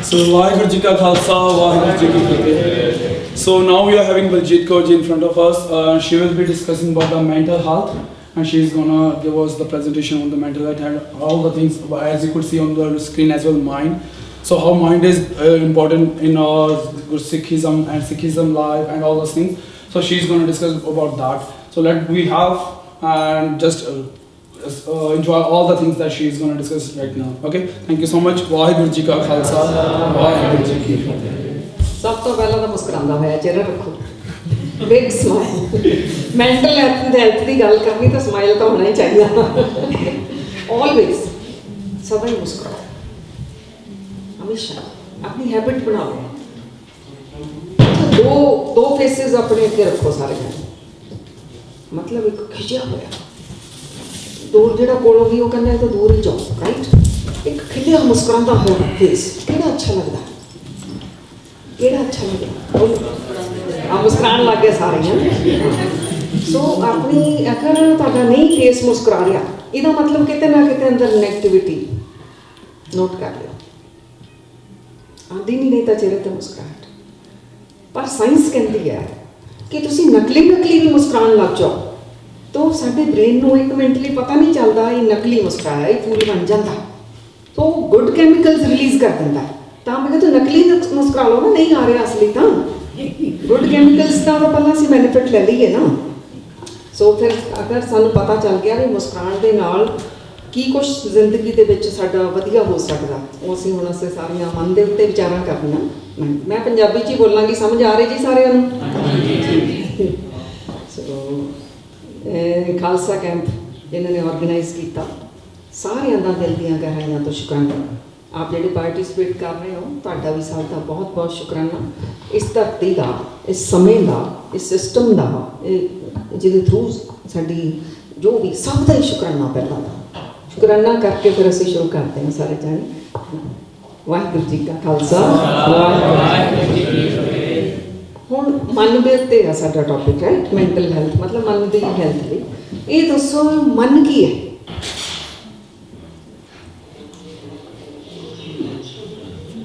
So Vaheguru Ji Ka Khalsa, Vaheguru Ji Ki Fateh. So now we are having Baljeet Kaur Ji in front of us. She will be discussing about the mental health, and she is gonna give us the presentation on the mental health and all the things, as you could see on the screen as well, mind. So how mind is important in our Sikhism and Sikhism life and all those things. So she is gonna discuss about that. So we have and just enjoy all the things that she is going to discuss right now. Okay, thank you so much. Vaheguru Ji Ka Khalsa, Vaheguru Ji Ki Fateh. ਸਭ ਤੋਂ ਪਹਿਲਾਂ ਤਾਂ ਮੁਸਕਰਾਉਂਦਾ ਹੋਇਆ ਚਿਹਰਾ ਰੱਖੋ, big smile. Mental health ਦੀ ਗੱਲ ਕਰਨੀ ਤਾਂ ਸਮਾਈਲ ਤਾਂ ਹੋਣਾ ਹੀ ਚਾਹੀਦਾ। ਆਲਵੇਜ਼ ਸਦਾ ਹੀ ਮੁਸਕਰਾਓ, ਹਮੇਸ਼ਾ ਆਪਣੀ ਹੈਬਿਟ ਬਣਾਓ। ਦੋ ਫੇਸਿਸ ਆਪਣੇ ਅੱਗੇ ਰੱਖੋ ਸਾਰੇ ਜਣੇ, ਮਤਲਬ ਇੱਕ ਖਿਜਿਆ ਹੋਇਆ, ਦੂਰ ਜਿਹੜਾ ਕੋਲੋਂ ਵੀ ਉਹ ਕਹਿੰਦਾ ਤਾਂ ਦੂਰ ਹੀ ਜਾਓ, ਰਾਈਟ। ਇੱਕ ਖਿਲਿਆ ਮੁਸਕਰਾਉਂਦਾ ਹੋਇਆ ਫੇਸ ਕਿਹੜਾ ਅੱਛਾ ਲੱਗਦਾ, ਕਿਹੜਾ ਅੱਛਾ ਲੱਗਦਾ। ਆ ਮੁਸਕਰਾਉਣ ਲੱਗ ਗਏ ਸਾਰੇ ਹਨ। ਸੋ ਆਪਣੀ ਅਗਰ ਤੁਹਾਡਾ ਨਹੀਂ ਫੇਸ ਮੁਸਕਰਾ ਰਿਹਾ, ਇਹਦਾ ਮਤਲਬ ਕਿਤੇ ਨਾ ਕਿਤੇ ਅੰਦਰ ਨੈਗੇਟਿਵਿਟੀ ਨੋਟ ਕਰ ਲਿਓ। ਆਉਂਦੀ ਨਹੀਂ ਤਾਂ ਚਿਹਰੇ 'ਤੇ ਮੁਸਕਰਾਹਟ। ਪਰ ਸਾਇੰਸ ਕਹਿੰਦੀ ਹੈ ਕਿ ਤੁਸੀਂ ਨਕਲੀ ਵੀ ਮੁਸਕਰਾਉਣ ਲੱਗ ਜਾਓ ਤਾਂ ਸਾਡੇ ਬ੍ਰੇਨ ਨੂੰ ਇੱਕ ਮਿੰਟ ਲਈ ਪਤਾ ਨਹੀਂ ਚੱਲਦਾ ਇਹ ਨਕਲੀ ਮੁਸਕਰਾਇਆ, ਇਹ ਫੂਲ ਬਣ ਜਾਂਦਾ। ਤਾਂ ਉਹ ਗੁੱਡ ਕੈਮੀਕਲਸ ਰਿਲੀਜ਼ ਕਰ ਦਿੰਦਾ। ਤਾਂ ਮੈਂ ਕਿਹਾ ਤੂੰ ਨਕਲੀ ਮੁਸਕਰਾ ਲਓ ਨਾ, ਨਹੀਂ ਆ ਰਿਹਾ ਅਸਲੀ ਤਾਂ ਗੁੱਡ ਕੈਮੀਕਲਸ ਦਾ ਤਾਂ ਪਹਿਲਾਂ ਅਸੀਂ ਬੈਨੀਫਿਟ ਲੈ ਲਈਏ ਨਾ। ਸੋ ਫਿਰ ਅਗਰ ਸਾਨੂੰ ਪਤਾ ਚੱਲ ਗਿਆ ਵੀ ਮੁਸਕਰਾਉਣ ਦੇ ਨਾਲ ਕੀ ਕੁਛ ਜ਼ਿੰਦਗੀ ਦੇ ਵਿੱਚ ਸਾਡਾ ਵਧੀਆ ਹੋ ਸਕਦਾ, ਉਹ ਅਸੀਂ ਹੁਣ ਅਸੀਂ ਸਾਰੀਆਂ ਮਨ ਦੇ ਉੱਤੇ ਵਿਚਾਰਾਂ ਕਰਨੀਆਂ। ਮੈਂ ਪੰਜਾਬੀ 'ਚ ਹੀ ਬੋਲਾਂਗੀ, ਸਮਝ ਆ ਰਹੀ ਜੀ ਸਾਰਿਆਂ ਨੂੰ? ਸੋ ਖਾਲਸਾ ਕੈਂਪ ਇਹਨਾਂ ਨੇ ਆਰਗੇਨਾਈਜ਼ ਕੀਤਾ, ਸਾਰਿਆਂ ਦਾ ਦਿਲ ਦੀਆਂ ਗਹਿਰਾਈਆਂ ਤੋਂ ਸ਼ੁਕਰਾਨਾ। ਆਪ ਜਿਹੜੇ ਪਾਰਟੀਸਪੇਟ ਕਰ ਰਹੇ ਹੋ, ਤੁਹਾਡਾ ਵੀ ਸਭ ਦਾ ਬਹੁਤ ਬਹੁਤ ਸ਼ੁਕਰਾਨਾ। ਇਸ ਧਰਤੀ ਦਾ, ਇਸ ਸਮੇਂ ਦਾ, ਇਸ ਸਿਸਟਮ ਦਾ, ਜਿਹਦੇ ਥਰੂ ਸਾਡੀ ਜੋ ਵੀ, ਸਭ ਦਾ ਹੀ ਸ਼ੁਕਰਾਨਾ। ਪਹਿਲਾਂ ਦਾ ਸ਼ੁਕਰਾਨਾ ਕਰਕੇ ਫਿਰ ਅਸੀਂ ਸ਼ੁਰੂ ਕਰਦੇ ਹਾਂ ਸਾਰੇ ਜਾਣੇ। ਵਾਹਿਗੁਰੂ ਜੀ ਕਾ ਖਾਲਸਾ, ਵਾਹਿਗੁਰੂ ਜੀ ਕੀ ਫਤਿਹ। ਹੁਣ ਮਨ ਦੇ ਉੱਤੇ ਆ ਸਾਡਾ ਟੌਪਿਕ, ਰਾਈਟ। ਮੈਂਟਲ ਹੈਲਥ ਮਤਲਬ ਮਨ ਦੀ ਹੈਲਥ ਲਈ। ਇਹ ਦੱਸੋ ਮਨ ਕੀ ਹੈ?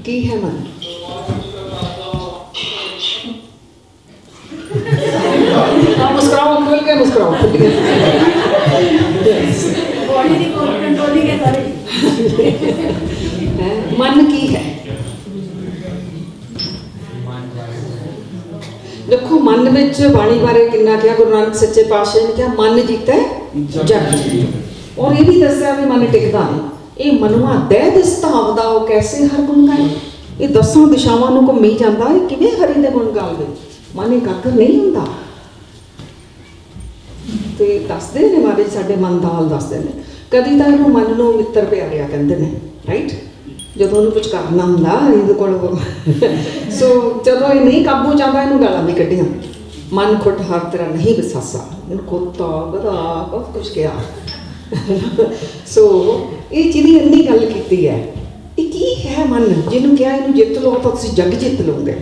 ਕੀ ਹੈ ਮਨ? ਮੁਸਕਰਾਓ, ਖੁੱਲ ਕੇ ਮੁਸਕਰਾਓ, ਖੁੱਲ ਕੇ। ਮਨ ਕੀ ਹੈ? ਦੇਖੋ ਮਨ ਵਿੱਚ ਬਾਣੀ ਬਾਰੇ ਕਿੰਨਾ ਕਿਹਾ ਗੁਰੂ ਨਾਨਕ ਸੱਚੇ ਪਾਤਸ਼ਾਹ ਨੇ ਕਿਹਾ, ਮਨ ਜੀਤਾ ਜਗ ਜੀਤ। ਔਰ ਇਹ ਵੀ ਦੱਸਿਆ ਵੀ ਮਨ ਟਿਕਦਾ ਨਹੀਂ। ਇਹ ਮਨਵਾ ਦਹਿ ਦਿਸ ਧਾਵਦਾ ਉਹ ਕੈਸੇ ਹਰ ਗੁਣ ਗਾਏ। ਇਹ 10 ਦਿਸ਼ਾਵਾਂ ਨੂੰ ਘੁੰਮੀ ਜਾਂਦਾ, ਇਹ ਕਿਵੇਂ ਹਰੀ ਦੇ ਗੁਣ ਗਾਵੇ? ਮਨ ਇਕਾਗਰ ਨਹੀਂ ਹੁੰਦਾ। ਤੇ ਦੱਸਦੇ ਨੇ ਮਹਾਰਾਜ ਸਾਡੇ ਮਨ ਦਾ ਹਾਲ ਦੱਸਦੇ ਨੇ। ਕਦੀ ਤਾਂ ਇਹਨੂੰ ਮਨ ਨੂੰ ਮਿੱਤਰ ਪਿਆਰਿਆ ਕਹਿੰਦੇ ਨੇ, ਰਾਈਟ। ਜਦੋਂ ਉਹਨੂੰ ਕੁਝ ਕਰਨਾ ਹੁੰਦਾ ਇਹਦੇ ਕੋਲ ਸੋ ਜਦੋਂ ਇਹ ਨਹੀਂ ਕਾਬੂ ਚਾਹੁੰਦਾ ਇਹਨੂੰ ਗਾਲਾਂ ਵੀ ਕੱਢੀਆਂ। ਮਨ ਖੁੱਟ ਹਰ ਤਰ੍ਹਾਂ ਨਹੀਂ ਵਿਸਾਸਾ, ਇਹਨੂੰ ਖੋਤਾ ਗਧਾ ਬਹੁਤ ਕੁਛ ਕਿਹਾ। ਸੋ ਇਹ ਜਿਹਦੀ ਇੰਨੀ ਗੱਲ ਕੀਤੀ ਹੈ, ਇਹ ਕੀ ਹੈ ਮਨ? ਜਿਹਨੂੰ ਕਿਹਾ ਇਹਨੂੰ ਜਿੱਤ ਲਓ ਤਾਂ ਤੁਸੀਂ ਜੱਗ ਜਿੱਤ ਲਓਗੇ।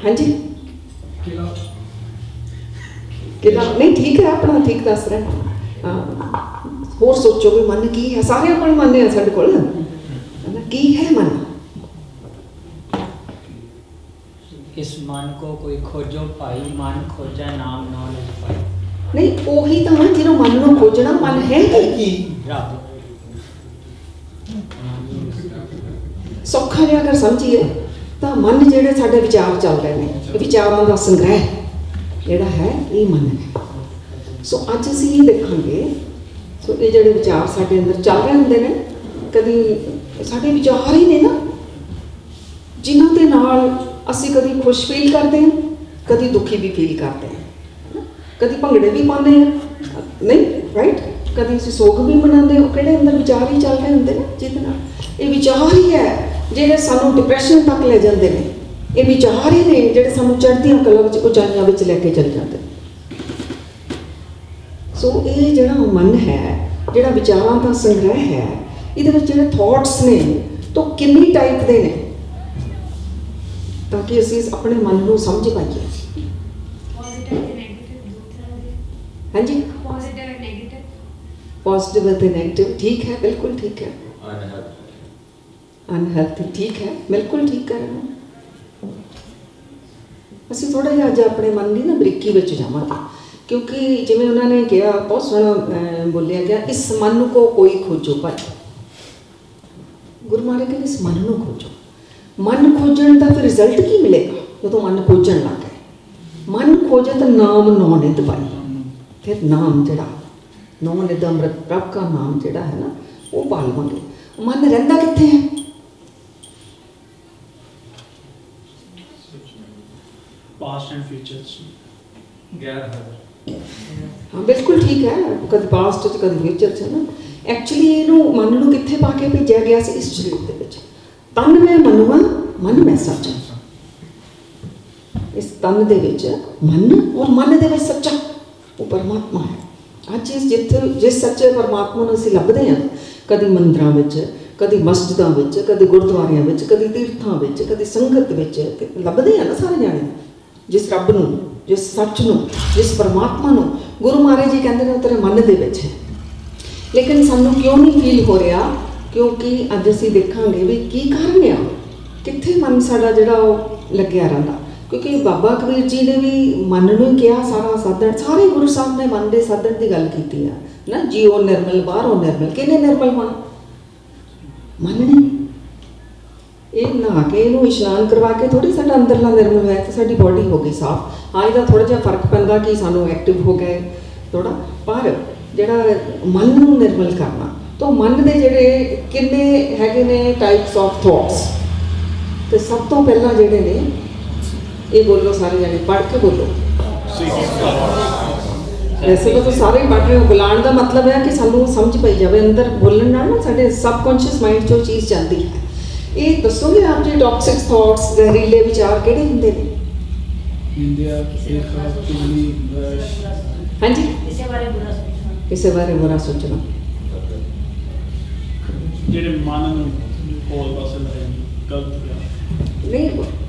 ਹਾਂਜੀ ਕਿਲਾ ਨਹੀਂ, ਠੀਕ ਹੈ, ਆਪਣਾ ਠੀਕ ਦੱਸ ਰਿਹਾ। ਹੋਰ ਸੋਚੋ ਵੀ ਮਨ ਕੀ ਹੈ? ਸਾਰਿਆਂ ਕੋਲ ਮਨ ਹੈ ਸਾਡੇ ਕੋਲ, ਕੀ है मन? इस मन को कोई खोजो पाई, मन खोजा नाम ना ले पाई। नहीं ਉਹੀ ਤਾਂ ਹੈ ਜਿਹਨੂੰ ਮਨ ਨੂੰ ਖੋਜਣਾ। ਮਨ ਹੈ ਕੀ? ਰੱਬ। ਸੌਖਾ ਜਿਹਾ ਅਗਰ ਸਮਝੀਏ ਤਾਂ ਮਨ ਜਿਹੜੇ ਸਾਡੇ ਵਿਚਾਰ ਚੱਲ ਰਹੇ ਨੇ, ਇਹ ਵਿਚਾਰਾਂ ਦਾ ਸੰਗ੍ਰਹਿ ਜਿਹੜਾ ਹੈ, ਇਹ ਮਨ ਹੈ। ਸੋ ਅੱਜ ਅਸੀਂ ਇਹ ਦੇਖਾਂਗੇ। ਸੋ ਇਹ ਜਿਹੜੇ ਵਿਚਾਰ ਸਾਡੇ ਅੰਦਰ ਚੱਲ ਰਹੇ ਹੁੰਦੇ ਨੇ, ਕਦੀ ਸਾਡੇ ਵਿਚਾਰ ਹੀ ਨੇ ਨਾ ਜਿਨ੍ਹਾਂ ਦੇ ਨਾਲ ਅਸੀਂ ਕਦੀ ਖੁਸ਼ ਫੀਲ ਕਰਦੇ ਹਾਂ, ਕਦੀ ਦੁਖੀ ਵੀ ਫੀਲ ਕਰਦੇ ਹਾਂ, ਕਦੀ ਭੰਗੜੇ ਵੀ ਪਾਉਂਦੇ ਹਾਂ, ਨਹੀਂ ਰਾਈਟ, ਕਦੀ ਅਸੀਂ ਸੋਗ ਵੀ ਮਨਾਉਂਦੇ। ਉਹ ਕਿਹੜੇ ਅੰਦਰ ਵਿਚਾਰ ਹੀ ਚੱਲ ਰਹੇ ਹੁੰਦੇ ਨੇ, ਜਿਹਦੇ ਨਾਲ ਇਹ ਵਿਚਾਰ ਹੀ ਹੈ ਜਿਹੜੇ ਸਾਨੂੰ ਡਿਪਰੈਸ਼ਨ ਤੱਕ ਲੈ ਜਾਂਦੇ ਨੇ। ਇਹ ਵਿਚਾਰ ਹੀ ਨੇ ਜਿਹੜੇ ਸਾਨੂੰ ਚੜ੍ਹਦੀਆਂ ਕਲਾ ਵਿੱਚ, ਉਚਾਈਆਂ ਵਿੱਚ ਲੈ ਕੇ ਚੱਲ ਜਾਂਦੇ। ਸੋ ਇਹ ਜਿਹੜਾ ਮਨ ਹੈ, ਜਿਹੜਾ ਵਿਚਾਰਾਂ ਦਾ ਸੰਗ੍ਰਹਿ ਹੈ, ਇਹਦੇ ਵਿੱਚ ਜਿਹੜੇ ਥੋਟਸ ਨੇ ਤਾਂ ਕਿੰਨੀ ਟਾਈਪ ਦੇ ਨੇ, ਤਾਂ ਕਿ ਅਸੀਂ ਆਪਣੇ ਮਨ ਨੂੰ ਸਮਝ ਪਾਈਏ। ਹਾਂਜੀ, ਪॉजिटिव ਅਤੇ ਨੈਗੇਟਿव, ठीक है, बिल्कुल ठीक है। ਅਨਹੈਲਥੀ ਠੀਕ ਹੈ, ਬਿਲਕੁਲ ਠੀਕ ਹੈ। ਅਸੀਂ ਥੋੜ੍ਹਾ ਜਿਹਾ ਅੱਜ ਆਪਣੇ ਮਨ ਦੀ ਨਾ ਬਰੀਕੀ ਵਿੱਚ ਜਾਵਾਂਗੇ, ਕਿਉਂਕਿ ਜਿਵੇਂ ਉਹਨਾਂ ਨੇ ਕਿਹਾ, ਬਹੁਤ ਸੋਹਣਾ ਬੋਲਿਆ ਗਿਆ, ਇਸ ਮਨ ਕੋ ਕੋਈ ਖੋਜੋ ਭਾਈ। ਗੁਰੂ ਮਹਾਰਾਜ ਕਹਿੰਦੇ ਇਸ ਮਨ ਨੂੰ ਖੋਜੋ। ਮਨ ਖੋਜਣ ਦਾ ਫਿਰ ਰਿਜ਼ਲਟ ਕੀ ਮਿਲੇਗਾ? ਜਦੋਂ ਮਨ ਖੋਜਣ ਲੱਗ ਗਏ, ਮਨ ਖੋਜੇ ਤਾਂ ਨਾਮ ਨੌ ਨਿਧ ਪਾਈ। ਫਿਰ ਨਾਮ ਜਿਹੜਾ ਨੌ ਨਿਧ ਅੰਮ੍ਰਿਤ ਪ੍ਰਭ ਦਾ ਨਾਮ ਜਿਹੜਾ ਹੈ ਨਾ, ਉਹ ਪਾ ਲਵਾਂਗੇ। ਮਨ ਰਹਿੰਦਾ ਕਿੱਥੇ ਹੈ? पास्ट एंड फ्यूचर गैर हाजिर। ਹਾਂ ਬਿਲਕੁਲ ਠੀਕ ਹੈ, ਕਦੇ ਪਾਸਟ 'ਚ ਕਦੇ ਫਿਊਚਰ 'ਚ ਨਾ। ਐਕਚੁਅਲੀ ਇਹਨੂੰ ਮਨ ਨੂੰ ਕਿੱਥੇ ਪਾ ਕੇ ਭੇਜਿਆ ਗਿਆ ਸੀ? ਇਸ ਸਰੀਰ ਦੇ ਵਿੱਚ। ਤਨ ਮੈਂ ਮਨੁਆ, ਮਨ ਮੈਂ ਸੱਚ। ਇਸ ਤਨ ਦੇ ਵਿੱਚ ਮਨ, ਔਰ ਮਨ ਦੇ ਵਿੱਚ ਸੱਚਾ ਉਹ ਪਰਮਾਤਮਾ ਹੈ। ਅੱਜ ਜਿਸ ਸੱਚੇ ਪਰਮਾਤਮਾ ਨੂੰ ਅਸੀਂ ਲੱਭਦੇ ਹਾਂ, ਕਦੀ ਮੰਦਰਾਂ ਵਿੱਚ, ਕਦੀ ਮਸਜਿਦਾਂ ਵਿੱਚ, ਕਦੀ ਗੁਰਦੁਆਰਿਆਂ ਵਿੱਚ, ਕਦੀ ਤੀਰਥਾਂ ਵਿੱਚ, ਕਦੀ ਸੰਗਤ ਵਿੱਚ ਲੱਭਦੇ ਹਾਂ ਨਾ ਸਾਰੇ ਜਾਣੇ। ਜਿਸ ਰੱਬ ਨੂੰ, ਜਿਸ ਸੱਚ ਨੂੰ, ਜਿਸ ਪਰਮਾਤਮਾ ਨੂੰ ਗੁਰੂ ਮਹਾਰਾਜ ਜੀ ਕਹਿੰਦੇ ਨੇ ਉਹ ਤੇਰੇ ਮਨ ਦੇ ਵਿੱਚ ਹੈ। ਲੇਕਿਨ ਸਾਨੂੰ ਕਿਉਂ ਨਹੀਂ ਫੀਲ ਹੋ ਰਿਹਾ? ਕਿਉਂਕਿ ਅੱਜ ਅਸੀਂ ਦੇਖਾਂਗੇ ਵੀ ਕੀ ਕਾਰਨ ਆ, ਕਿੱਥੇ ਮਨ ਸਾਡਾ ਜਿਹੜਾ ਉਹ ਲੱਗਿਆ ਰਹਿੰਦਾ। ਕਿਉਂਕਿ ਬਾਬਾ ਕਬੀਰ ਜੀ ਨੇ ਵੀ ਮਨ ਨੂੰ ਹੀ ਕਿਹਾ ਸਾਰਾ ਸਾਧਨ। ਸਾਰੇ ਗੁਰੂ ਸਾਹਿਬ ਨੇ ਮਨ ਦੇ ਸਾਧਨ ਦੀ ਗੱਲ ਕੀਤੀ ਆ ਨਾ। ਜੀਓ ਨਿਰਮਲ ਬਾਹਰੋਂ ਨਿਰਮਲ। ਕਿਹਨੇ ਨਿਰਮਲ ਹੋਣਾ? ਮਨ ਨੇ। ਇਹ ਨਹਾ ਕੇ ਇਹਨੂੰ ਇਸ਼ਨਾਨ ਕਰਵਾ ਕੇ ਥੋੜ੍ਹੀ ਸਾਡਾ ਅੰਦਰਲਾ ਨਿਰਮਲ ਹੋਇਆ ਤੇ ਸਾਡੀ ਬੋਡੀ ਹੋ ਗਈ ਸਾਫ਼। ਹਾਂ, ਇਹਦਾ ਥੋੜ੍ਹਾ ਜਿਹਾ ਫਰਕ ਪੈਂਦਾ ਕਿ ਸਾਨੂੰ ਐਕਟਿਵ ਹੋ ਗਏ ਥੋੜ੍ਹਾ, ਪਰ ਜਿਹੜਾ ਮਨ ਨੂੰ ਨਿਰਮਲ ਕਰਨਾ, ਤਾਂ ਮਨ ਦੇ ਜਿਹੜੇ ਕਿੰਨੇ ਹੈਗੇ ਨੇ ਟਾਈਪਸ ਆਫ ਥੋਟਸ। ਤੇ ਸਭ ਤੋਂ ਪਹਿਲਾਂ ਜਿਹੜੇ ਨੇ, ਇਹ ਬੋਲੋ ਸਾਰੇ ਜਾਣੇ, ਪੜ੍ਹ ਕੇ ਬੋਲੋ। ਵੈਸੇ ਤਾਂ ਸਾਰੇ ਹੀ ਪੜ੍ਹ ਰਹੇ ਹੋ। ਬੁਲਾਉਣ ਦਾ ਮਤਲਬ ਹੈ ਕਿ ਸਾਨੂੰ ਸਮਝ ਪਈ ਜਾਵੇ। ਅੰਦਰ ਬੋਲਣ ਨਾਲ ਨਾ ਸਾਡੇ ਸਬਕੌਂਸ਼ੀਅਸ ਮਾਈਂਡ 'ਚ ਉਹ ਚੀਜ਼ ਜਾਂਦੀ ਹੈ। ਇਹ ਦੱਸੋਗੇ ਆਪ ਜੀ, ਟੌਕਸਿਕ ਥਾਟਸ, ਜ਼ਹਿਰੀਲੇ ਵਿਚਾਰ ਕਿਹੜੇ ਹੁੰਦੇ ਨੇ? ਹਾਂਜੀ, ਕਿਸੇ ਬਾਰੇ ਬੁਰਾ ਸੋਚਣਾ, ਜਿਹੜੇ ਮਨ ਨੂੰ ਹੋਰ ਪਾਸੇ ਲੈ ਗਲਤ ਨਹੀਂ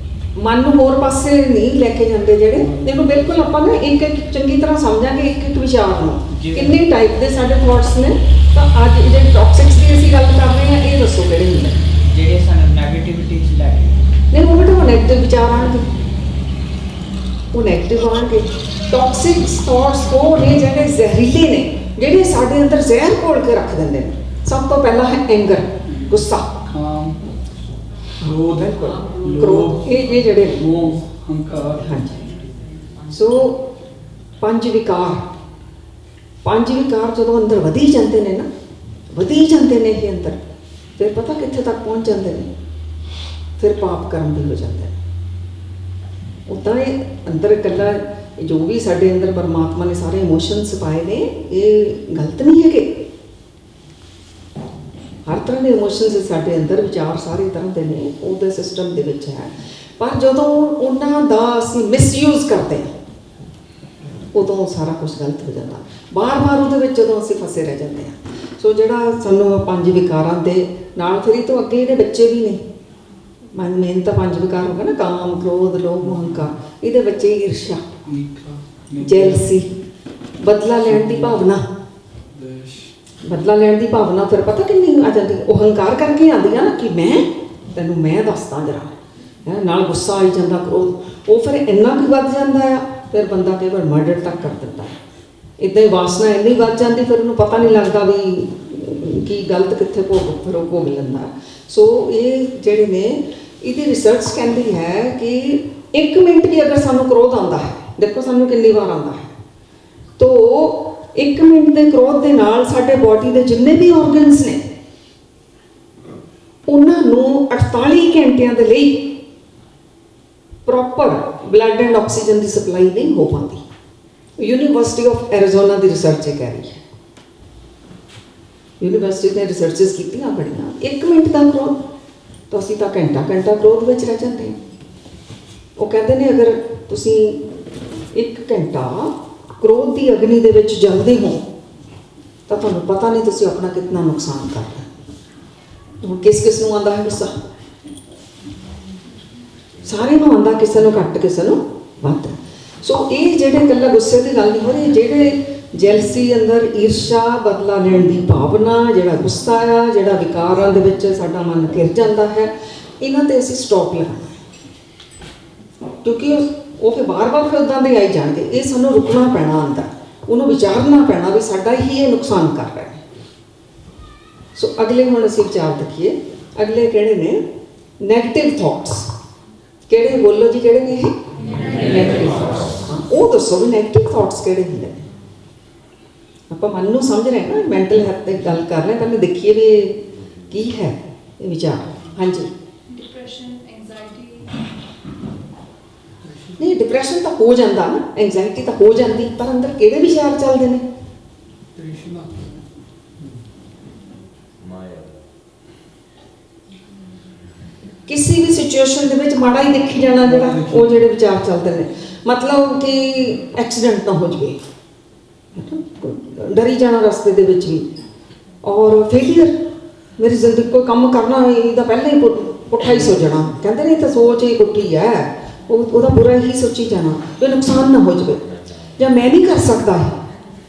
ਮਨ ਨੂੰ ਹੋਰ ਪਾਸੇ ਨਹੀਂ ਲੈ ਕੇ ਜਾਂਦੇ। ਜਿਹੜੇ ਦੇਖੋ, ਬਿਲਕੁਲ ਆਪਾਂ ਨਾ ਇੱਕ ਚੰਗੀ ਤਰ੍ਹਾਂ ਸਮਝਾਂਗੇ ਇੱਕ ਇੱਕ ਵਿਚਾਰ ਨੂੰ, ਕਿੰਨੇ ਟਾਈਪ ਦੇ ਸਾਡੇ ਥਾਟਸ ਨੇ। ਤਾਂ ਅੱਜ ਜਿਹੜੇ ਟੌਕਸਿਕਸ ਦੀ ਅਸੀਂ ਗੱਲ ਕਰ ਰਹੇ ਹਾਂ, ਇਹ ਦੱਸੋ ਕਿਹੜੇ ਹੁੰਦੇ? ਜਿਹੜੇ ਸਾਨੂੰ ਨੈਗੇਟਿਵਿਟੀ 'ਚ ਲੈ ਕੇ, ਨਹੀਂ, ਉਹ ਬੇਟਾ ਨੈਗੇਟਿਵ ਵਿਚਾਰ ਆਉਣਗੇ, ਉਹ ਨੈਗੇਟਿਵ ਆਉਣਗੇ। ਟੌਕਸਿਕ ਥਾਟਸ ਉਹ ਨੇ ਜਿਹੜੇ ਜ਼ਹਿਰੀਲੇ ਨੇ, ਜਿਹੜੇ ਸਾਡੇ ਅੰਦਰ ਜ਼ਹਿਰ ਘੋਲ ਕੇ ਰੱਖ ਦਿੰਦੇ ਨੇ। ਸਭ ਤੋਂ ਪਹਿਲਾਂ ਹੈ ਐਂਗਰ, ਗੁੱਸਾ, ਕ੍ਰੋਧ, ਕ੍ਰੋਧ, ਇਹ ਜਿਹੜੇ ਮੋਹ, ਹੰਕਾਰ। ਹਾਂਜੀ। ਸੋ ਪੰਜ ਵਿਕਾਰ ਜਦੋਂ ਅੰਦਰ ਵਧੀ ਜਾਂਦੇ ਨੇ ਨਾ, ਵਧੀ ਜਾਂਦੇ ਨੇ ਇਹ ਅੰਦਰ, ਫਿਰ ਪਤਾ ਕਿੱਥੇ ਤੱਕ ਪਹੁੰਚ ਜਾਂਦੇ ਨੇ? ਫਿਰ ਪਾਪ ਕਰਮ ਵੀ ਹੋ ਜਾਂਦੇ ਨੇ। ਉੱਦਾਂ ਇਹ ਅੰਦਰ ਇਕੱਲਾ ਜੋ ਵੀ ਸਾਡੇ ਅੰਦਰ ਪਰਮਾਤਮਾ ਨੇ ਸਾਰੇ ਇਮੋਸ਼ਨਸ ਪਾਏ ਨੇ, ਇਹ ਗਲਤ ਨਹੀਂ ਹੈਗੇ। ਹਰ ਤਰ੍ਹਾਂ ਦੇ ਇਮੋਸ਼ਨਸ ਸਾਡੇ ਅੰਦਰ, ਵਿਚਾਰ ਸਾਰੇ ਤਰ੍ਹਾਂ ਦੇ ਨੇ, ਉਹਦੇ ਸਿਸਟਮ ਦੇ ਵਿੱਚ ਹੈ। ਪਰ ਜਦੋਂ ਉਹਨਾਂ ਦਾ ਅਸੀਂ ਮਿਸਯੂਜ਼ ਕਰਦੇ ਹਾਂ, ਉਦੋਂ ਸਾਰਾ ਕੁਝ ਗਲਤ ਹੋ ਜਾਂਦਾ। ਬਾਰ-ਬਾਰ ਉਹਦੇ ਵਿੱਚ ਜਦੋਂ ਅਸੀਂ ਫਸੇ ਰਹਿ ਜਾਂਦੇ ਹਾਂ। ਸੋ ਜਿਹੜਾ ਸਾਨੂੰ ਪੰਜ ਵਿਕਾਰਾਂ ਦੇ ਨਾਲ, ਫਿਰ ਇਹ ਤੋਂ ਅੱਗੇ ਇਹਦੇ ਬੱਚੇ ਵੀ ਨੇ। ਮੇਨ ਤਾਂ ਪੰਜ ਵਿਕਾਰ ਹੋ ਗਏ ਨਾ, ਕਾਮ, ਕ੍ਰੋਧ, ਲੋਭ, ਹੰਕਾਰ। ਇਹਦੇ ਬੱਚੇ ਈਰਸ਼ਾ, ਜੈਲਸੀ, ਬਦਲਾ ਲੈਣ ਦੀ ਭਾਵਨਾ। ਬਦਲਾ ਲੈਣ ਦੀ ਭਾਵਨਾ ਫਿਰ ਪਤਾ ਕਿੰਨੀ ਆ ਜਾਂਦੀ? ਉਹ ਹੰਕਾਰ ਕਰਕੇ ਆਉਂਦੀ ਆ ਨਾ ਕਿ ਤੈਨੂੰ ਮੈਂ ਦੱਸਦਾ ਜਰਾ, ਹੈ ਨਾਲ ਗੁੱਸਾ ਆਈ ਜਾਂਦਾ, ਕ੍ਰੋਧ। ਉਹ ਫਿਰ ਇੰਨਾ ਕੁ ਵੱਧ ਜਾਂਦਾ ਆ, ਫਿਰ ਬੰਦਾ ਕਈ ਵਾਰ ਮਰਡਰ ਤੱਕ ਕਰ ਦਿੰਦਾ। ਇੱਦਾਂ ਹੀ ਵਾਸਨਾ ਇੰਨੀ ਵੱਧ ਜਾਂਦੀ, ਫਿਰ ਉਹਨੂੰ ਪਤਾ ਨਹੀਂ ਲੱਗਦਾ ਵੀ ਕੀ ਗਲਤ ਕਿੱਥੇ ਫਿਰ ਉਹ ਭੋਗ ਲੈਂਦਾ। ਸੋ ਇਹ ਜਿਹੜੇ ਨੇ, ਇਹਦੀ ਰਿਸਰਚ ਕਹਿੰਦੀ ਹੈ ਕਿ 1 ਮਿੰਟ ਵੀ ਅਗਰ ਸਾਨੂੰ ਕ੍ਰੋਧ ਆਉਂਦਾ ਹੈ, ਦੇਖੋ ਸਾਨੂੰ ਕਿੰਨੀ ਵਾਰ ਆਉਂਦਾ ਹੈ, ਤੋ 1 ਮਿੰਟ ਦੇ ਕ੍ਰੋਧ ਦੇ ਨਾਲ ਸਾਡੇ ਬੋਡੀ ਦੇ ਜਿੰਨੇ ਵੀ ਆਰਗਨਸ ਨੇ, ਉਹਨਾਂ ਨੂੰ 48 ਘੰਟਿਆਂ ਦੇ ਲਈ proper blood and oxygen the supply ਨਹੀਂ ਹੋ ਪਾਉਂਦੀ। University of Arizona the research ਇਹ ਕਹਿ ਰਹੀ ਹੈ। ਯੂਨੀਵਰਸਿਟੀ ਨੇ ਰਿਸਰਚਸ ਕੀਤੀਆਂ ਬੜੀਆਂ। 1 ਮਿੰਟ ਦਾ ਕ੍ਰੋਧ, ਤਾਂ ਅਸੀਂ ਤਾਂ ਘੰਟਾ ਕ੍ਰੋਧ ਵਿੱਚ ਰਹਿ ਜਾਂਦੇ ਹਾਂ। ਉਹ ਕਹਿੰਦੇ ਨੇ ਅਗਰ ਤੁਸੀਂ 1 ਘੰਟਾ ਕ੍ਰੋਧ ਦੀ ਅਗਨੀ ਦੇ ਵਿੱਚ ਜਲਦੇ ਹੋ, ਤਾਂ ਤੁਹਾਨੂੰ ਪਤਾ ਨਹੀਂ ਤੁਸੀਂ ਆਪਣਾ ਕਿੰਨਾ ਨੁਕਸਾਨ ਕਰ ਰਹੇ। ਹੁਣ ਕਿਸ ਨੂੰ ਆਉਂਦਾ ਹੈ ਗੁੱਸਾ? ਸਾਰੇ ਨੂੰ ਆਉਂਦਾ, ਕਿਸੇ ਨੂੰ ਘੱਟ, ਕਿਸੇ ਨੂੰ ਵੱਧ। ਸੋ ਇਹ ਜਿਹੜੇ ਇਕੱਲਾ ਗੁੱਸੇ ਦੀ ਗੱਲ ਨਹੀਂ ਹੋ ਰਹੀ, ਜਿਹੜੇ ਜੈਲਸੀ ਅੰਦਰ, ਈਰਸ਼ਾ, ਬਦਲਾ ਲੈਣ ਦੀ ਭਾਵਨਾ, ਜਿਹੜਾ ਗੁੱਸਾ ਆ, ਜਿਹੜਾ ਵਿਕਾਰਾਂ ਦੇ ਵਿੱਚ ਸਾਡਾ ਮਨ ਘਿਰ ਜਾਂਦਾ ਹੈ, ਇਹਨਾਂ ਤੇ ਅਸੀਂ ਸਟਾਪ ਲਗਾਉਣਾ ਹੈ। ਕਿਉਂਕਿ ਉਹ ਫਿਰ ਵਾਰ-ਵਾਰ ਫਿਰ ਉੱਦਾਂ ਦੇ ਆਈ ਜਾਣਗੇ। ਇਹ ਸਾਨੂੰ ਰੁਕਣਾ ਪੈਣਾ ਅੰਦਰ, ਉਹਨੂੰ ਵਿਚਾਰਨਾ ਪੈਣਾ ਵੀ ਸਾਡਾ ਹੀ ਇਹ ਨੁਕਸਾਨ ਕਰ ਰਿਹਾ ਹੈ। ਸੋ ਅਗਲੇ ਹੁਣ ਅਸੀਂ ਵਿਚਾਰ ਦੇਖੀਏ। ਅਗਲੇ ਕਿਹੜੇ ਨੇ? Negative thoughts. ਕਿਹੜੇ? ਬੋਲੋ ਜੀ, ਕਿਹੜੇ ਨੇ ਇਹ? Negative thoughts. ਉਹ ਦੱਸੋ ਵੀ ਨੈਗੇਟਿਵ ਥਾਟਸ ਕਿਹੜੇ ਹੁੰਦੇ ਨੇ। ਆਪਾਂ ਮਨ ਨੂੰ ਸਮਝ ਰਹੇ ਨਾ, ਮੈਂਟਲ ਹੈਲਥ ਤੇ ਗੱਲ ਕਰ ਰਹੇ, ਪਹਿਲੇ ਦੇਖੀਏ ਵੀ ਇਹ ਕੀ ਹੈ ਇਹ ਵਿਚਾਰ। ਹਾਂਜੀ। Depression, anxiety. ਨਹੀਂ, ਡਿਪਰੈਸ਼ਨ ਤਾਂ ਹੋ ਜਾਂਦਾ ਨਾ, ਐਂਜ਼ਾਈਟੀ ਤਾਂ ਹੋ ਜਾਂਦੀ, ਪਰ ਅੰਦਰ ਕਿਹੜੇ ਵਿਚਾਰ ਚੱਲਦੇ ਨੇ? ਕਿਸੇ ਵੀ ਸਿਚੁਏਸ਼ਨ ਦੇ ਵਿੱਚ ਮਾੜਾ ਹੀ ਦੇਖੀ ਜਾਣਾ, ਜਿਹੜਾ ਉਹ ਜਿਹੜੇ ਵਿਚਾਰ ਚੱਲਦੇ ਨੇ। ਮਤਲਬ ਕਿ ਐਕਸੀਡੈਂਟ ਨਾ ਹੋ ਜਾਵੇ, ਡਰੀ ਜਾਣਾ ਰਸਤੇ ਦੇ ਵਿੱਚ ਵੀ। ਔਰ ਫੇਲੀਅਰ, ਮੇਰੀ ਜ਼ਿੰਦਗੀ ਕੋਈ ਕੰਮ ਕਰਨਾ ਇਹਦਾ ਪਹਿਲਾਂ ਹੀ ਪੁੱਠਾ ਹੀ ਸੋਚਣਾ। ਕਹਿੰਦੇ ਨੇ ਤਾਂ ਸੋਚ ਹੀ ਪੁੱਠੀ ਹੈ, ਉਹਦਾ ਬੁਰਾ ਹੀ ਸੋਚੀ ਜਾਣਾ, ਵੀ ਨੁਕਸਾਨ ਨਾ ਹੋ ਜਾਵੇ, ਜਾਂ ਮੈਂ ਨਹੀਂ ਕਰ ਸਕਦਾ ਹੈ,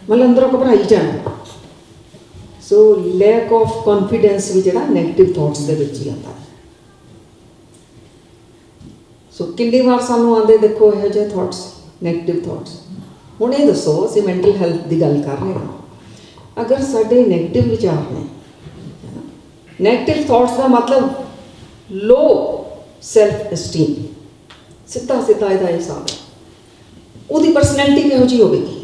ਮਤਲਬ ਅੰਦਰੋਂ ਘਬਰਾਈ ਜਾਣਾ। ਸੋ ਲੈਕ ਆਫ ਕੌਨਫੀਡੈਂਸ ਵੀ ਜਿਹੜਾ ਨੈਗੇਟਿਵ ਥਾਟਸ ਦੇ ਵਿੱਚ ਹੀ ਆਉਂਦਾ ਹੈ। ਸੋ ਕਿੰਨੀ ਵਾਰ ਸਾਨੂੰ ਆਉਂਦੇ ਦੇਖੋ ਇਹੋ ਜਿਹੇ ਥਾਟਸ, ਨੈਗੇਟਿਵ ਥਾਟਸ। ਹੁਣ ਇਹ ਦੱਸੋ, ਅਸੀਂ ਮੈਂਟਲ ਹੈਲਥ ਦੀ ਗੱਲ ਕਰ ਰਹੇ ਹਾਂ। ਅਗਰ ਸਾਡੇ ਨੈਗੇਟਿਵ ਵਿਚਾਰ ਨੇ, ਨੈਗੇਟਿਵ ਥਾਟਸ ਦਾ ਮਤਲਬ ਲੋ ਸੈਲਫ ਐਸਟੀਮ, ਸਿੱਧਾ ਸਿੱਧਾ ਇਹਦਾ ਹਿਸਾਬ ਹੈ। ਉਹਦੀ ਪਰਸਨੈਲਿਟੀ ਕਿਹੋ ਜਿਹੀ ਹੋਵੇਗੀ?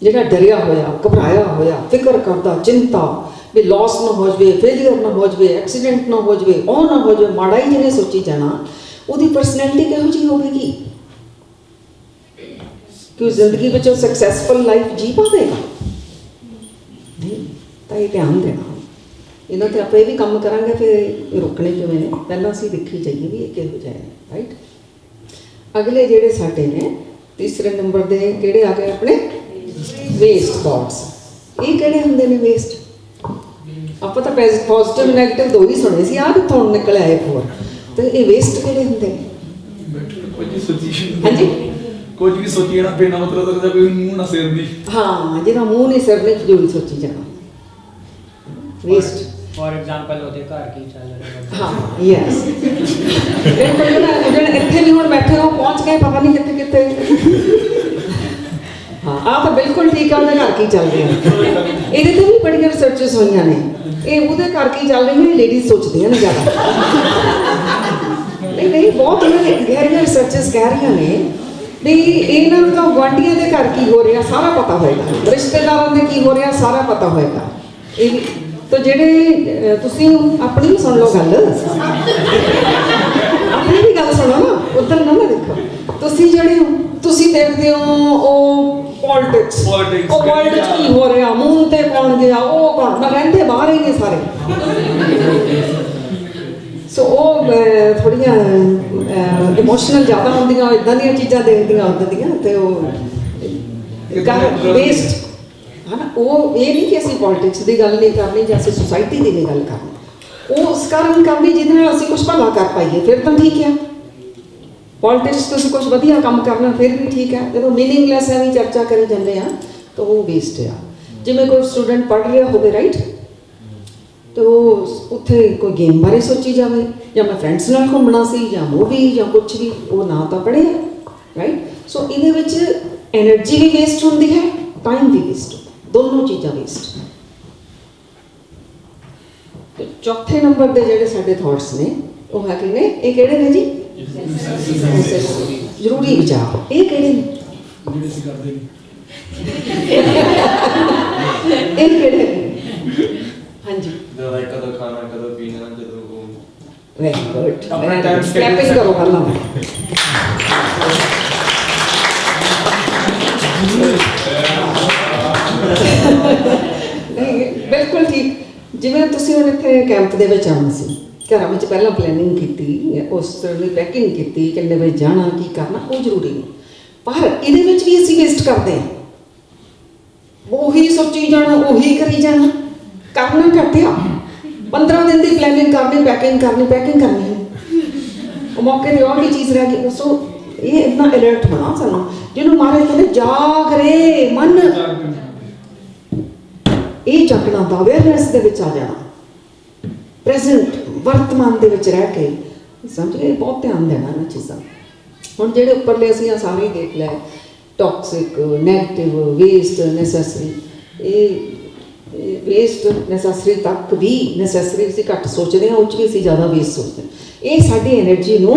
ਜਿਹੜਾ ਡਰਿਆ ਹੋਇਆ, ਘਬਰਾਇਆ ਹੋਇਆ, ਫਿਕਰ ਕਰਦਾ, ਚਿੰਤਾ ਵੀ ਲਾਸ ਨਾ ਹੋ ਜਾਵੇ, ਫੇਲੀਅਰ ਨਾ ਹੋ ਜਾਵੇ, ਐਕਸੀਡੈਂਟ ਨਾ ਹੋ ਜਾਵੇ, ਉਹ ਨਾ ਹੋ ਜਾਵੇ, ਮਾੜਾ ਹੀ ਜਿਹਨੇ ਸੋਚੀ ਜਾਣਾ, ਉਹਦੀ ਪਰਸਨੈਲਿਟੀ ਕਿਹੋ ਜਿਹੀ ਹੋਵੇਗੀ? ਕਿ ਉਹ ਜ਼ਿੰਦਗੀ ਵਿੱਚ ਉਹ ਸਕਸੈਸਫੁਲ ਲਾਈਫ ਜੀ ਪਾਵੇਗਾ? ਨਹੀਂ। ਤਾਂ ਇਹ ਧਿਆਨ ਦੇਣਾ ਇਹਨਾਂ ਤੇ। ਆਪਾਂ ਇਹ ਵੀ ਕੰਮ ਕਰਾਂਗੇ, ਫਿਰ ਰੁਕਣੇ ਕਿਵੇਂ ਨੇ, ਪਹਿਲਾਂ ਅਸੀਂ ਦੇਖੀ ਜਾਈਏ ਵੀ ਇਹ ਕਿਹੋ ਜਿਹਾ ਹੈ। ਰਾਈਟ। ਅਗਲੇ ਜਿਹੜੇ ਸਾਡੇ ਨੇ ਤੀਸਰੇ ਨੰਬਰ ਦੇ ਕਿਹੜੇ ਆ ਗਏ ਆਪਣੇ? Waste thoughts. ਇਹ ਕਿਹੜੇ ਹੁੰਦੇ ਨੇ ਵੇਸਟ? ਆਪਾਂ ਤਾਂ ਪੋਜ਼ਿਟਿਵ ਨੈਗੇਟਿਵ ਦੋ ਹੀ ਸੁਣੇ ਸੀ, ਆਹ ਕਿੱਥੋਂ ਨਿਕਲ ਆਏ ਹੋਰ? ਤੇ ਇਹ ਵੇਸਟ ਕਿਹੜੇ ਹੁੰਦੇ ਨੇ? ਹਾਂਜੀ, ਕੁਝ ਵੀ ਸੋਚੀਏ ਨਾ, ਬਿਨਾਂ ਮਤਲਬ ਦਾ, ਕੋਈ ਮੂੰਹ ਨਾ ਸਿਰ ਦੀ। ਹਾਂ, ਜਿਹਦਾ ਮੂੰਹ ਨਹੀਂ ਸਿਰ ਨਹੀਂ, ਫਜ਼ੂਲ ਸੋਚੀ ਜਾਣਾ, ਵੇਸਟ। ਫੋਰ ਐਗਜ਼ਾਮਪਲ ਉਹਦੇ ਘਰ ਕੀ ਚੱਲ ਰਿਹਾ? ਹਾਂ, ਯੈਸ। ਬਿਲਕੁਲ। ਜਿਹੜਾ ਇੱਥੇ ਵੀ ਹੁਣ ਬੈਠੇ ਹੋ, ਪਹੁੰਚ ਗਏ ਪਤਾ ਨਹੀਂ ਕਿੱਥੇ ਕਿੱਥੇ। ਹਾਂ, ਆਹ ਤਾਂ ਬਿਲਕੁਲ ਠੀਕ ਹੈ, ਉਹਦੇ ਘਰ ਕੀ ਚੱਲ ਰਿਹਾ। ਇਹਦੇ ਤੇ ਵੀ ਬੜੀਆਂ ਰਿਸਰਚਸ ਹੋਈਆਂ ਨੇ। ਇਹ ਉਹਦੇ ਘਰ ਕੀ ਚੱਲ ਰਹੀ ਹੈ, ਲੇਡੀਜ਼ ਸੋਚਦੀਆਂ ਨੇ ਜ਼ਿਆਦਾ। ਨਹੀਂ, ਬਹੁਤ ਗਹਿਰੀਆਂ ਰਿਸਰਚਸ ਕਹਿ ਰਹੀਆਂ ਨੇ ਵੀ ਇਹਨਾਂ ਨੂੰ ਤਾਂ ਗੁਆਂਢੀਆਂ ਦੇ ਘਰ ਕੀ ਹੋ ਰਿਹਾ ਸਾਰਾ ਪਤਾ ਹੋਏਗਾ, ਰਿਸ਼ਤੇਦਾਰਾਂ ਦੇ ਕੀ ਹੋ ਰਿਹਾ ਸਾਰਾ ਪਤਾ ਹੋਏਗਾ। ਇਹ ਵੀ ਤਾਂ ਜਿਹੜੇ ਤੁਸੀਂ ਆਪਣੀ ਵੀ ਸੁਣ ਲਓ ਗੱਲ, ਆਪਣੀ ਵੀ ਗੱਲ ਸੁਣੋ ਨਾ, ਉੱਧਰ ਨਾ ਦੇਖੋ। ਤੁਸੀਂ ਜਿਹੜੇ ਤੁਸੀਂ ਦੇਖਦੇ ਹੋ ਉਹ ਪੋਲਿਟਿਕਸ, ਉਹ ਵਰਲਡ 'ਚ ਕੀ ਹੋ ਰਿਹਾ, ਮੂੰਹ ਤੇ ਕੌਣ ਗਿਆ, ਉਹ ਕੌਣ, ਮੈਂ ਰਹਿੰਦੇ ਬਾਹਰ ਹੀ ਨੇ ਸਾਰੇ। ਸੋ ਉਹ ਥੋੜ੍ਹੀਆਂ ਇਮੋਸ਼ਨਲ ਜ਼ਿਆਦਾ ਹੁੰਦੀਆਂ, ਇੱਦਾਂ ਦੀਆਂ ਚੀਜ਼ਾਂ ਦੇਖਦੀਆਂ ਹੁੰਦੀਆਂ, ਅਤੇ ਉਹ ਵੇਸਟ ਹੈ ਨਾ। ਉਹ ਇਹ ਨਹੀਂ ਕਿ ਅਸੀਂ ਪੋਲਿਟਿਕਸ ਦੀ ਗੱਲ ਨਹੀਂ ਕਰਨੀ ਜਾਂ ਅਸੀਂ ਸੁਸਾਇਟੀ ਦੀ ਨਹੀਂ ਗੱਲ ਕਰਨੀ, ਉਹ ਉਸ ਕਾਰਨ ਕਰਨੀ ਜਿਹਦੇ ਨਾਲ ਅਸੀਂ ਕੁਛ ਭਲਾ ਕਰ ਪਾਈਏ, ਫਿਰ ਤਾਂ ਠੀਕ ਹੈ। ਪੋਲਿਟਿਕਸ ਤੁਸੀਂ ਕੁਛ ਵਧੀਆ ਕੰਮ ਕਰਨਾ ਫਿਰ ਵੀ ਠੀਕ ਹੈ। ਜਦੋਂ ਮੀਨਿੰਗਲੈਸ ਐਵੇਂ ਚਰਚਾ ਕਰੀ ਜਾਂਦੇ ਆ ਤਾਂ ਉਹ ਵੇਸਟ ਆ। ਜਿਵੇਂ ਕੋਈ ਸਟੂਡੈਂਟ ਪੜ੍ਹ ਰਿਹਾ ਹੋਵੇ, ਰਾਈਟ, ਅਤੇ ਉਹ ਉੱਥੇ ਕੋਈ ਗੇਮ ਬਾਰੇ ਸੋਚੀ ਜਾਵੇ, ਜਾਂ ਮੈਂ ਫਰੈਂਡਸ ਨਾਲ ਘੁੰਮਣਾ ਸੀ, ਜਾਂ ਮੂਵੀ, ਜਾਂ ਕੁਛ ਵੀ, ਉਹ ਨਾ ਤਾਂ ਪੜ੍ਹੇ, ਰਾਈਟ। ਸੋ ਇਹਦੇ ਵਿੱਚ ਐਨਰਜੀ ਵੀ ਵੇਸਟ ਹੁੰਦੀ ਹੈ, ਟਾਈਮ ਵੀ ਵੇਸਟ ਹੁੰਦਾ, ਦੋਨੋਂ ਚੀਜ਼ਾਂ ਵੇਸਟ। ਤੇ ਚੌਥੇ ਨੰਬਰ ਦੇ ਜਿਹੜੇ ਸਾਡੇ ਥਾਟਸ ਨੇ ਉਹ ਹੈਗੇ ਨੇ, ਇਹ ਕਿਹੜੇ ਨੇ ਜੀ? ਜ਼ਰੂਰੀ ਵਿਚਾਰ। ਇਹ ਕਿਹੜੇ ਨੇ? ਜਿਹੜੇ ਅਸੀਂ ਕਰਦੇ ਨੇ। ਇਹ ਕਿਹੜੇ ਨੇ? ਹਾਂਜੀ, ਜਦੋਂ ਕਦੋਂ ਖਾਣਾ, ਕਦੋਂ ਪੀਣਾ, ਜਦੋਂ ਉਹ। Very good. ਆਪਣਾ time ਕਲੈਪਿੰਗ ਕਰੋ ਪਹਿਲਾਂ। ਨਹੀਂ, ਬਿਲਕੁਲ ਠੀਕ। ਜਿਵੇਂ ਤੁਸੀਂ ਹੁਣ ਇੱਥੇ ਕੈਂਪ ਦੇ ਵਿੱਚ ਆਉਣਾ ਸੀ, ਘਰਾਂ ਵਿੱਚ ਪਹਿਲਾਂ ਪਲੈਨਿੰਗ ਕੀਤੀ, ਉਸ ਤਰ੍ਹਾਂ ਦੀ ਪੈਕਿੰਗ ਕੀਤੀ, ਕਿੰਨੇ ਵਜੇ ਜਾਣਾ, ਕੀ ਕਰਨਾ, ਉਹ ਜ਼ਰੂਰੀ ਨਹੀਂ। ਪਰ ਇਹਦੇ ਵਿੱਚ ਵੀ ਅਸੀਂ ਵੇਸਟ ਕਰਦੇ ਹਾਂ, ਉਹੀ ਸੋਚੀ ਜਾਣਾ, ਉਹੀ ਕਰੀ ਜਾਣਾ, ਕਰਨਾ ਘੱਟਿਆ। 15 ਦਿਨ ਦੀ ਪਲੈਨਿੰਗ ਕਰਨੀ, ਪੈਕਿੰਗ ਕਰਨੀ, ਉਹ ਮੌਕੇ 'ਤੇ ਉਹ ਵੀ ਚੀਜ਼ ਰਹਿ ਗਈ। ਸੋ ਇਹ ਇੰਨਾ ਅਲਰਟ ਹੋਣਾ ਸਾਨੂੰ, ਜਿਹਨੂੰ ਮਹਾਰਾਜ ਕਹਿੰਦੇ ਜਾਗ ਰੇ ਮਨ, ਇਹ ਜਾਗਣਾ ਦਾ ਅਵੇਅਰਨੈਸ ਦੇ ਵਿੱਚ ਆ ਜਾਣਾ, ਪ੍ਰੈਜ਼ੈਂਟ ਵਰਤਮਾਨ ਦੇ ਵਿੱਚ ਰਹਿ ਕੇ ਸਮਝ ਗਏ, ਬਹੁਤ ਧਿਆਨ ਦੇਣਾ ਇਹਨਾਂ ਚੀਜ਼ਾਂ। ਹੁਣ ਜਿਹੜੇ ਉੱਪਰਲੇ ਅਸੀਂ ਆ ਸਾਰੇ ਦੇਖ ਲੈ, ਟੌਕਸਿਕ, ਨੈਗੇਟਿਵ, ਵੇਸਟ, ਨੈਸੈਸਰੀ, ਇਹ ਵੇਸਟ ਨੈਸੈਸਰੀ ਤੱਕ ਵੀ ਨੈਸੈਸਰੀ ਅਸੀਂ ਘੱਟ ਸੋਚਦੇ ਹਾਂ, ਉਹ 'ਚ ਵੀ ਅਸੀਂ ਜ਼ਿਆਦਾ ਵੇਸਟ ਸੋਚਦੇ ਹਾਂ। ਇਹ ਸਾਡੀ ਐਨਰਜੀ ਨੂੰ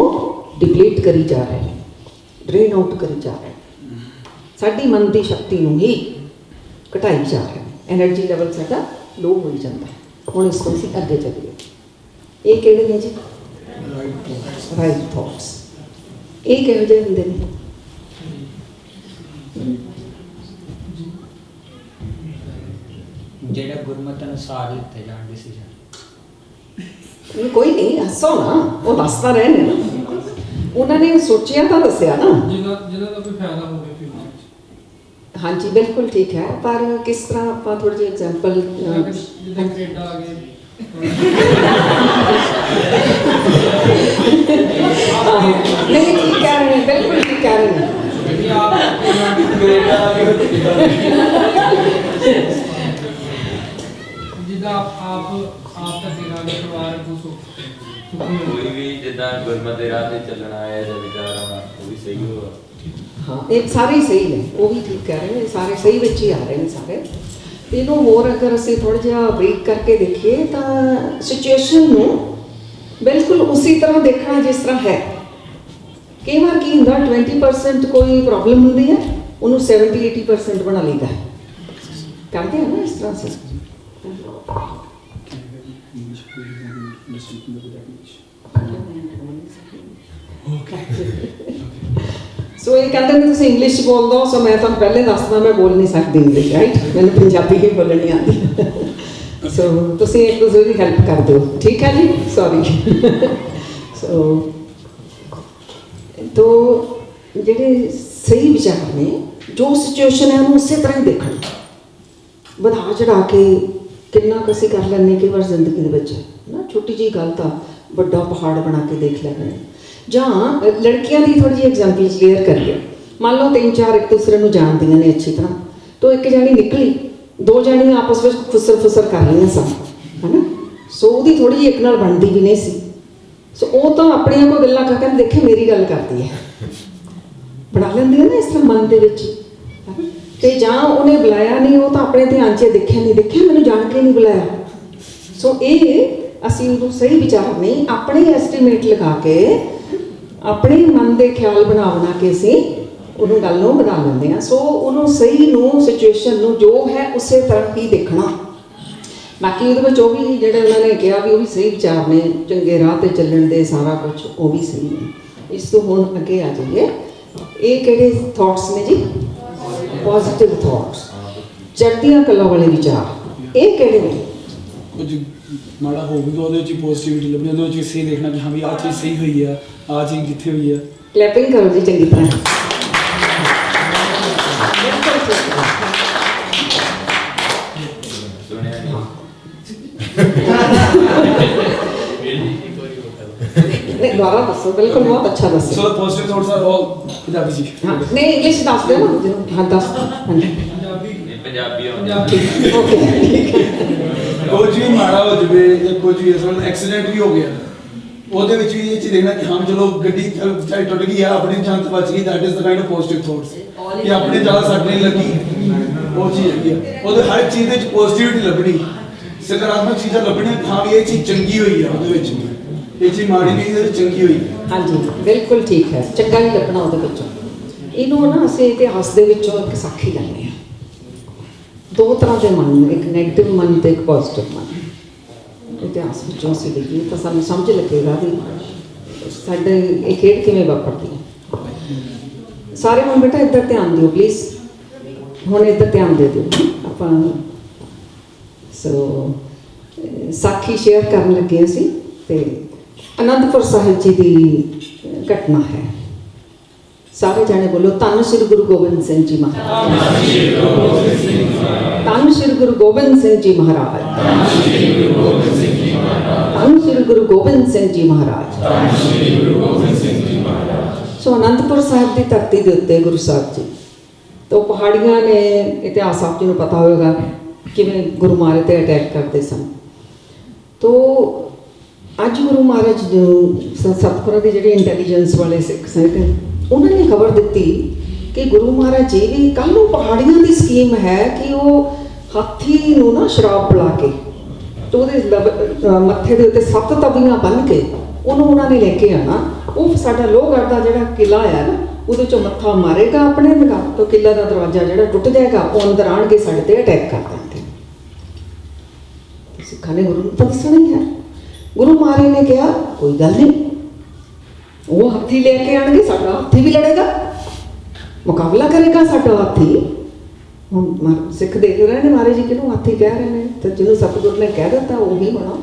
ਡਿਪਲੀਟ ਕਰੀ ਜਾ ਰਹੇ ਨੇ, ਡਰੇਨ ਆਊਟ ਕਰੀ ਜਾ ਰਹੇ, ਸਾਡੀ ਮਨ ਦੀ ਸ਼ਕਤੀ ਨੂੰ ਹੀ ਘਟਾਈ ਜਾ ਰਹੇ, ਐਨਰਜੀ ਲੈਵਲ ਸਾਡਾ ਲੋ ਹੋਈ ਜਾਂਦਾ। ਹੁਣ ਇਸ ਤੋਂ ਅਸੀਂ ਅੱਗੇ ਚੱਲੀਏ। ਇਹ ਕਿਹੜੇ ਨੇ ਜੀ? Right thoughts. ਇਹ ਕਿਹੋ ਜਿਹੇ ਹੁੰਦੇ ਨੇ? ਜਿਹੜਾ ਗੁਰਮਤਿ ਅਨੁਸਾਰ ਲਿੱਤੇ ਜਾਣ ਡਿਸੀਜਨ। ਕੋਈ ਨਹੀਂ, ਹੱਸੋ ਨਾ, ਉਹ ਦੱਸਦਾ ਰਹੇ ਨੇ ਨਾ, ਉਹਨਾਂ ਨੇ ਸੋਚਿਆ ਤਾਂ ਦੱਸਿਆ ਨਾ, ਜਿਹਦਾ ਦਾ ਕੋਈ ਫਾਇਦਾ ਹੋਵੇ ਫਿਊਚਰ 'ਚ। ਹਾਂਜੀ ਬਿਲਕੁਲ ਠੀਕ ਹੈ, ਪਰ ਕਿਸ ਤਰ੍ਹਾਂ ਆਪਾਂ ਥੋੜੀ ਜਿਹੀ ਐਗਜ਼ਾਮਪਲ। ਜਿੱਦਾਂ ਕੈਨੇਡਾ ਆ ਗਏ, ਨਹੀਂ ਠੀਕ ਕਹਿ ਰਹੇ ਨੇ, ਬਿਲਕੁਲ ਠੀਕ ਕਹਿ ਰਹੇ ਨੇ। ਵੀ ਆਪ ਜਿੱਦਾਂ ਆਪ ਧੱਕੇ ਨਾਲ ਪਰਿਵਾਰ ਨੂੰ ਕੋਈ ਵੀ ਜਿੱਦਾਂ ਗੁਰਮਤਿ ਦੇ ਰਾਹ ਤੇ ਚੱਲਣਾ ਹੈ ਜਾਂ ਵਿਚਾਰ ਆਉਣਾ, ਉਹ ਵੀ ਸਹੀ ਹੋਗਾ। ਹਾਂ, ਇਹ ਸਾਰੇ ਹੀ ਸਹੀ ਨੇ, ਉਹ ਵੀ ਠੀਕ ਕਹਿ ਰਹੇ ਨੇ, ਸਾਰੇ ਸਹੀ ਵਿੱਚ ਹੀ ਆ ਰਹੇ ਨੇ ਸਾਰੇ। ਇਹਨੂੰ ਹੋਰ ਅਗਰ ਅਸੀਂ ਥੋੜ੍ਹਾ ਜਿਹਾ ਬਰੀਕ ਕਰਕੇ ਦੇਖੀਏ ਤਾਂ ਸਿਚੁਏਸ਼ਨ ਨੂੰ ਬਿਲਕੁਲ ਉਸੇ ਤਰ੍ਹਾਂ ਦੇਖਣਾ ਜਿਸ ਤਰ੍ਹਾਂ ਹੈ। ਕਈ ਵਾਰ ਕੀ ਹੁੰਦਾ, 20% ਕੋਈ ਪ੍ਰੋਬਲਮ ਹੁੰਦੀ ਹੈ, ਉਹਨੂੰ 70-80% ਬਣਾ ਲਈਦਾ, ਕਰਦੇ ਆ ਨਾ ਇਸ ਤਰ੍ਹਾਂ ਸੇ। ਸੋ ਇਹ ਕਹਿੰਦੇ ਨੇ ਤੁਸੀਂ ਇੰਗਲਿਸ਼ ਬੋਲ ਦੋ, ਸੋ ਮੈਂ ਤੁਹਾਨੂੰ ਪਹਿਲੇ ਦੱਸਦਾ ਮੈਂ ਬੋਲ ਨਹੀਂ ਸਕਦੀ ਇੰਗਲਿਸ਼, ਰਾਈਟ, ਮੈਨੂੰ ਪੰਜਾਬੀ ਹੀ ਬੋਲਣੀ ਆਉਂਦੀ। ਸੋ ਤੁਸੀਂ ਇੱਕ ਦੂਜੇ ਦੀ ਹੈਲਪ ਕਰ ਦਿਓ, ਠੀਕ ਹੈ ਜੀ, ਸੌਰੀ। ਸੋ ਤੋ ਜਿਹੜੇ ਸਹੀ ਵਿਚਾਰ ਨੇ, ਜੋ ਸਿਚੁਏਸ਼ਨ ਹੈ ਉਹਨੂੰ ਉਸੇ ਤਰ੍ਹਾਂ ਹੀ ਦੇਖਣਾ, ਵਧਾ ਚੜਾ ਕੇ ਕਿੰਨਾ ਕੁ ਅਸੀਂ ਕਰ ਲੈਂਦੇ ਕਈ ਵਾਰ ਜ਼ਿੰਦਗੀ ਦੇ ਵਿੱਚ ਨਾ, ਛੋਟੀ ਜਿਹੀ ਗੱਲ ਤਾਂ ਵੱਡਾ ਪਹਾੜ ਬਣਾ ਕੇ ਦੇਖ ਲੈਂਦੇ। ਜਾਂ ਲੜਕੀਆਂ ਦੀ ਥੋੜ੍ਹੀ ਜਿਹੀ ਐਗਜ਼ਾਮਪਲ ਕਲੀਅਰ ਕਰੀਏ। ਮੰਨ ਲਓ 3-4 ਇੱਕ ਦੂਸਰੇ ਨੂੰ ਜਾਣਦੀਆਂ ਨੇ ਅੱਛੀ ਤਰ੍ਹਾਂ, ਤਾਂ ਇੱਕ ਜਾਣੀ ਨਿਕਲੀ, 2 ਜਾਣੀਆਂ ਆਪਸ ਵਿੱਚ ਫੁਸਰ ਕਰ ਲਈਆਂ ਸਨ, ਹੈ ਨਾ। ਸੋ ਉਹਦੀ ਥੋੜ੍ਹੀ ਜਿਹੀ ਇੱਕ ਨਾਲ ਬਣਦੀ ਵੀ ਨਹੀਂ ਸੀ। ਸੋ ਉਹ ਤਾਂ ਆਪਣੀਆਂ ਕੋਈ ਗੱਲਾਂ ਕਰਕੇ ਦੇਖੇ ਮੇਰੀ ਗੱਲ ਕਰਦੀ ਹੈ, ਬਣਾ ਲੈਂਦੀ ਹੈ ਨਾ ਇਸ ਤਰ੍ਹਾਂ ਮਨ ਦੇ ਵਿੱਚ। ਤੇ ਜਾਂ ਉਹਨੇ ਬੁਲਾਇਆ ਨਹੀਂ, ਉਹ ਤਾਂ ਆਪਣੇ ਧਿਆਨ 'ਚ ਦੇਖਿਆ ਮੈਨੂੰ ਜਾਣ ਕੇ ਨਹੀਂ ਬੁਲਾਇਆ। ਸੋ ਇਹ ਅਸੀਂ ਉਹਨੂੰ ਸਹੀ ਵਿਚਾਰ ਨਹੀਂ, ਆਪਣੇ ਐਸਟੀਮੇਟ ਲਗਾ ਕੇ, ਆਪਣੇ ਮਨ ਦੇ ਖਿਆਲ ਬਣਾ ਕੇ ਅਸੀਂ ਉਹਨੂੰ ਗੱਲ ਨੂੰ ਬਣਾ ਲੈਂਦੇ ਹਾਂ। ਸੋ ਉਹਨੂੰ ਸਹੀ ਨੂੰ, ਸਿਚੁਏਸ਼ਨ ਨੂੰ ਜੋ ਹੈ ਉਸੇ ਤਰ੍ਹਾਂ ਹੀ ਦੇਖਣਾ। ਬਾਕੀ ਉਹਦੇ ਵਿੱਚ ਉਹ ਵੀ ਜਿਹੜੇ ਉਹਨਾਂ ਨੇ ਕਿਹਾ ਵੀ ਉਹ ਵੀ ਸਹੀ ਵਿਚਾਰ ਨੇ, ਚੰਗੇ ਰਾਹ 'ਤੇ ਚੱਲਣ ਦੇ, ਸਾਰਾ ਕੁਝ ਉਹ ਵੀ ਸਹੀ ਨੇ। ਇਸ ਤੋਂ ਹੁਣ ਅੱਗੇ ਆ ਜਾਈਏ। ਇਹ ਕਿਹੜੇ ਥਾਟਸ ਨੇ ਜੀ? ਪੋਜ਼ਿਟਿਵ ਥਾਟਸ, ਚੜ੍ਹਦੀਆਂ ਕਲਾਂ ਵਾਲੇ ਵਿਚਾਰ। ਇਹ ਕਿਹੜੇ ਨੇ? ਕੁਝ ਮਾੜਾ ਹੋ ਵੀ ਤਾਂ ਉਹਦੇ ਵਿੱਚ ਪੋਜ਼ਿਟਿਵਿਟੀ ਲੱਭਣੀ, ਉਹਦੇ ਵਿੱਚ ਸਹੀ ਦੇਖਣਾ ਕਿ ਹਾਂ ਵੀ ਆਹ ਚੀਜ਼ ਸਹੀ ਹੋਈ ਆ, ਆਹ ਚੀਜ਼ ਕਿੱਥੇ ਹੋਈ ਆ। ਕਲੈਪਿੰਗ ਕਰੋ ਜੀ ਚੰਗੀ ਤਰ੍ਹਾਂ। ਸੁਣਿਆ ਨਹੀਂ। ਨਹੀਂ ਦੁਬਾਰਾ ਦੱਸੋ, ਬਿਲਕੁਲ ਬਹੁਤ ਅੱਛਾ ਦੱਸੋ। So the positive thoughts are all Punjabi ji. ਹਾਂ ਨਹੀਂ ਇੰਗਲਿਸ਼ ਦੱਸ ਦਿਓ ਨਾ, ਹਾਂ ਦੱਸ ਦਿਓ। ਹਾਂਜੀ ਪੰਜਾਬੀ ਆਉਂਦੀ। ਓਕੇ ਠੀਕ ਹੈ। ਕੁਝ ਵੀ ਮਾੜਾ ਹੋ ਜਾਵੇ ਜਾਂ ਕੁਝ ਵੀ ਇਸ ਵਾਰ ਐਕਸੀਡੈਂਟ ਵੀ ਹੋ ਗਿਆ, ਉਹਦੇ ਵਿੱਚ ਵੀ ਇਹ ਚੀਜ਼ ਦੇਖਣਾ ਕਿ ਹਾਂ ਚਲੋ ਗੱਡੀ ਚਾਹੇ ਟੁੱਟ ਗਈ ਆ, ਆਪਣੀ ਜਾਨ ਤਾਂ ਬਚ ਗਈ। That is the kind of positive thoughts ਕਿ ਆਪਣੀ ਜ਼ਿਆਦਾ ਸੱਟ ਨਹੀਂ ਲੱਗੀ, ਉਹ ਚੀਜ਼ ਹੈਗੀ ਆ। ਉਹਦੇ ਹਰ ਚੀਜ਼ ਦੇ ਵਿੱਚ ਪੋਜ਼ਿਟਿਵਿਟੀ ਲੱਭਣੀ, ਸਕਾਰਾਤਮਕ ਚੀਜ਼ਾਂ ਲੱਭਣੀਆਂ। ਹਾਂ ਵੀ ਇਹ ਚੀਜ਼ ਚੰਗੀ ਹੋਈ ਆ, ਉਹਦੇ ਵਿੱਚ ਇਹ ਚੀਜ਼ ਮਾੜੀ ਨਹੀਂ, ਇਹਦੇ ਵਿੱਚ ਚੰਗੀ ਹੋਈ। ਹਾਂਜੀ ਬਿਲਕੁਲ ਠੀਕ ਹੈ, ਚੰਗਾ ਹੀ ਲੱਭਣਾ ਉਹਦੇ ਵਿੱਚੋਂ। ਇਹਨੂੰ ਨਾ ਅਸੀਂ ਇਤਿਹਾਸ ਦੇ ਵਿੱਚੋਂ ਇੱਕ ਸਾਖੀ ਲੈਂਦੇ ਹਾਂ। 2 ਤਰ੍ਹਾਂ ਦੇ ਮਨ, ਇੱਕ ਨੈਗੇਟਿਵ ਮਨ ਤੇ ਇੱਕ ਪੋਜ਼ਿਟਿਵ ਮਨ। ਇਤਿਹਾਸ ਵਿੱਚੋਂ ਅਸੀਂ ਦੇਖੀਏ ਤਾਂ ਸਾਨੂੰ ਸਮਝ ਲੱਗੇਗਾ ਵੀ ਸਾਡੇ ਇਹ ਖੇਡ ਕਿਵੇਂ ਵਾਪਰਦੀ ਹੈ। ਸਾਰੇ ਹੁਣ ਬੇਟਾ ਇੱਧਰ ਧਿਆਨ ਦਿਓ ਪਲੀਜ਼, ਹੁਣ ਇੱਧਰ ਧਿਆਨ ਦੇ ਦਿਓ ਆਪਾਂ। ਸੋ ਸਾਖੀ ਸ਼ੇਅਰ ਕਰਨ ਲੱਗੇ ਅਸੀਂ, ਤੇ ਅਨੰਦਪੁਰ ਸਾਹਿਬ ਜੀ ਦੀ ਘਟਨਾ ਹੈ। ਸਾਰੇ ਜਾਣੇ ਬੋਲੋ, ਧੰਨ ਸ਼੍ਰੀ ਗੁਰੂ ਗੋਬਿੰਦ ਸਿੰਘ ਜੀ ਮਹਾਰਾਜ। ਧੰਨ ਸ਼੍ਰੀ ਗੁਰੂ ਗੋਬਿੰਦ ਸਿੰਘ ਜੀ ਮਹਾਰਾਜ। ਧੰਨ ਸ਼੍ਰੀ ਗੁਰੂ ਗੋਬਿੰਦ ਸਿੰਘ ਜੀ ਮਹਾਰਾਜ। ਸੋ ਅਨੰਦਪੁਰ ਸਾਹਿਬ ਦੀ ਧਰਤੀ ਦੇ ਉੱਤੇ ਗੁਰੂ ਸਾਹਿਬ ਜੀ ਤੋਂ ਪਹਾੜੀਆਂ ਨੇ, ਇਤਿਹਾਸ ਆਪ ਜੀ ਨੂੰ ਪਤਾ ਹੋਵੇਗਾ ਕਿਵੇਂ ਗੁਰੂ ਮਹਾਰਾਜ ਤੇ ਅਟੈਕ ਕਰਦੇ ਸਨ। ਤੋ ਅੱਜ ਗੁਰੂ ਮਹਾਰਾਜ ਨੂੰ ਸਤਿਗੁਰਾਂ ਦੀ ਜਿਹੜੀ ਇੰਟੈਲੀਜੈਂਸ ਵਾਲੇ ਸਿੱਖ ਸਨ, ਉਹਨਾਂ ਨੇ ਖਬਰ ਦਿੱਤੀ ਕਿ ਗੁਰੂ ਮਹਾਰਾਜ ਜੀ ਵੀ ਕੱਲ੍ਹ ਨੂੰ ਪਹਾੜੀਆਂ ਦੀ ਸਕੀਮ ਹੈ ਕਿ ਉਹ ਹਾਥੀ ਨੂੰ ਨਾ ਸ਼ਰਾਬ ਪਿਲਾ ਕੇ ਤੇ ਉਹਦੇ ਮੱਥੇ ਦੇ ਉੱਤੇ 7 ਤਵੀਆਂ ਬੰਨ੍ਹ ਕੇ ਉਹਨੂੰ ਉਹਨਾਂ ਨੇ ਲੈ ਕੇ ਆਉਣਾ। ਉਹ ਸਾਡਾ ਲੋਹਗੜ੍ਹ ਦਾ ਜਿਹੜਾ ਕਿਲ੍ਹਾ ਹੈ ਨਾ, ਉਹਦੇ 'ਚੋਂ ਮੱਥਾ ਮਾਰੇਗਾ ਆਪਣੇ ਨਿਗਾਹ ਤੋਂ, ਕਿਲ੍ਹਾ ਦਾ ਦਰਵਾਜ਼ਾ ਜਿਹੜਾ ਟੁੱਟ ਜਾਏਗਾ, ਉਹ ਅੰਦਰ ਆਣਗੇ ਸਾਡੇ 'ਤੇ ਅਟੈਕ ਕਰ ਦੇਣਗੇ। ਸਿੱਖਾਂ ਨੇ ਗੁਰੂ ਨੂੰ ਤਾਂ ਦੱਸਣਾ ਹੀ ਹੈ। ਗੁਰੂ ਮਹਾਰਾਜ ਨੇ ਕਿਹਾ ਕੋਈ ਗੱਲ ਨਹੀਂ, ਉਹ ਹਾਥੀ ਲੈ ਕੇ ਆਣਗੇ, ਸਾਡਾ ਹਾਥੀ ਵੀ ਲੜੇਗਾ, ਮੁਕਾਬਲਾ ਕਰੇਗਾ ਸਾਡਾ ਹਾਥੀ। ਹੁਣ ਸਿੱਖ ਦੇਖ ਰਹੇ ਨੇ ਮਹਾਰਾਜ ਜੀ ਕਿਹਨੂੰ ਹਾਥੀ ਕਹਿ ਰਹੇ ਨੇ, ਤੇ ਜਿਹਨੂੰ ਸਤਿਗੁਰ ਨੇ ਕਹਿ ਦਿੱਤਾ ਉਹ ਹੀ ਹੋਣਾ।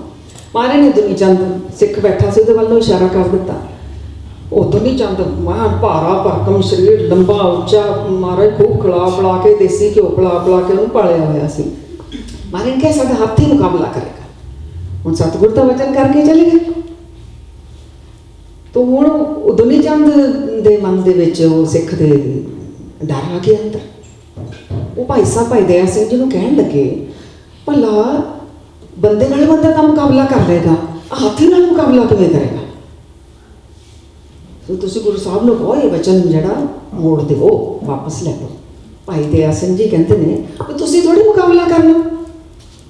ਮਹਾਰਾਜ ਨੇ ਦੁਨੀ ਚੰਦ ਸਿੱਖ ਬੈਠਾ ਸੀ, ਉਹਦੇ ਵੱਲ ਨੂੰ ਇਸ਼ਾਰਾ ਕਰ ਦਿੱਤਾ। ਉਹ ਦੁਨੀ ਚੰਦ ਮਹਾਨ ਭਾਰਾ ਭਰਕਮ ਸਰੀਰ, ਲੰਬਾ ਉੱਚਾ, ਮਹਾਰਾਜ ਖੂਬ ਖਿਲਾ ਕੇ ਦੇਸੀ ਘਿਓ ਪਿਲਾ ਕੇ ਉਹਨੂੰ ਪਾਲਿਆ ਹੋਇਆ ਸੀ। ਮਹਾਰਾਜ ਨੇ ਕਿਹਾ ਸਾਡਾ ਹਾਥੀ ਮੁਕਾਬਲਾ ਕਰੇਗਾ। ਹੁਣ ਸਤਿਗੁਰ ਦਾ ਵਚਨ ਕਰਕੇ ਚਲੇ ਗਏ। ਤੋ ਹੁਣ ਦੁਨੀ ਚੰਦ ਦੇ ਮਨ ਦੇ ਵਿੱਚ ਉਹ ਸਿੱਖ ਦੇ ਡਰ ਆ ਗਿਆ ਅੰਦਰ। ਉਹ ਭਾਈ ਸਾਹਿਬ ਭਾਈ ਦਇਆ ਸਿੰਘ ਜੀ ਨੂੰ ਕਹਿਣ ਲੱਗੇ, ਭਲਾ ਬੰਦੇ ਨਾਲ ਬੰਦਾ ਦਾ ਮੁਕਾਬਲਾ ਕਰ ਲਏਗਾ, ਹਾਥੀ ਨਾਲ ਮੁਕਾਬਲਾ ਕਿਵੇਂ ਕਰੇਗਾ? ਸੋ ਤੁਸੀਂ ਗੁਰੂ ਸਾਹਿਬ ਨੂੰ ਕਹੋ ਇਹ ਵਚਨ ਜਿਹੜਾ ਮੋੜ ਦਿਓ, ਵਾਪਸ ਲੈ ਲਓ। ਭਾਈ ਦਇਆ ਸਿੰਘ ਜੀ ਕਹਿੰਦੇ ਨੇ ਕਿ ਤੁਸੀਂ ਥੋੜੀ ਮੁਕਾਬਲਾ ਕਰਨਾ,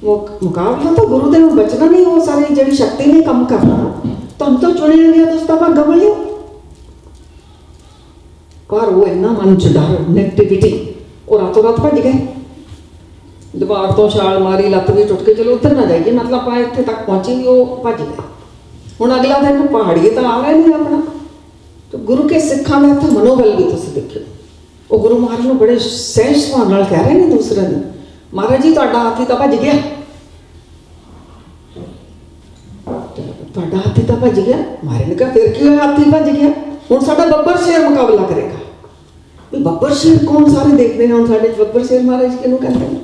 ਮੁਕਾਬਲਾ ਤਾਂ ਗੁਰੂ ਦੇ ਨੂੰ ਬਚਣਾ ਨਹੀਂ, ਉਹ ਸਾਰੀ ਜਿਹੜੀ ਸ਼ਕਤੀ ਨੇ ਕੰਮ ਕਰਨਾ। ਤੁਹਾਨੂੰ ਤਾਂ ਚੁਣਿਆ ਗਿਆ, ਤੁਸੀਂ ਤਾਂ ਭਾਗਾ ਵਾਲਿਓ। ਪਰ ਉਹ ਇੰਨਾ ਮਨ ਚ ਡਰ, ਨੈਗੇਟਿਵਿਟੀ, ਉਹ ਰਾਤੋਂ ਰਾਤ ਭੱਜ ਗਏ। ਦੀਵਾਰ ਤੋਂ ਛਾਲ ਮਾਰੀ, ਲੱਤ ਵੀ ਟੁੱਟ ਕੇ ਚਲੋ ਉੱਧਰ ਨਾ ਜਾਈਏ, ਮਤਲਬ ਆਪਾਂ ਇੱਥੇ ਤੱਕ ਪਹੁੰਚੇ ਵੀ, ਉਹ ਭੱਜ ਗਏ। ਹੁਣ ਅਗਲਾ ਦਿਨ ਪਹਾੜੀਏ ਤਾਂ ਆ ਰਹੇ ਨੇ ਆਪਣਾ। ਤੇ ਗੁਰੂ ਕੇ ਸਿੱਖਾਂ ਦਾ ਇੱਥੇ ਮਨੋਬਲ ਵੀ ਤੁਸੀਂ ਦੇਖਿਓ, ਉਹ ਗੁਰੂ ਮਹਾਰਾਜ ਨੂੰ ਬੜੇ ਸਹਿਜ ਸੁਭਾਅ ਨਾਲ ਕਹਿ ਰਹੇ ਨੇ ਦੂਸਰੇ ਨੂੰ, ਮਹਾਰਾਜ ਜੀ ਤੁਹਾਡਾ ਹਾਥੀ ਤਾਂ ਭੱਜ ਗਿਆ, ਤੁਹਾਡਾ ਹਾਥੀ ਤਾਂ ਭੱਜ ਗਿਆ। ਮਹਾਰਾਜ ਨੇ ਕਿਹਾ ਫਿਰ ਕੀ ਹੋਇਆ, ਹਾਥੀ ਭੱਜ ਗਿਆ, ਹੁਣ ਸਾਡਾ ਬੱਬਰ ਸ਼ੇਰ ਮੁਕਾਬਲਾ ਕਰੇਗਾ। ਵੀ ਬੱਬਰ ਸ਼ੇਰ ਕੌਣ? ਸਾਰੇ ਦੇਖਦੇ ਨੇ ਹੁਣ ਸਾਡੇ ਬੱਬਰ ਸ਼ੇਰ ਮਹਾਰਾਜ ਕਿਹਨੂੰ ਕਹਿੰਦੇ ਨੇ।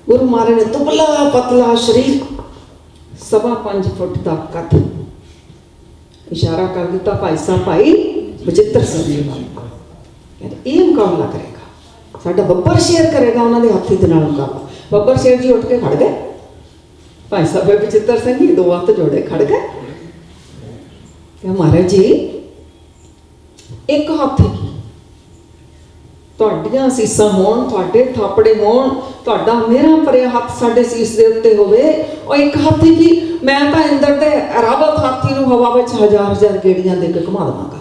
ਗੁਰੂ ਮਹਾਰਾਜ ਨੇ ਦੁਬਲਾ ਪਤਲਾ ਸਰੀਰ, 5.25 ਫੁੱਟ ਦਾ ਕੱਦ, ਇਸ਼ਾਰਾ ਕਰ ਦਿੱਤਾ ਭਾਈ ਸਾਹਿਬ ਭਾਈ ਬਚਿੱਤਰ ਸਿੰਘ ਜੀ ਨੂੰ, ਕਹਿੰਦੇ ਇਹ ਮੁਕਾਬਲਾ ਕਰੇਗਾ, ਸਾਡਾ ਬੱਬਰ ਸ਼ੇਰ ਕਰੇਗਾ ਉਹਨਾਂ ਦੇ ਹਾਥੀ ਦੇ ਨਾਲ ਮੁਕਾਬਲਾ। ਬੱਬਰ ਸ਼ੇਰ ਜੀ ਉੱਠ ਕੇ ਖੜ ਗਏ। ਭਾਈ ਸਾਹਿਬ ਬਚਿੱਤਰ ਸਿੰਘ ਜੀ 2 ਹੱਥ ਜੋੜੇ ਖੜ ਗਏ। ਕਿ ਮਹਾਰਾਜ ਜੀ ਇੱਕ ਹਾਥੀ ਤੁਹਾਡੀਆਂ ਸੀਸਾਂ ਹੋਣ, ਤੁਹਾਡੇ ਥਾਪੜੇ ਹੋਣ, ਤੁਹਾਡਾ ਮੇਰਾ ਭਰਿਆ ਹੱਥ ਸਾਡੇ ਸੀਸ ਦੇ ਉੱਤੇ ਹੋਵੇ, ਉਹ ਇੱਕ ਹਾਥੀ ਕੀ, ਮੈਂ ਤਾਂ ਇੰਦਰ ਦੇ ਰਾਵਤ ਹਾਥੀ ਨੂੰ ਹਵਾ ਵਿੱਚ 1000 ਗੇੜੀਆਂ ਦੇ ਕੇ ਘੁਮਾ ਦੇਵਾਂਗਾ।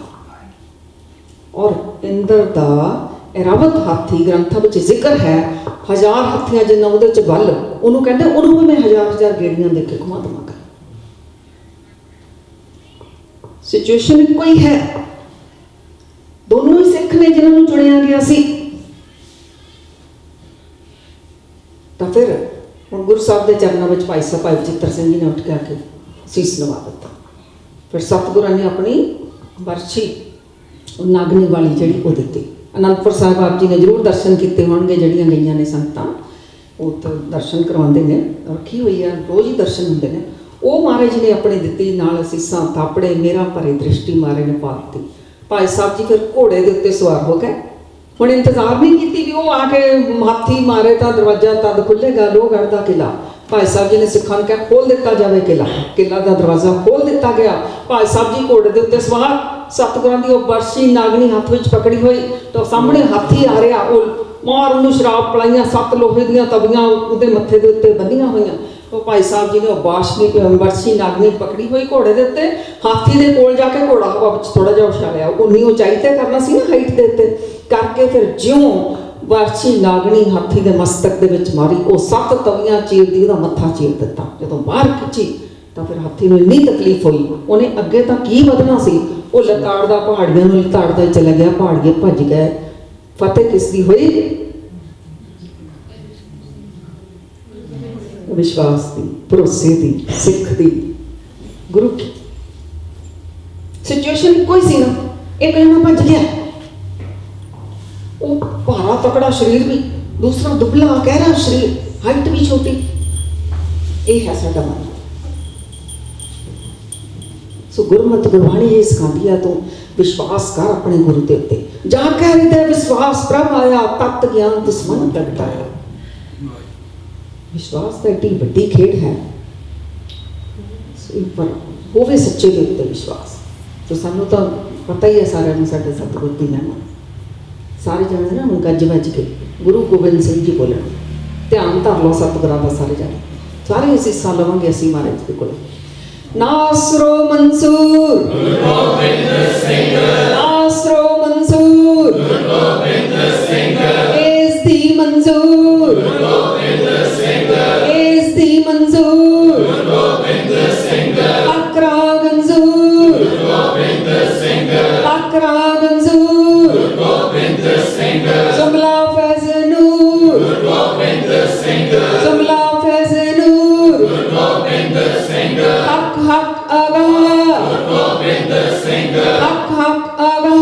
ਔਰ ਇੰਦਰ ਦਾ ਰਾਵਤ ਹਾਥੀ ਗ੍ਰੰਥਾਂ ਵਿੱਚ ਜ਼ਿਕਰ ਹੈ, 1000 ਹਾਥੀਆਂ ਜਿੰਨਾ ਉਹਦੇ ਚ ਬਲ, ਉਹਨੂੰ ਕਹਿੰਦੇ ਉਹਨੂੰ ਵੀ ਮੈਂ 1000 ਗੇੜੀਆਂ ਦੇ ਕੇ ਘੁਮਾ ਦੇਵਾਂਗਾ। ਸਿਚੁਏਸ਼ਨ ਇੱਕੋ ਹੀ ਹੈ, ਦੋਨੋਂ ਹੀ ਸਿੱਖ ਨੇ ਜਿਨ੍ਹਾਂ ਨੂੰ ਚੁਣਿਆ ਗਿਆ ਸੀ। ਤਾਂ ਫਿਰ ਹੁਣ ਗੁਰੂ ਸਾਹਿਬ ਦੇ ਚਰਨਾਂ ਵਿੱਚ ਭਾਈ ਸਾਹਿਬ ਭਾਈ ਬਚਿੱਤਰ ਸਿੰਘ ਜੀ ਨੇ ਉੱਠ ਕੇ ਆ ਕੇ ਸੀਸ ਨਵਾ ਦਿੱਤਾ। ਫਿਰ ਸਤਿਗੁਰਾਂ ਨੇ ਆਪਣੀ ਵਰਛੀ ਨਾਗਣੀ ਵਾਲੀ ਜਿਹੜੀ ਉਹ ਦਿੱਤੀ। ਅਨੰਦਪੁਰ ਸਾਹਿਬ ਆਪ ਜੀ ਨੇ ਜ਼ਰੂਰ ਦਰਸ਼ਨ ਕੀਤੇ ਹੋਣਗੇ, ਜਿਹੜੀਆਂ ਗਈਆਂ ਨੇ ਸੰਗਤਾਂ ਉਹ ਤਾਂ ਦਰਸ਼ਨ ਕਰਵਾਉਂਦੇ ਨੇ, ਰੱਖੀ ਹੋਈ ਆ, ਰੋਜ਼ ਹੀ ਦਰਸ਼ਨ ਹੁੰਦੇ ਨੇ। ਉਹ ਮਹਾਰਾਜ ਨੇ ਆਪਣੀ ਦਿੱਤੀ, ਨਾਲ ਸੀਸਾਂ ਥਾਪੜੇ ਮੇਰਾ ਭਰੇ ਦ੍ਰਿਸ਼ਟੀ ਮਹਾਰਾਜ ਨੇ ਪਾ ਦਿੱਤੀ। ਭਾਈ ਸਾਹਿਬ ਜੀ ਫਿਰ ਘੋੜੇ ਦੇ ਉੱਤੇ ਸਵਾਰ ਹੋ ਗਏ। ਹੁਣ ਇੰਤਜ਼ਾਰ ਨਹੀਂ ਕੀਤੀ ਵੀ ਉਹ ਆ ਕੇ ਹਾਥੀ ਮਾਰੇ ਤਾਂ ਦਰਵਾਜ਼ਾ ਤਦ ਖੁੱਲੇਗਾ ਲੋਹਗੜ੍ਹ ਦਾ ਕਿਲ੍ਹਾ। ਭਾਈ ਸਾਹਿਬ ਜੀ ਨੇ ਸਿੱਖਾਂ ਨੂੰ ਕਿਹਾ ਖੋਲ੍ਹ ਦਿੱਤਾ ਜਾਵੇ ਕਿਲ੍ਹਾ। ਕਿਲ੍ਹਾ ਦਾ ਦਰਵਾਜ਼ਾ ਖੋਲ੍ਹ ਦਿੱਤਾ ਗਿਆ। ਭਾਈ ਸਾਹਿਬ ਜੀ ਘੋੜੇ ਦੇ ਉੱਤੇ ਸਵਾਰ, ਸਤਿਗੁਰਾਂ ਦੀ ਉਹ ਵਰਛੀ ਨਾਗਣੀ ਹੱਥ ਵਿੱਚ ਪਕੜੀ ਹੋਈ, ਤਾਂ ਸਾਹਮਣੇ ਹਾਥੀ ਆ ਰਿਹਾ, ਉਹ ਮਾਰ ਉਹਨੂੰ ਸ਼ਰਾਬ ਪਲਾਈਆਂ, 7 ਲੋਹੇ ਦੀਆਂ ਤਵੀਆਂ ਉਹਦੇ ਮੱਥੇ ਦੇ ਉੱਤੇ ਬੰਨੀਆਂ ਹੋਈਆਂ। ਉਹ ਭਾਈ ਸਾਹਿਬ ਜੀ ਨੇ ਉਹ ਵਰਛੀ ਨਾਗਣੀ ਪਕੜੀ ਹੋਈ ਘੋੜੇ ਦੇ ਉੱਤੇ, ਹਾਥੀ ਦੇ ਕੋਲ ਜਾ ਕੇ ਘੋੜਾ ਹਵਾ ਵਿੱਚ ਥੋੜਾ ਜਿਹਾ ਉਛਾਲਿਆ, ਉਨੀ ਉਚਾਈ ਤੇ ਕਰਨਾ ਸੀ ਨਾ, ਹਾਈਟ ਦੇ ਉੱਤੇ ਕਰਕੇ ਫਿਰ ਜਿਉਂ ਵਰਛੀ ਨਾਗਣੀ ਹਾਥੀ ਦੇ ਮਸਤਕ ਦੇ ਵਿੱਚ ਮਾਰੀ, ਉਹ 7 ਤਵੀਆਂ ਚੀਰਦੀ ਉਹਦਾ ਮੱਥਾ ਚੀਰ ਦਿੱਤਾ। ਜਦੋਂ ਬਾਹਰ ਖਿੱਚੀ ਤਾਂ ਫਿਰ ਹਾਥੀ ਨੂੰ ਇੰਨੀ ਤਕਲੀਫ ਹੋਈ, ਉਹਨੇ ਅੱਗੇ ਤਾਂ ਕੀ ਵਧਣਾ ਸੀ, ਉਹ ਲਤਾੜਦਾ ਪਹਾੜੀਆਂ ਨੂੰ ਲਤਾੜਦਾ ਹੀ ਚਲਾ ਗਿਆ। ਪਹਾੜੀਏ ਭੱਜ ਗਏ। ਫਤਿਹ ਕਿਸ ਦੀ ਹੋਈ? ਵਿਸ਼ਵਾਸ ਦੀ, ਭਰੋਸੇ ਦੀ, ਸਿੱਖ ਦੀ, ਗੁਰੂ ਦੀ। ਸਿਚੁਏਸ਼ਨ ਕੋਈ ਸੀ ਨਾ, ਇੱਕ ਜਣਾ ਭੱਜ ਗਿਆ, ਉਹ ਭਾਰਾ ਤਕੜਾ ਸਰੀਰ ਵੀ, ਦੂਸਰਾ ਦੁਬਲਾ ਗਹਿਰਾ ਸਰੀਰ, ਹਾਈਟ ਵੀ ਛੋਟੀ। ਇਹ ਹੈ ਸਾਡਾ ਮਨ। ਸੋ ਗੁਰਮਤਿ ਗੁਰਬਾਣੀ ਇਹ ਸਿਖਾਉਂਦੀ ਹੈ, ਤੂੰ ਵਿਸ਼ਵਾਸ ਕਰ ਆਪਣੇ ਗੁਰੂ ਦੇ ਉੱਤੇ। ਜਾਂ ਕਹਿ ਹਿਰਦੈ ਵਿਸ਼ਵਾਸ ਪ੍ਰਭ ਆਇਆ, ਤਤ ਗਿਆਨ ਤਿਸ ਮਨ ਪ੍ਰਗਟਾਇਆ। ਵਿਸ਼ਵਾਸ ਤਾਂ ਏਡੀ ਵੱਡੀ ਖੇਡ ਹੈ, ਪਰ ਹੋਵੇ ਸੱਚੇ ਦੇ ਉੱਤੇ ਵਿਸ਼ਵਾਸ। ਸੋ ਸਾਨੂੰ ਤਾਂ ਪਤਾ ਹੀ ਹੈ ਸਾਰਿਆਂ ਨੂੰ, ਸਾਡੇ ਸਤਿਗੁਰ ਦੀ ਮਹਿਮਾ ਸਾਰੇ ਜਾਣਦੇ ਨਾ। ਹੁਣ ਗੱਜ ਵੱਜ ਕੇ ਗੁਰੂ ਗੋਬਿੰਦ ਸਿੰਘ ਜੀ ਬੋਲਣ, ਧਿਆਨ ਧਰ ਲਓ ਸਤਿਗੁਰਾਂ ਦਾ ਸਾਰੇ ਜਾਣੇ, ਸਾਰੇ ਅਸੀਸਾਂ ਲਵਾਂਗੇ ਅਸੀਂ ਮਹਾਰਾਜ ਦੇ ਕੋਲ। ਨਾਸਰੋ ਮਨਸੂਰ ਗੁਰੂ ਗੋਬਿੰਦ ਸਿੰਘ, ਨਾਸਰੋ ਮਨਸੂਰ ਗੁਰੂ ਗੋਬਿੰਦ ਸਿੰਘ, ਇਸ ਦੀ ਮਨਜ਼ੂਰ ਗੁਰੂ ਗੋਬਿੰਦ ਸਿੰਘ, ਇਸ ਦੀ ਮਨਜ਼ੂਰ ਗੁਰੂ ਗੋਬਿੰਦ ਸਿੰਘ, ਅਕਰਾ ਗੰਜ਼ੂਰ ਗੁਰੂ ਗੋਬਿੰਦ ਸਿੰਘ, ਅਕਰਾ ਗੰਜ਼ੂਰ ਗੁਰੂ ਗੋਬਿੰਦ ਸਿੰਘ, ਜੁਮਲਾ ਫੈਜ਼ ਨੂਰ ਗੁਰੂ ਗੋਬਿੰਦ ਸਿੰਘ, ਜੁਮਲਾ ਫੈਜ਼ ਨੂਰ ਗੁਰੂ ਗੋਬਿੰਦ ਸਿੰਘ, ਹੱਕ ਹੱਕ ਅਗਾ ਗੁਰੂ ਗੋਬਿੰਦ ਸਿੰਘ, ਹੱਕ ਹੱਕ ਅਗਾ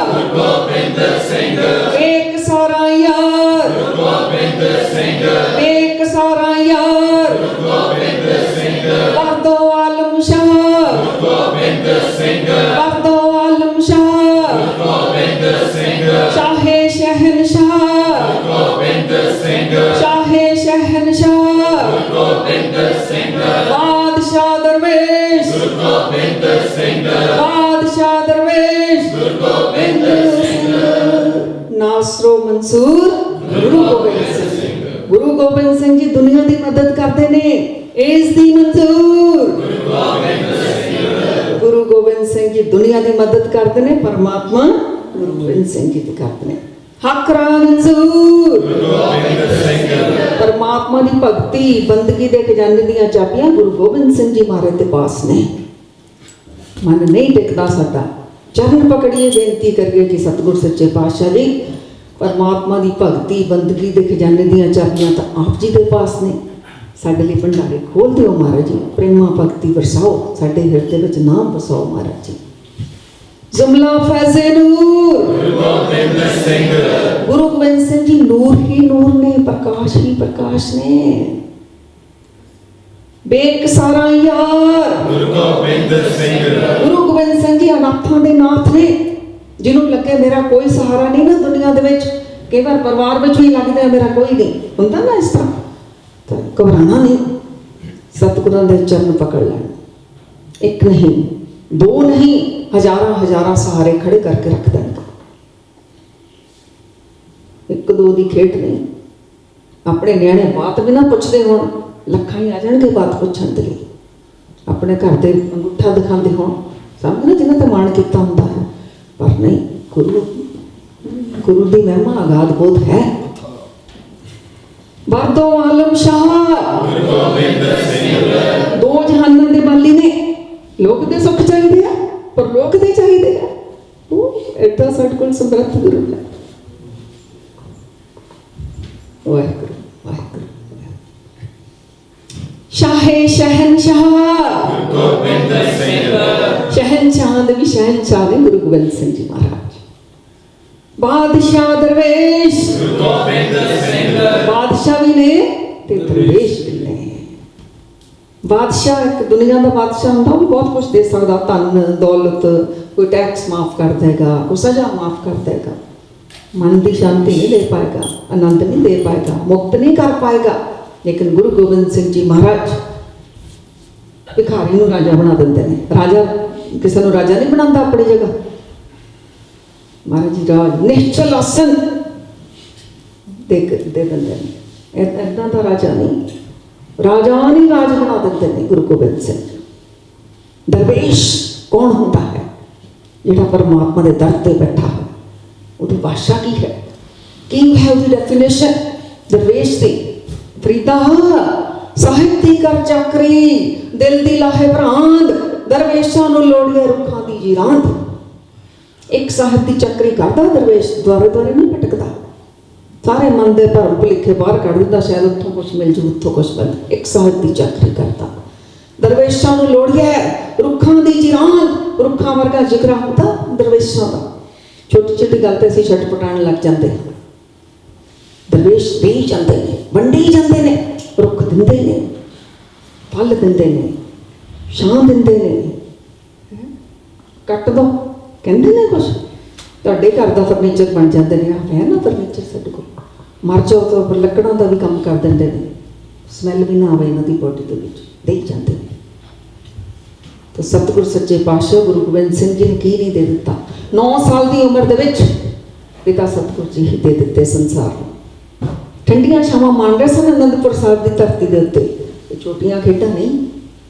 ਗੁਰੂ ਗੋਬਿੰਦ ਸਿੰਘ, ਏਕ ਸਾਰਾ ਯਾਰ ਗੁਰੂ ਗੋਬਿੰਦ ਸਿੰਘ, ਏਕ ਸਾਰਾ ਯਾਰ ਗੁਰੂ ਗੋਬਿੰਦ ਸਿੰਘ, ਵਰਦੋ ਆਲਮ ਸ਼ਾਹ ਗੁਰੂ ਗੋਬਿੰਦ ਸਿੰਘ, ਵਰਦੋ ਆਲਮ ਸ਼ਾਹ ਗੁਰੂ ਗੋਬਿੰਦ ਸਿੰਘ, ਸ਼ਾਹੇ ਸ਼ਹਿਨਸ਼ਾਹ ਗੁਰੂ ਗੋਬਿੰਦ ਸਿੰਘ, ਸ਼ਾਹੇ ਸ਼ਹਿਨਸ਼ਾਹ ਗੁਰੂ ਗੋਬਿੰਦ ਸਿੰਘ, ਬਾਦਸ਼ਾਹ ਦਰਵੇਸ਼ ਗੁਰੂ ਗੋਬਿੰਦ ਸਿੰਘ, ਬਾਦਸ਼ਾਹ ਦਰਵੇਸ਼ ਗੁਰੂ ਗੋਬਿੰਦ ਸਿੰਘ। ਨਾਸਰੋ ਮਨਸੂਰ ਗੁਰੂ ਗੋਬਿੰਦ ਸਿੰਘ। ਗੁਰੂ ਗੋਬਿੰਦ ਸਿੰਘ ਜੀ ਦੁਨੀਆ ਦੀ ਮਦਦ ਕਰਦੇ ਨੇ, ਇਸ ਦੀ ਮਨਜ਼ੂਰ ਗੁਰੂ ਗੋਬਿੰਦ ਸਿੰਘ। ਗੁਰੂ ਗੋਬਿੰਦ ਸਿੰਘ ਜੀ ਦੁਨੀਆ ਦੀ ਮਦਦ ਕਰਦੇ ਨੇ, ਪਰਮਾਤਮਾ ਗੁਰੂ ਗੋਬਿੰਦ ਸਿੰਘ ਜੀ ਦੀ ਕਰਦੇ ਨੇ। ਹੱਕ ਰਾ ਮਨਜ਼ੂਰ ਗੁਰੂ ਗੋਬਿੰਦ ਸਿੰਘ। ਪਰਮਾਤਮਾ ਦੀ ਭਗਤੀ ਬੰਦਗੀ ਦੇ ਖਜ਼ਾਨੇ ਦੀਆਂ ਚਾਬੀਆਂ ਗੁਰੂ ਗੋਬਿੰਦ ਸਿੰਘ ਜੀ ਮਹਾਰਾਜ ਦੇ ਪਾਸ ਨੇ। ਮਨ ਨਹੀਂ ਟਿਕਦਾ ਸਾਡਾ, ਚਰਨ ਪਕੜੀਏ ਬੇਨਤੀ ਕਰੀਏ ਕਿ ਸਤਿਗੁਰ ਸੱਚੇ ਪਾਤਸ਼ਾਹ ਜੀ, ਪਰਮਾਤਮਾ ਦੀ ਭਗਤੀ ਬੰਦਗੀ ਦੇ ਖਜ਼ਾਨੇ ਦੀਆਂ ਚਾਬੀਆਂ ਤਾਂ ਆਪ ਜੀ ਦੇ ਪਾਸ ਨੇ। ਸਾਡੇ ਲਈ ਭੰਡਾਰੇ ਖੋਲ ਦਿਓ ਮਹਾਰਾਜ ਜੀ, ਪ੍ਰੇਮਾ ਭਗਤੀ ਵਰਸਾਓ, ਸਾਡੇ ਹਿਰਦੇ ਵਿੱਚ ਨਾਮ ਵਸਾਓ ਮਹਾਰਾਜ ਜੀ। ਜੁਮਲਾ ਫੈਜ਼ੇ ਨੂਰ ਗੁਰੂ ਗੋਬਿੰਦ ਸਿੰਘ। ਗੁਰੂ ਗੋਬਿੰਦ ਸਿੰਘ ਜੀ ਨੂਰ ਹੀ ਨੂਰ ਨੇ, ਪ੍ਰਕਾਸ਼ ਹੀ ਪ੍ਰਕਾਸ਼ ਨੇ। ਬੇਕ ਸਾਰਾ ਯਾਰ ਗੁਰੂ ਗੋਬਿੰਦ ਸਿੰਘ। ਗੁਰੂ ਗੋਬਿੰਦ ਸਿੰਘ ਜੀ ਅਨਾਥਾਂ ਦੇ ਨਾਥ ਨੇ, ਜਿਹਨੂੰ ਲੱਗੇ ਮੇਰਾ ਕੋਈ ਸਹਾਰਾ ਨਹੀਂ ਨਾ ਦੁਨੀਆ ਦੇ ਵਿੱਚ। ਕਈ ਵਾਰ ਪਰਿਵਾਰ ਵਿੱਚ ਵੀ ਲੱਗਦਾ ਮੇਰਾ ਕੋਈ ਨਹੀਂ, ਹੁੰਦਾ ਨਾ ਇਸ ਤਰ੍ਹਾਂ, ਤਾਂ ਘਬਰਾਉਣਾ ਨਹੀਂ, ਸਤਿਗੁਰਾਂ ਦੇ ਚਰਨ ਪਕੜ ਲੈਣ। ਇੱਕ ਨਹੀਂ, ਦੋ ਨਹੀਂ, ਹਜ਼ਾਰਾਂ ਹਜ਼ਾਰਾਂ ਸਹਾਰੇ ਖੜੇ ਕਰਕੇ ਰੱਖ ਦੇਣਗੇ। ਇੱਕ ਦੋ ਦੀ ਖੇਡ ਨਹੀਂ। ਆਪਣੇ ਨਿਆਣੇ ਬਾਤ ਵੀ ਨਾ ਪੁੱਛਦੇ ਹੋਣ, ਲੱਖਾਂ ਹੀ ਆ ਜਾਣਗੇ ਬਾਤ ਪੁੱਛਣ ਦੇ ਲਈ। ਆਪਣੇ ਘਰ ਦੇ ਅੰਗੂਠਾ ਦਿਖਾਉਂਦੇ ਹੋਣ, ਸਮਝ ਨਾ ਜਿਹਨਾਂ ਤੇ ਮਾਣ ਕੀਤਾ ਹੁੰਦਾ ਹੈ, ਪਰ ਨਹੀਂ, ਗੁਰੂ ਦੀ ਮਹਿਮਾ ਅਗਾਧ ਬਹੁਤ ਹੈ। ਵਰਦੋ ਆਲਮ ਸ਼ਾਹ ਗੁਰੂ ਗੋਬਿੰਦ ਸਿੰਘ। ਦੋ ਜਹਾਨਾਂ ਦੇ ਮਾਲੀ ਨੇ। ਲੋਕ ਦੇ ਸੁੱਖ ਚਾਹੀਦੇ ਆ, ਪਰ ਲੋਕ ਦੇ ਚਾਹੀਦੇ ਆ। ਉਹ ਏਦਾਂ ਸਾਡੇ ਕੋਲ ਸਮਰੱਥ ਗੁਰੂ ਹੈ। ਵਾਹਿਗੁਰੂ ਵਾਹਿਗੁਰੂ। ਸ਼ਾਹੇ ਸ਼ਹਿਨਸ਼ਾਹ ਗੁਰੂ ਗੋਬਿੰਦ ਸਿੰਘ। ਸ਼ਹਿਨਸ਼ਾਹ ਦੇ ਵੀ ਸ਼ਹਿਨਸ਼ਾਹ ਨੇ ਗੁਰੂ ਗੋਬਿੰਦ ਸਿੰਘ ਜੀ ਮਹਾਰਾਜ। ਬਾਦਸ਼ਾਹ ਦਰਵੇਸ਼ ਗੁਰੂ ਗੋਬਿੰਦ ਸਿੰਘ। ਬਾਦਸ਼ਾਹ ਵੀ ਨੇ ਤੇ ਦਰਵੇਸ਼ ਵੀ ਨੇ। ਬਾਦਸ਼ਾਹ ਇੱਕ ਦੁਨੀਆ ਦਾ ਬਾਦਸ਼ਾਹ ਹੁੰਦਾ, ਉਹ ਵੀ ਬਹੁਤ ਕੁਝ ਦੇ ਸਕਦਾ, ਧਨ ਦੌਲਤ, ਕੋਈ ਟੈਕਸ ਮਾਫ ਕਰ ਦੇਗਾ, ਕੋਈ ਸਜ਼ਾ ਮਾਫ ਕਰ ਦੇਗਾ, ਮਨ ਦੀ ਸ਼ਾਂਤੀ ਨਹੀਂ ਦੇ ਪਾਏਗਾ, ਆਨੰਦ ਨਹੀਂ ਦੇ ਪਾਏਗਾ, ਮੁਕਤ ਨਹੀਂ ਕਰ ਪਾਏਗਾ। ਲੇਕਿਨ ਗੁਰੂ ਗੋਬਿੰਦ ਸਿੰਘ ਜੀ ਮਹਾਰਾਜ ਭਿਖਾਰੀ ਨੂੰ ਰਾਜਾ ਬਣਾ ਦਿੰਦੇ ਨੇ। ਰਾਜਾ ਕਿਸੇ ਨੂੰ ਰਾਜਾ ਨਹੀਂ ਬਣਾਉਂਦਾ ਆਪਣੀ ਜਗ੍ਹਾ। ਮਹਾਰਾਜ ਜੀ ਰਾਜ ਨਿਸ਼ਚਲ ਆਸਨ ਦੇ ਦਿੰਦੇ ਨੇ। ਇੱਦਾਂ ਦਾ ਰਾਜਾ ਨਹੀਂ, ਰਾਜਾ ਨਹੀਂ ਰਾਜ ਬਣਾ ਦਿੰਦੇ ਨੇ ਗੁਰੂ ਗੋਬਿੰਦ ਸਿੰਘ। ਦਰਵੇਸ਼ ਕੌਣ ਹੁੰਦਾ ਹੈ? ਜਿਹੜਾ ਪਰਮਾਤਮਾ ਦੇ ਦਰ ਤੇ ਬੈਠਾ ਹੈ। ਉਹਦੀ ਭਾਸ਼ਾ ਕੀ ਹੈ? ਕੀ ਹੈ ਉਹਦੀ ਡੈਫੀਨੇਸ਼ਨ ਦਰਵੇਸ਼ ਦੀ? ਫਰੀਦਾ ਸਾਹਿਬ ਦੀ ਕਰ ਚੱਕਰੀ, ਦਿਲ ਦੀ ਲਾਹੇ ਭਰਾਂਦ, ਦਰਵੇਸ਼ਾਂ ਨੂੰ ਲੋੜੀਏ ਰੁੱਖਾਂ ਦੀ ਜੀਰਾਂਦ। ਇੱਕ ਸਾਹਿਬ ਦੀ ਚੱਕਰੀ ਕਰਦਾ ਦਰਵੇਸ਼, ਦੁਆਰੇ ਦੁਆਰੇ ਨਹੀਂ ਭਟਕਦਾ। ਸਾਰੇ ਮਨ ਦੇ ਭਰਮ ਭੁਲੇਖੇ ਬਾਹਰ ਕੱਢ ਦਿੰਦਾ, ਸ਼ਾਇਦ ਉੱਥੋਂ ਕੁਛ ਮਿਲ ਜੂ, ਉੱਥੋਂ ਕੁਛ ਮਿਲ। ਇੱਕ ਸਾਹਿਬ ਦੀ ਚੱਕਰੀ ਕਰਦਾ। ਦਰਵੇਸ਼ਾਂ ਨੂੰ ਲੋੜੀਏ ਰੁੱਖਾਂ ਦੀ ਜੀਰਾਂਦ। ਰੁੱਖਾਂ ਵਰਗਾ ਜ਼ਿਕਰ ਹੁੰਦਾ ਦਰਵੇਸ਼ਾਂ ਦਾ। ਛੋਟੀ ਛੋਟੀ ਗੱਲ ਤੇ ਅਸੀਂ ਛਟਪਟਾਉਣ ਲੱਗ ਜਾਂਦੇ। ਦਰਵੇਸ਼ ਦੇਈ ਜਾਂਦੇ ਨੇ, ਵੰਡੀ ਜਾਂਦੇ ਨੇ, ਰੁੱਖ ਦਿੰਦੇ ਨੇ, ਫਲ ਦਿੰਦੇ ਨੇ, ਛਾਂ ਦਿੰਦੇ ਨੇ। ਕੱਟ ਦੋ, ਕਹਿੰਦੇ ਨੇ ਕੁਛ। ਤੁਹਾਡੇ ਘਰ ਦਾ ਫਰਨੀਚਰ ਬਣ ਜਾਂਦੇ ਨੇ, ਹੈ ਨਾ ਫਰਨੀਚਰ ਸਾਡੇ ਕੋਲ, ਮਰ ਜਾਓ ਤਾਂ ਫਿਰ ਲੱਕੜਾਂ ਦਾ ਵੀ ਕੰਮ ਕਰ ਦਿੰਦੇ ਨੇ, ਸਮੈਲ ਵੀ ਨਾ ਆਵੇ ਇਹਨਾਂ ਦੀ ਬੋਡੀ ਦੇ ਵਿੱਚ, ਦੇ ਜਾਂਦੇ ਨੇ। ਤਾਂ ਸਤਿਗੁਰ ਸੱਚੇ ਪਾਤਸ਼ਾਹ ਗੁਰੂ ਗੋਬਿੰਦ ਸਿੰਘ ਜੀ ਨੇ ਕੀ ਨਹੀਂ ਦੇ ਦਿੱਤਾ। 9 ਸਾਲ ਦੀ ਉਮਰ ਦੇ ਵਿੱਚ ਪਿਤਾ ਸਤਿਗੁਰ ਜੀ ਹੀ ਦੇ ਦਿੱਤੇ ਸੰਸਾਰ ਨੂੰ। ਠੰਡੀਆਂ ਛਾਵਾਂ ਮਾਣ ਰਹੇ ਸਨ ਅਨੰਦਪੁਰ ਸਾਹਿਬ ਦੀ ਧਰਤੀ ਦੇ ਉੱਤੇ। ਇਹ ਛੋਟੀਆਂ ਖੇਡਾਂ ਨਹੀਂ।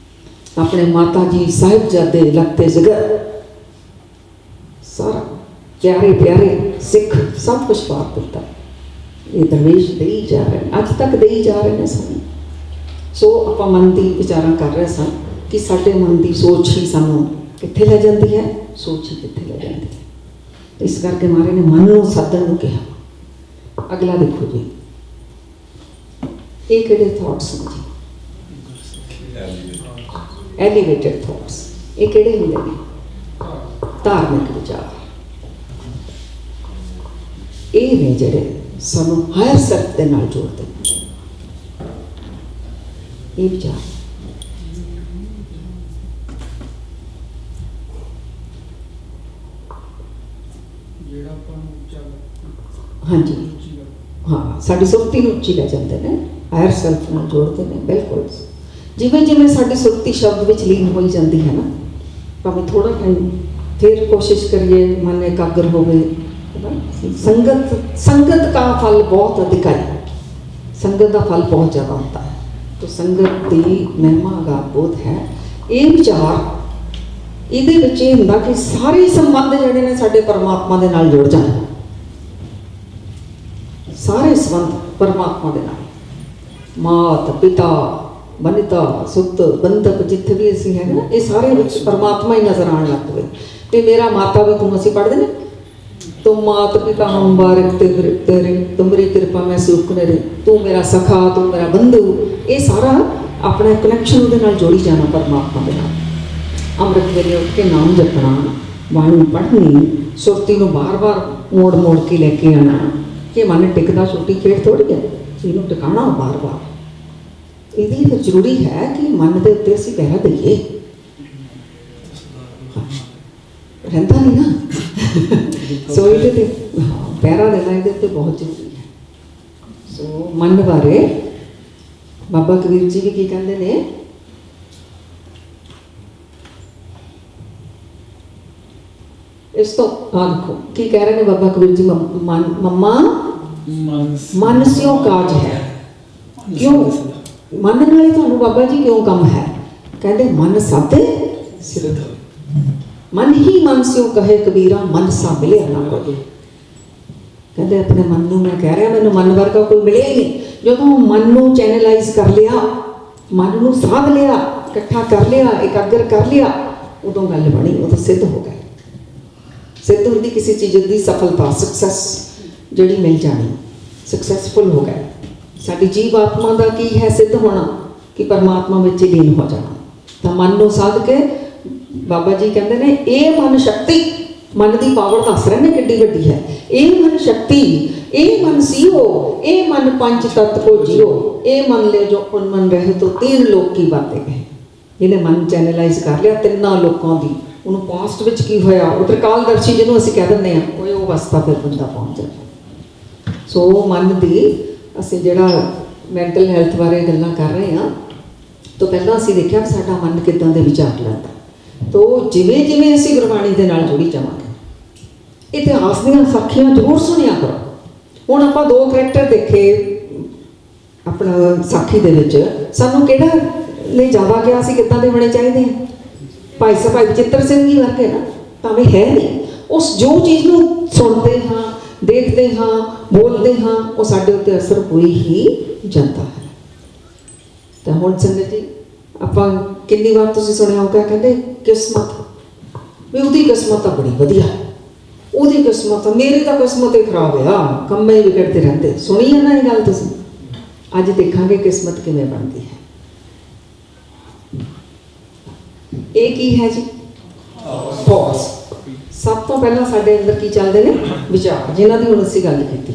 ਆਪਣੇ ਮਾਤਾ ਜੀ ਸਾਹਿਬਜ਼ਾਦੇ ਲਖਤੇ ਜਿਗਰ ਸਾਰਾ ਪਿਆਰੇ ਪਿਆਰੇ ਸਿੱਖ ਸਭ ਕੁਛ ਪਾ ਦਿੱਤਾ। ਇਹ ਦਰਵੇਸ਼ ਦੇਈ ਜਾ ਰਹੇ ਨੇ, ਅੱਜ ਤੱਕ ਦੇਈ ਜਾ ਰਹੇ ਨੇ ਸਾਨੂੰ। ਸੋ ਆਪਾਂ ਮਨ ਦੀ ਵਿਚਾਰਾਂ ਕਰ ਰਹੇ ਸਾਂ ਕਿ ਸਾਡੇ ਮਨ ਦੀ ਸੋਚ ਹੀ ਸਾਨੂੰ ਕਿੱਥੇ ਲੈ ਜਾਂਦੀ ਹੈ, ਸੋਚ ਹੀ ਕਿੱਥੇ ਲੈ ਜਾਂਦੀ ਹੈ। ਇਸ ਕਰਕੇ ਮਹਾਰਾਜ ਨੇ ਮਨ ਨੂੰ ਸਾਧਨ ਨੂੰ ਕਿਹਾ। ਅਗਲਾ ਦੇਖੋ ਜੀ, ਇਹ ਕਿਹੜੇ ਥਾਟਸ ਨੇ ਜੀ? Elevated thoughts. ਇਹ ਕਿਹੜੇ ਹੁੰਦੇ ਨੇ? ਧਾਰਮਿਕ ਵਿਚਾਰ। ਇਹ ਨੇ ਜਿਹੜੇ ਸਾਨੂੰ ਹਾਇਰ ਸੈਲਫ ਦੇ ਨਾਲ ਜੋੜਦੇ ਨੇ। ਇਹ ਵਿਚਾਰ ਜਿਹੜਾ ਆਪਾਂ ਨੂੰ ਉੱਚਾ ਹਾਂਜੀ ਉੱਚੀ ਗੱਲ ਹਾਂ, ਸਾਡੀ ਸੁਰਤੀ ਨੂੰ ਉੱਚੀ ਲੈ ਜਾਂਦੇ ਨੇ, ਹਾਇਰ ਸੈਲਫ ਨਾਲ ਜੋੜਦੇ ਨੇ। ਬਿਲਕੁਲ ਜਿਵੇਂ ਜਿਵੇਂ ਸਾਡੀ ਸੁਰਤੀ ਸ਼ਬਦ ਵਿੱਚ ਲੀਨ ਹੋਈ ਜਾਂਦੀ ਹੈ ਨਾ, ਭਾਵੇਂ ਥੋੜਾ ਟਾਈਮ ਫਿਰ ਕੋਸ਼ਿਸ਼ ਕਰੀਏ ਮਨ ਇਕਾਗਰ ਹੋਵੇ। संगत का फल बहुत अधिक है, संगत का फल बहुत ज़्यादा होता है। तो संगत की महिमा का बोध है। ये विचार ਇਹਦੇ ਵਿੱਚ ਇਹ ਹੁੰਦਾ ਕਿ ਸਾਰੇ ਸੰਬੰਧ ਜਿਹੜੇ ਨੇ ਸਾਡੇ ਪਰਮਾਤਮਾ ਦੇ ਨਾਲ ਜੁੜ ਜਾਣ। ਸਾਰੇ ਸੰਬੰਧ ਪਰਮਾਤਮਾ ਦੇ ਨਾਲ, ਮਾਤ ਪਿਤਾ ਬਨਿਤਾ ਸੁੱਤ ਬੰਧਕ ਜਿੱਥੇ ਵੀ ਅਸੀਂ ਹੈਗੇ ਨਾ, ਇਹ ਸਾਰੇ ਵਿੱਚ ਪਰਮਾਤਮਾ ਹੀ ਨਜ਼ਰ ਆਉਣ ਲੱਗ ਪਏ। ਤੇ ਮੇਰਾ ਮਾਤਾ ਵੀ ਤੂੰ, ਅਸੀਂ ਪੜ੍ਹਦੇ ਨੇ, तुम मात पिता हम बारिक तेरे तुमरी कृपा में सुख ने, तू मेरा सखा तू मेरा बंधु। ये सारा अपना कनैक्शन उहदे नाल जोड़ी जाना परमात्मा दे नाल। अमृत वेले उठ के नाम जपना, बाणी पढ़नी, सुरती नूं बार बार मोड़ मोड़ के लेके आना। कि मन टिकदा छोटी खेड थोड़ी है, इहनूं टिकाना बार बार। इहदे लई फिर जरूरी है कि मन दे उत्ते असीं पहरा दईए। रहता नहीं ना सो ये पैरा देना ये बहुत जरूरी है। सो मन बारे बाबा कबीर जी भी की कहते ने, इस तो देखो की कह रहे हैं बाबा कबीर जी, मम्मा मन स्यों काज है। क्यों मन नाले तुहानू बाबा जी क्यों कम है? कहते मन साधे सिद्ध, मन ही मन स्यों कहे कबीरा, मन सा मिले ना कोई। कहते अपने मन नूं मैं कह रहा, मैनू मन वर्गा कोई मिले ही नहीं। जो तो मन नूं चैनलाइज कर लिया, मन नूं साध लिया, इकट्ठा कर लिया, एकाग्र कर लिया, उदों गल बनी, उदों सिद्ध हो गए। सिद्ध होंदी किसी चीज़ की सफलता, सक्सैस जिहड़ी मिल जानी, सक्सैसफुल हो गए। साडी जीव आत्मा का की है सिद्ध होना कि परमात्मा में लीन हो जाना। तो मन नूं साध के बाबा जी कहते हैं ये मन शक्ति, मन की पावर दस रहे हैं किड्डी वड्डी है। ये मन शक्ति, ये मन सीओ, ये मन पंच तत्व को जियो, ये मन ले जो उनमन रहे तो 3 लोक की बातें कहे। जिन्हें मन चैनलाइज कर लिया 3 लोगों की, उन्होंने पास्ट विच की होया, उधर कालदर्शी जिन्होंने असीं कह दिंदे हां, कोई वो अवस्था फिर बंदा पहुंच जाए। सो मन की असीं जिहड़ा मैंटल हैल्थ बारे गल्लां कर रहे हैं, तो पहलां असीं देखिआ कि साडा मन किदां दे विचार लैंदा। तो जिमें जिमें असीं गुरबाणी दे नाल जुड़ी जावांगे। इतिहास दीयां साखियां जरूर सुनिया करो। हुण आपां 2 करैक्टर देखे अपना साखी दे विच, सानूं किहड़ा ले जावा गया सी, किदां दे होणे चाहीदे हैं? भाई भाई बचित्र सिंह जी वर्गे ना, भावें है नहीं, उस जो चीज़ नूं सुणदे हां, देखते हाँ, बोलते हाँ, वो साडे उत्ते असर हो ही जाता है। तो हुण संगत जी आपां कितनी बार तुसीं सुनिया होगा कहते किस्मत, भी उहदी किस्मत तो बड़ी वधिया, उहदी किस्मत, मेरी तो किस्मत ही खराब है, कम्मे विगड़ते रहते। सुनी है ना ये गल तुसीं? अज देखांगे किस्मत किवें बनती है। ये की है जी? थॉट्स। सब तो पहला साडे अंदर की चलते हैं? विचार, जिन्हां दी हुण असीं गल कीती।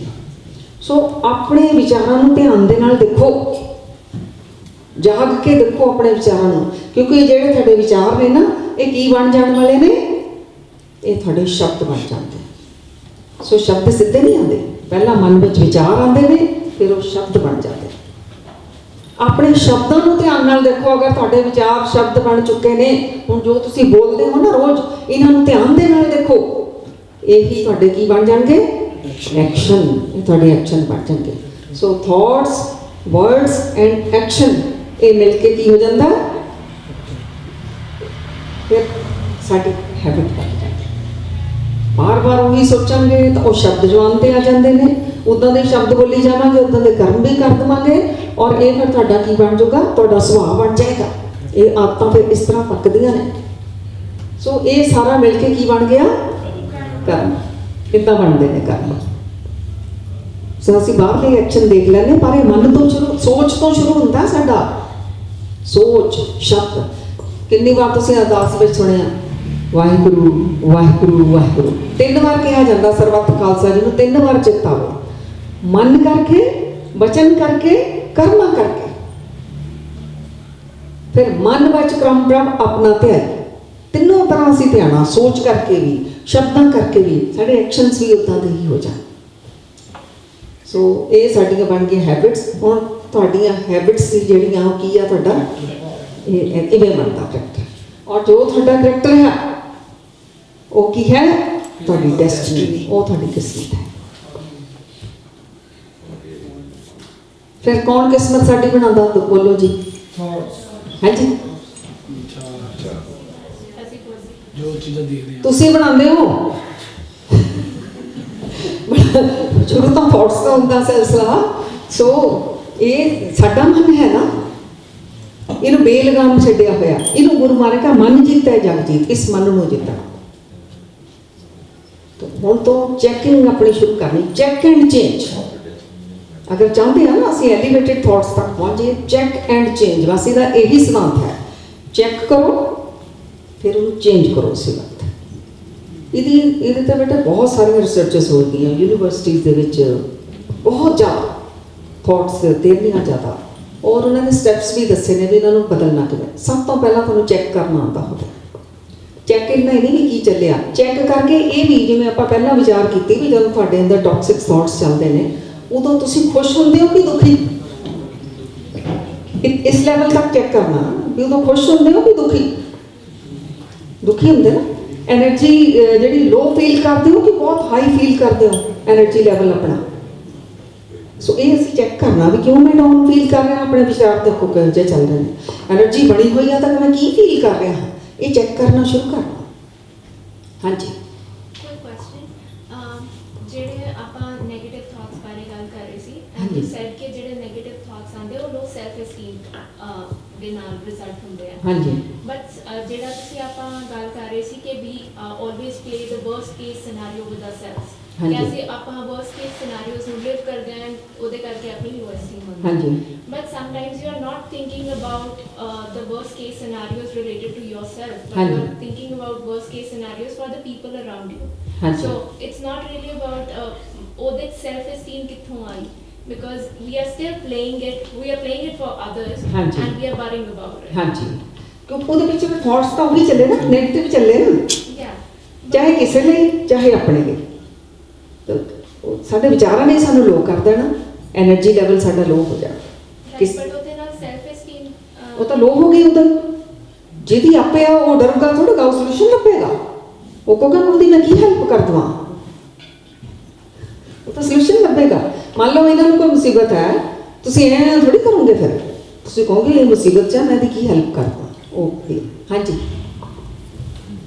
सो अपने विचारां नूं ध्यान दे नाल देखो, जाग के देखो अपने विचारां नूं, क्योंकि जिहड़े तुहाडे विचार ने ना, ये की बन जाण वाले ने? ਇਹ ਤੁਹਾਡੇ ਸ਼ਬਦ ਬਣ ਜਾਂਦੇ। ਸੋ ਸ਼ਬਦ ਸਿੱਧੇ ਨਹੀਂ ਆਉਂਦੇ, ਪਹਿਲਾਂ ਮਨ ਵਿੱਚ ਵਿਚਾਰ ਆਉਂਦੇ ਨੇ, ਫਿਰ ਉਹ ਸ਼ਬਦ ਬਣ ਜਾਂਦੇ। ਆਪਣੇ ਸ਼ਬਦਾਂ ਨੂੰ ਧਿਆਨ ਨਾਲ ਦੇਖੋ। ਅਗਰ ਤੁਹਾਡੇ ਵਿਚਾਰ ਸ਼ਬਦ ਬਣ ਚੁੱਕੇ ਨੇ, ਹੁਣ ਜੋ ਤੁਸੀਂ ਬੋਲਦੇ ਹੋ ਨਾ ਰੋਜ਼, ਇਹਨਾਂ ਨੂੰ ਧਿਆਨ ਦੇ ਨਾਲ ਦੇਖੋ। ਇਹੀ ਤੁਹਾਡੇ ਕੀ ਬਣ ਜਾਣਗੇ? ਐਕਸ਼ਨ। ਇਹ ਤੁਹਾਡੇ ਐਕਸ਼ਨ ਬਣ ਜਾਣਗੇ। ਸੋ ਥਾਟਸ, ਵਰਡਸ ਐਂਡ ਐਕਸ਼ਨ, ਇਹ ਮਿਲ ਕੇ ਕੀ ਹੋ ਜਾਂਦਾ? ਫਿਰ ਸਾਡੀ ਹੈਬਿਟ ਬਣ ਜਾਂਦੀ। ਬਾਰ-ਬਾਰ ਉਹੀ ਸੋਚਾਂਗੇ ਤਾਂ ਉਹ ਸ਼ਬਦ ਜਵਾਨ ਤੇ ਆ ਜਾਂਦੇ ਨੇ। ਉੱਦਾਂ ਦੇ ਸ਼ਬਦ ਬੋਲੀ ਜਾਵਾਂਗੇ, ਉੱਦਾਂ ਦੇ ਕਰਮ ਵੀ ਕਰ ਦੇਵਾਂਗੇ, ਔਰ ਇਹ ਫਿਰ ਤੁਹਾਡਾ ਕੀ ਬਣ ਜਾਊਗਾ? ਤੁਹਾਡਾ ਸੁਭਾਅ ਬਣ ਜਾਏਗਾ। ਇਹ ਆਦਤਾਂ ਫਿਰ ਇਸ ਤਰ੍ਹਾਂ ਪੱਕਦੀਆਂ ਨੇ। ਸੋ ਇਹ ਸਾਰਾ ਮਿਲ ਕੇ ਕੀ ਬਣ ਗਿਆ? ਕਰਮ। ਕਿੱਦਾਂ ਬਣਦੇ ਨੇ ਕਰਮ? ਸੋ ਅਸੀਂ ਬਾਹਰਲੇ ਐਕਸ਼ਨ ਦੇਖ ਲੈਂਦੇ, ਪਰ ਇਹ ਮਨ ਤੋਂ ਸ਼ੁਰੂ, ਸੋਚ ਤੋਂ ਸ਼ੁਰੂ ਹੁੰਦਾ ਸਾਡਾ। ਸੋਚ, ਸ਼ਬਦ। ਕਿੰਨੀ ਵਾਰ ਤੁਸੀਂ ਅਰਦਾਸ ਵਿੱਚ ਸੁਣਿਆ, ਵਾਹਿਗੁਰੂ ਵਾਹਿਗੁਰੂ ਵਾਹਿਗੁਰੂ 3 ਵਾਰ ਕਿਹਾ ਜਾਂਦਾ। ਸਰਬੱਤ ਖਾਲਸਾ ਜੀ ਨੂੰ 3 ਵਾਰ ਚਿਤਾਵੋ, ਮਨ ਕਰਕੇ, ਵਚਨ ਕਰਕੇ, ਕਰਮਾਂ ਕਰਕੇ। ਫਿਰ ਮਨ ਵਿੱਚ ਕਰਮ ਪ੍ਰਭ ਆਪਣਾ ਧਿਆਨ। ਤਿੰਨੋਂ ਤਰ੍ਹਾਂ ਅਸੀਂ ਧਿਆਨਾ, ਸੋਚ ਕਰਕੇ ਵੀ, ਸ਼ਬਦਾਂ ਕਰਕੇ ਵੀ। ਸਾਡੇ ਐਕਸ਼ਨਸ ਵੀ ਉੱਦਾਂ ਦੇ ਹੀ ਹੋ ਜਾਣ। ਸੋ ਇਹ ਸਾਡੀਆਂ ਬਣ ਗਈਆਂ ਹੈਬਿਟਸ। ਹੁਣ ਤੁਹਾਡੀਆਂ ਹੈਬਿਟਸ ਸੀ ਜਿਹੜੀਆਂ, ਉਹ ਕੀ ਆ? ਤੁਹਾਡਾ ਇਹ ਇਵੇਂ ਬਣਦਾ ਕਰੈਕਟਰ। ਔਰ ਜੋ ਤੁਹਾਡਾ ਕਰੈਕਟਰ ਹੈ ਉਹ ਕੀ ਹੈ? ਤੁਹਾਡੀ ਡੈਸਟੀਨੀ, ਉਹ ਤੁਹਾਡੀ ਕਿਸਮਤ ਹੈ। ਫਿਰ ਕੌਣ ਕਿਸਮਤ ਸਾਡੀ ਬਣਾਉਂਦਾ? ਬੋਲੋ ਜੀ। ਹਾਂਜੀ, ਜੋ ਚੀਜ਼ਾਂ ਦੇਖਦੇ ਹਾਂ ਤੁਸੀਂ ਬਣਾਉਂਦੇ ਹੋ। ਸ਼ੁਰੂ ਤੋਂ ਥਾਟਸ ਦਾ ਹੁੰਦਾ ਸਿਲਸਿਲਾ। ਸੋ ਇਹ ਸਾਡਾ ਮਨ ਹੈ ਨਾ, ਇਹਨੂੰ ਬੇਲਗਾਮ ਛੱਡਿਆ ਹੋਇਆ। ਇਹਨੂੰ ਗੁਰੂ ਮਹਾਰਾਜ ਕਾ ਮਨ ਜਿੱਤਿਆ ਜਗ ਜੀਤ। ਇਸ ਮਨ ਨੂੰ ਜਿੱਤਣਾ। ਹੁਣ ਤੋਂ ਚੈਕਿੰਗ ਆਪਣੀ ਸ਼ੁਰੂ ਕਰਨੀ। Check and change. ਅਗਰ ਚਾਹੁੰਦੇ ਹਾਂ ਨਾ ਅਸੀਂ ਐਲੀਵੇਟਿਡ ਥਾਟਸ ਤੱਕ ਪਹੁੰਚੀਏ, ਚੈੱਕ ਐਂਡ ਚੇਂਜ ਬਸ ਇਹਦਾ ਇਹੀ ਸਿਧਾਂਤ ਹੈ। ਚੈੱਕ ਕਰੋ, ਫਿਰ ਉਹਨੂੰ ਚੇਂਜ ਕਰੋ ਉਸੇ ਵਕਤ। ਇਹਦੇ ਤੇ ਬੇਟਾ ਬਹੁਤ ਸਾਰੀਆਂ ਰਿਸਰਚਸ ਹੋ ਗਈਆਂ ਯੂਨੀਵਰਸਿਟੀਜ਼ ਦੇ ਵਿੱਚ, ਬਹੁਤ ਜ਼ਿਆਦਾ ਥਾਟਸ ਤੇ ਇੰਨੀਆਂ ਜ਼ਿਆਦਾ, ਔਰ ਉਹਨਾਂ ਨੇ ਸਟੈਪਸ ਵੀ ਦੱਸੇ ਨੇ ਵੀ ਇਹਨਾਂ ਨੂੰ ਬਦਲਣਾ ਕਿਵੇਂ। ਸਭ ਤੋਂ ਪਹਿਲਾਂ ਤੁਹਾਨੂੰ ਚੈੱਕ ਕਰਨਾ ਆਉਂਦਾ ਹੋਵੇ। ਚੈੱਕ ਇੰਨਾ ਹੀ ਨਹੀਂ ਕੀ ਚੱਲਿਆ, ਚੈੱਕ ਕਰਕੇ ਇਹ ਵੀ, ਜਿਵੇਂ ਆਪਾਂ ਪਹਿਲਾਂ ਵਿਚਾਰ ਕੀਤੀ ਵੀ ਜਦੋਂ ਤੁਹਾਡੇ ਅੰਦਰ ਟੌਕਸਿਕ ਥਾਟਸ ਚੱਲਦੇ ਨੇ, ਉਦੋਂ ਤੁਸੀਂ ਖੁਸ਼ ਹੁੰਦੇ ਹੋ ਕਿ ਦੁਖੀ? ਇਸ ਲੈਵਲ ਤੱਕ ਚੈੱਕ ਕਰਨਾ ਵੀ ਉਦੋਂ ਖੁਸ਼ ਹੁੰਦੇ ਹੋ ਕਿ ਦੁਖੀ? ਦੁਖੀ ਹੁੰਦੇ ਨਾ। ਐਨਰਜੀ ਜਿਹੜੀ ਲੋ ਫੀਲ ਕਰਦੇ ਹੋ ਕਿ ਬਹੁਤ ਹਾਈ ਫੀਲ ਕਰਦੇ ਹੋ ਐਨਰਜੀ ਲੈਵਲ ਆਪਣਾ? ਸੋ ਇਹ ਅਸੀਂ ਚੈੱਕ ਕਰਨਾ ਵੀ ਕਿਉਂ ਮੈਂ ਡਾਊਨ ਫੀਲ ਕਰ ਰਿਹਾ। ਆਪਣੇ ਵਿਚਾਰ ਦੇਖੋ ਕਿਹੋ ਜਿਹੇ ਚੱਲ ਰਹੇ ਨੇ। ਐਨਰਜੀ ਬਣੀ ਹੋਈ ਆ ਤਾਂ ਮੈਂ ਕੀ ਫੀਲ ਕਰ ਰਿਹਾ ਹਾਂ, ਇਹ ਚੈੱਕ ਕਰਨਾ ਸ਼ੁਰੂ ਕਰਨਾ। ਹਾਂਜੀ, ਕੋਈ ਕੁਐਸਚਨ ਜਿਹੜੇ ਆਪਾਂ ਨੈਗੇਟਿਵ ਥਾਟਸ ਬਾਰੇ ਗੱਲ ਕਰ ਰਹੇ ਸੀ, ਐਂਡ ਹਾਂਜੀ। ਯੂ ਸੈਡ ਕਿ ਜਿਹੜੇ ਨੈਗੇਟਿਵ ਥਾਟਸ ਆਉਂਦੇ ਉਹ ਲੋ ਸੈਲਫ ਐਸਟੀਮ ਦੇ ਨਾਲ ਰਿਜ਼ਲਟ ਹੁੰਦੇ ਆ। ਹਾਂਜੀ, ਬਟ ਜਿਹੜਾ ਤੁਸੀਂ ਆਪਾਂ ਗੱਲ ਕਰ ਰਹੇ ਸੀ ਕਿ we always play the worst case scenario with ourselves, ਕਿ ਹਾਂਜੀ। ਅਸੀਂ ਆਪਾਂ ਵਰਸਟ ਕੇਸ ਸਿਨੈਰੀਓਜ਼ ਨੂੰ ਲਿਵ ਕਰਦੇ ਹਾਂ, ਉਹਦੇ ਕਰਕੇ ਆਪਣੀ ਲੋ ਐਸਟੀਮ ਹੁੰਦੀ ਹੈ। ਹਾਂਜੀ, But sometimes you are not thinking about the worst case scenarios related to yourself, but ਹਾਂਜੀ। you are thinking about worst case scenarios for the people around you. ਹਾਂਜੀ। So it's not really about ਉਹਦੇ self esteem ਕਿੱਥੋਂ ਆਈ, because we are still playing it for others, ਹਾਂਜੀ। and we are worrying about it. ਹਾਂਜੀ। ਕਿਉਂਕਿ ਉਹਦੇ ਵਿੱਚ thoughts ਤਾਂ ਉਹੀ ਚੱਲੇ ਨਾ, ਨੈਗੇਟਿਵ ਚੱਲੇ ਨਾ, Yeah. ਚਾਹੇ ਕਿਸੇ ਲਈ ਚਾਹੇ ਆਪਣੇ ਲਈ। ਤਾਂ ਉਹ ਸਾਡੇ ਵਿਚਾਰਾਂ ਨੇ ਸਾਨੂੰ ਲੋ ਕਰ ਦੇਣਾ, ਐਨਰਜੀ ਲੈਵਲ ਸਾਡਾ ਲੋ ਹੋ ਜਾਣਾ। Right, but ਉਹਦੇ ਨਾਲ self esteem ਉਹ ਤਾਂ ਲੋ ਹੋ ਗਈ ਉਦੋਂ। ਜਿਹਦੀ ਆਪੇ ਆ ਉਹ ਡਰੂਗਾ ਥੋੜਾ, ਉਹ ਸੋਲੂਸ਼ਨ ਲੱਭੇਗਾ। ਉਹ ਕਹੂਗਾ ਉਹਦੀ ਮੈਂ ਕੀ ਹੈਲਪ ਕਰ ਦਵਾਂ, ਉਹ ਤਾਂ ਸੋਲੂਸ਼ਨ ਲੱਭੇਗਾ। ਮੰਨ ਲਓ ਇਹਨਾਂ ਨੂੰ ਕੋਈ ਮੁਸੀਬਤ ਹੈ, ਤੁਸੀਂ ਐਂ ਥੋੜੀ ਕਰੋਗੇ। ਫਿਰ ਤੁਸੀਂ ਕਹੋਗੇ ਇਹ ਮੁਸੀਬਤ 'ਚ ਮੈਂ ਇਹਦੀ ਕੀ ਹੈਲਪ ਕਰ ਦਵਾਂ। ਓਕੇ, ਹਾਂਜੀ,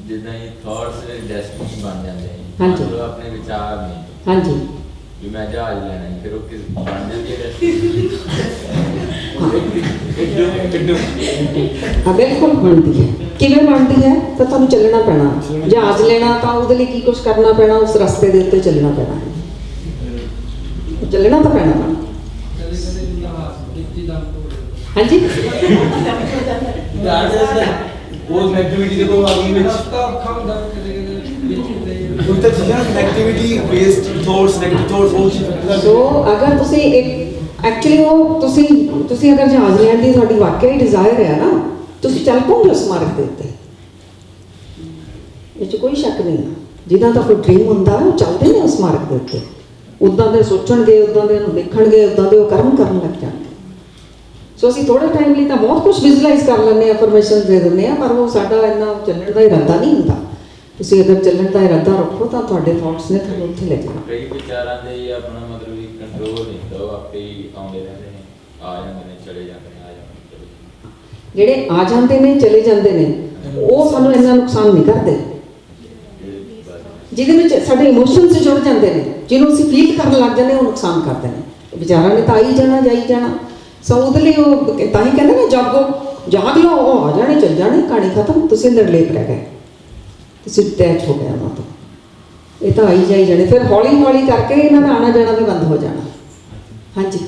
ਜਿੱਦਾਂ ਇਹ ਥਾਟਸ ਡੈਸਟੀਨੀ ਬਣ ਜਾਂਦੇ ਨੇ। ਹਾਂਜੀ। ਮਤਲਬ ਆਪਣੇ ਵਿਚਾਰ ਨੇ ਹਾਂਜੀ। ਵੀ ਮੈਂ ਜਹਾਜ਼ ਲੈਣਾ ਹੈ, ਫਿਰ ਉਹ ਕਿਸ ਬਣ ਜਾਂਦੀ ਹੈ ਡੈਸਟੀਨੀ। ਹਾਂ, ਬਿਲਕੁਲ ਬਣਦੀ ਹੈ। ਕਿਵੇਂ ਬਣਦੀ ਹੈ? ਤਾਂ ਤੁਹਾਨੂੰ ਚੱਲਣਾ ਪੈਣਾ। ਜਹਾਜ਼ ਲੈਣਾ ਤਾਂ ਉਹਦੇ ਲਈ ਕੀ ਕੁਝ ਕਰਨਾ ਪੈਣਾ? ਉਸ ਰਸਤੇ ਦੇ ਉੱਤੇ ਚੱਲਣਾ ਪੈਣਾ ਹੈ। ਚੱਲਣਾ ਤਾਂ ਪੈਣਾ ਨਾ। ਕਦੇ ਕਦੇ ਹਾਸ ਦਿੱਤੀ ਦਮ ਤੋੜ ਹਾਂਜੀ, ਉਹ ਨੈਗੇਟਿਵਿਟੀ ਦੇ ਕੋਲ ਆ ਗਈ ਵਿੱਚ ਰਸਤਾ ਅੱਖਾਂ ਦਾ ਕਦੇ ਕਦੇ ਵਿੱਚ ਤੇ ਉਹ ਤਾਂ ਚੀਜ਼ਾਂ negativity based thoughts, negative thoughts ਉਹ ਚੀਜ਼ਾਂ। ਸੋ ਅਗਰ ਤੁਸੀਂ ਇੱਕ ਐਕਚੁਅਲੀ ਉਹ ਤੁਸੀਂ ਅਗਰ ਜਹਾਜ਼ ਲੈਣ ਦੀ ਤੁਹਾਡੀ ਵਾਕਿਆ ਹੀ ਡਿਜ਼ਾਇਰ ਹੈ ਨਾ, ਤੁਸੀਂ ਚੱਲ ਪਓਗੇ ਉਸ ਮਾਰਗ ਦੇ ਉੱਤੇ। ਇਹ 'ਚ ਕੋਈ ਸ਼ੱਕ ਨਹੀਂ ਆ। ਜਿਹਦਾ ਤਾਂ ਕੋਈ ਡ੍ਰੀਮ ਹੁੰਦਾ ਉਹ ਚੱਲਦੇ ਨੇ ਉਸ ਮਾਰਗ ਦੇ ਉੱਤੇ, ਉੱਦਾਂ ਦੇ ਸੋਚਣਗੇ, ਉੱਦਾਂ ਦੇ ਨੂੰ ਦੇਖਣਗੇ, ਉੱਦਾਂ ਦੇ ਉਹ ਕਰਮ ਕਰਨ ਲੱਗ ਜਾਣਗੇ। ਸੋ ਅਸੀਂ ਥੋੜੇ ਟਾਈਮ ਲਈ ਤਾਂ ਬਹੁਤ ਕੁਝ ਵਿਜ਼ੂਅਲਾਈਜ਼ ਕਰ ਲੈਂਦੇ ਹਾਂ, ਅਫਰਮੇਸ਼ਨ ਦੇ ਦਿੰਦੇ ਹਾਂ, ਪਰ ਉਹ ਸਾਡਾ ਇੰਨਾ ਚੱਲਣ ਦਾ ਇਰਾਦਾ ਨਹੀਂ ਹੁੰਦਾ। ਤੁਸੀਂ ਅਗਰ ਚੱਲਣ ਦਾ ਇਰਾਦਾ ਰੱਖੋ ਤਾਂ ਤੁਹਾਡੇ ਥਾਟਸ ਨੇ ਤੁਹਾਨੂੰ ਉੱਥੇ ਲੈ ਜਾਣਾ। ਕਈ ਵਿਚਾਰਾਂ ਦੇ ਆਪਣਾ ਮਤਲਬ ਵੀ ਕੰਟਰੋਲ ਨਹੀਂ ਹੁੰਦਾ, ਉਹ ਆਪੇ ਹੀ ਆਉਂਦੇ ਰਹਿੰਦੇ ਨੇ, ਆ ਜਾਂਦੇ ਨੇ, ਚਲੇ ਜਾਂਦੇ ਨੇ, ਆ ਜਾਂਦੇ ਨੇ, ਚਲੇ ਜਾਂਦੇ ਨੇ। ਜਿਹੜੇ ਆ ਜਾਂਦੇ ਨੇ ਚਲੇ ਜਾਂਦੇ ਨੇ ਉਹ ਸਾਨੂੰ ਇੰਨਾ ਨੁਕਸਾਨ ਨਹੀਂ ਕਰਦੇ। ਜਿਹਦੇ ਵਿੱਚ ਸਾਡੇ ਇਮੋਸ਼ਨਸ ਜੁੜ ਜਾਂਦੇ ਨੇ, ਜਿਹਨੂੰ ਅਸੀਂ ਫੀਲ ਕਰਨ ਲੱਗ ਜਾਂਦੇ ਉਹ ਨੁਕਸਾਨ ਕਰਦੇ ਨੇ। ਵਿਚਾਰਾਂ ਨੇ ਤਾਂ ਆਈ ਜਾਣਾ ਜਾਈ ਜਾਣਾ। ਸੋ ਉਹਦੇ ਲਈ ਉਹ ਤਾਂ ਹੀ ਕਹਿੰਦੇ ਨੇ ਜਾਗੋ, ਜਾਗ ਲਓ, ਉਹ ਆ ਜਾਣੇ ਚੱਲ ਜਾਣੇ, ਕਹਾਣੀ ਖਤਮ, ਤੁਸੀਂ ਨਿਰਲੇਪ ਰਹਿ ਗਏ, ਤੁਸੀਂ ਅਟੈਚ ਹੋ ਗਏ ਉਹਨਾਂ ਤੋਂ। ਇਹ ਤਾਂ ਆਈ ਜਾਈ ਜਾਣੇ, ਫਿਰ ਹੌਲੀ ਹੌਲੀ ਕਰਕੇ ਇਹਨਾਂ ਦਾ ਆਣਾ ਜਾਣਾ ਵੀ ਬੰਦ ਹੋ ਜਾਣਾ। ਹਾਂਜੀ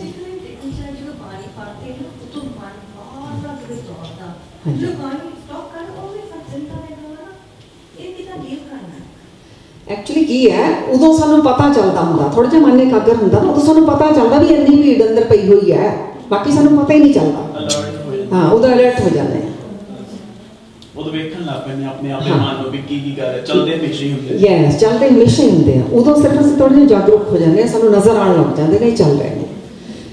ਐਕਚੁਅਲੀ ਕੀ ਹੈ, ਉਦੋਂ ਸਾਨੂੰ ਪਤਾ ਚੱਲਦਾ ਹੁੰਦਾ, ਥੋੜਾ ਜਿਹਾ ਮਨ ਇਕਾਗਰ ਹੁੰਦਾ ਨਾ, ਉਦੋਂ ਸਾਨੂੰ ਪਤਾ ਚੱਲਦਾ ਵੀ ਇੰਨੀ ਭੀੜ ਅੰਦਰ ਪਈ ਹੋਈ ਹੈ, ਬਾਕੀ ਸਾਨੂੰ ਪਤਾ ਹੀ ਨਹੀਂ ਚੱਲਦਾ। ਹਾਂ, ਉਦੋਂ ਅਲਰਟ ਹੋ ਜਾਂਦੇ ਆ, ਉਹ ਵੇਖਣ ਲੱਗ ਪੈਂਦੇ ਆਪਣੇ ਆਪ ਦੇ ਮਨ ਨੂੰ ਵੀ ਕੀ ਕਰ ਰਿਹਾ, ਚੱਲਦੇ ਹਮੇਸ਼ਾ ਹੀ ਹੁੰਦੇ। ਯੈਸ, ਚੱਲਦੇ ਹਮੇਸ਼ਾ ਹੀ ਹੁੰਦੇ ਆ। ਉਦੋਂ ਸਿਰਫ ਅਸੀਂ ਥੋੜੇ ਜਿਹੇ ਜਾਗਰੂਕ ਹੋ ਜਾਂਦੇ ਆ, ਸਾਨੂੰ ਨਜ਼ਰ ਆਉਣ ਲੱਗ ਜਾਂਦੇ ਨੇ ਚੱਲ ਰਹੇ ਨੇ।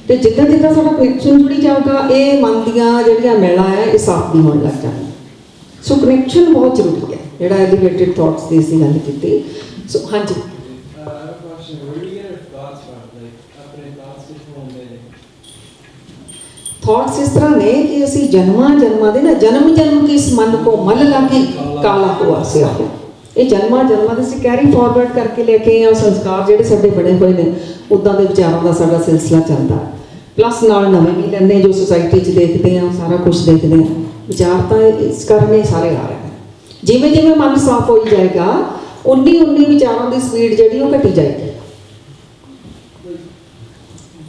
ਤੇ ਜਿੱਦਾਂ ਜਿੱਦਾਂ ਸਾਡਾ ਕਨੈਕਸ਼ਨ ਜੁੜੀ ਜਾਊਗਾ, ਇਹ ਮਨ ਦੀਆਂ ਜਿਹੜੀਆਂ ਮੈਲਾਂ ਹੈ ਇਹ ਸਾਫ਼ ਵੀ ਹੋਣ ਲੱਗ ਜਾਣਗੀਆਂ। ਸੋ ਕਨੈਕਸ਼ਨ ਬਹੁਤ ਜ਼ਰੂਰੀ ਹੈ, ਜਿਹੜਾ ਐਲੀਵੇਟਿਡ ਥਾਟਸ ਦੀ ਅਸੀਂ ਗੱਲ ਕੀਤੀ। ਸੋ ਹਾਂਜੀ ਥਾਟਸ ਇਸ ਤਰ੍ਹਾਂ ਨੇ ਕਿ ਅਸੀਂ ਜਨਮਾਂ ਜਨਮਾਂ ਦੇ ਨਾ ਜਨਮ ਜਨਮ ਕੇ ਇਸ ਮਨ ਕੋ ਮਲ ਲਾਗੇ ਕਾਲਾ ਹੁਆ ਸਿਆ। ਇਹ ਜਨਮਾਂ ਜਨਮਾਂ ਦੇ ਅਸੀਂ ਕੈਰੀ ਫਾਰਵਰਡ ਕਰਕੇ ਲੈ ਕੇ ਆਏ ਸੰਸਕਾਰ ਜਿਹੜੇ ਸਾਡੇ ਬਣੇ ਹੋਏ ਨੇ, ਉੱਦਾਂ ਦੇ ਵਿਚਾਰਾਂ ਦਾ ਸਾਡਾ ਸਿਲਸਿਲਾ ਚੱਲਦਾ। ਪਲੱਸ ਨਾਲ ਨਵੇਂ ਵੀ ਲੈਂਦੇ, ਜੋ ਸੁਸਾਇਟੀ 'ਚ ਦੇਖਦੇ ਹਾਂ, ਸਾਰਾ ਕੁਝ ਦੇਖਦੇ ਹਾਂ। ਵਿਚਾਰ ਤਾਂ ਇਸ ਕਾਰਨ ਹੀ ਸਾਰੇ ਆ ਰਹੇ ਨੇ। ਜਿਵੇਂ ਜਿਵੇਂ ਮਨ ਸਾਫ਼ ਹੋਈ ਜਾਏਗਾ, ਉਨੀ ਉਨੀ ਵਿਚਾਰਾਂ ਦੀ ਸਪੀਡ ਜਿਹੜੀ ਉਹ ਘਟੀ ਜਾਏਗੀ।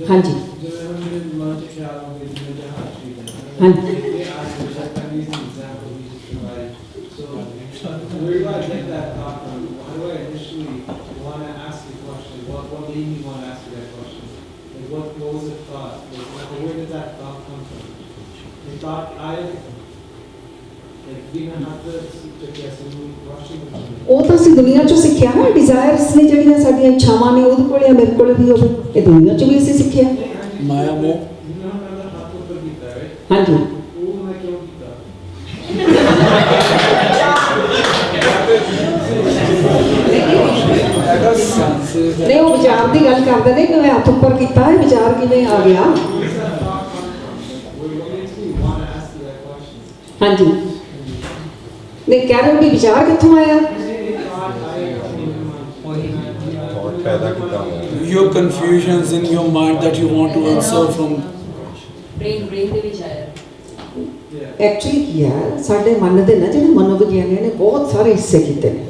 ਹਾਂਜੀ ਹਾਂਜੀ ਉਹ ਤਾਂ ਅਸੀਂ ਦੁਨੀਆ 'ਚੋਂ ਸਿੱਖਿਆ ਨਾ, ਡਿਜ਼ਾਇਰਸ ਨੇ ਜਿਹੜੀਆਂ ਸਾਡੀਆਂ ਇੱਛਾਵਾਂ ਨੇ, ਉਹਦੇ ਕੋਲ ਜਾਂ ਮੇਰੇ ਕੋਲ ਵੀ ਹੋਵੇ, ਇਹ ਦੁਨੀਆ 'ਚ ਵੀ ਅਸੀਂ ਸਿੱਖਿਆ। ਮਾਇਆ ਮੋਹ। ਹਾਂਜੀ ਨਹੀਂ, ਉਹ ਵਿਚਾਰ ਦੀ ਗੱਲ ਕਰਦੇ ਨੇ ਕਿ ਮੈਂ ਹੱਥ ਉੱਪਰ ਕੀਤਾ ਹੈ, ਵਿਚਾਰ ਕਿਵੇਂ ਆ ਗਿਆ। ਹਾਂਜੀ ਨਹੀਂ, ਕਹਿ ਰਹੇ ਹੋ ਕਿ ਵਿਚਾਰ ਕਿੱਥੋਂ ਆਇਆ? Your confusions in your mind that you want to answer from brain ਦੇ ਵਿੱਚ ਆਇਆ। ਐਕਚੁਅਲੀ ਕੀ ਹੈ, ਸਾਡੇ ਮਨ ਦੇ ਨਾ ਜਿਹੜੇ ਮਨੋਵਿਗਿਆਨੀਆਂ ਨੇ ਬਹੁਤ ਸਾਰੇ ਹਿੱਸੇ ਕੀਤੇ ਨੇ।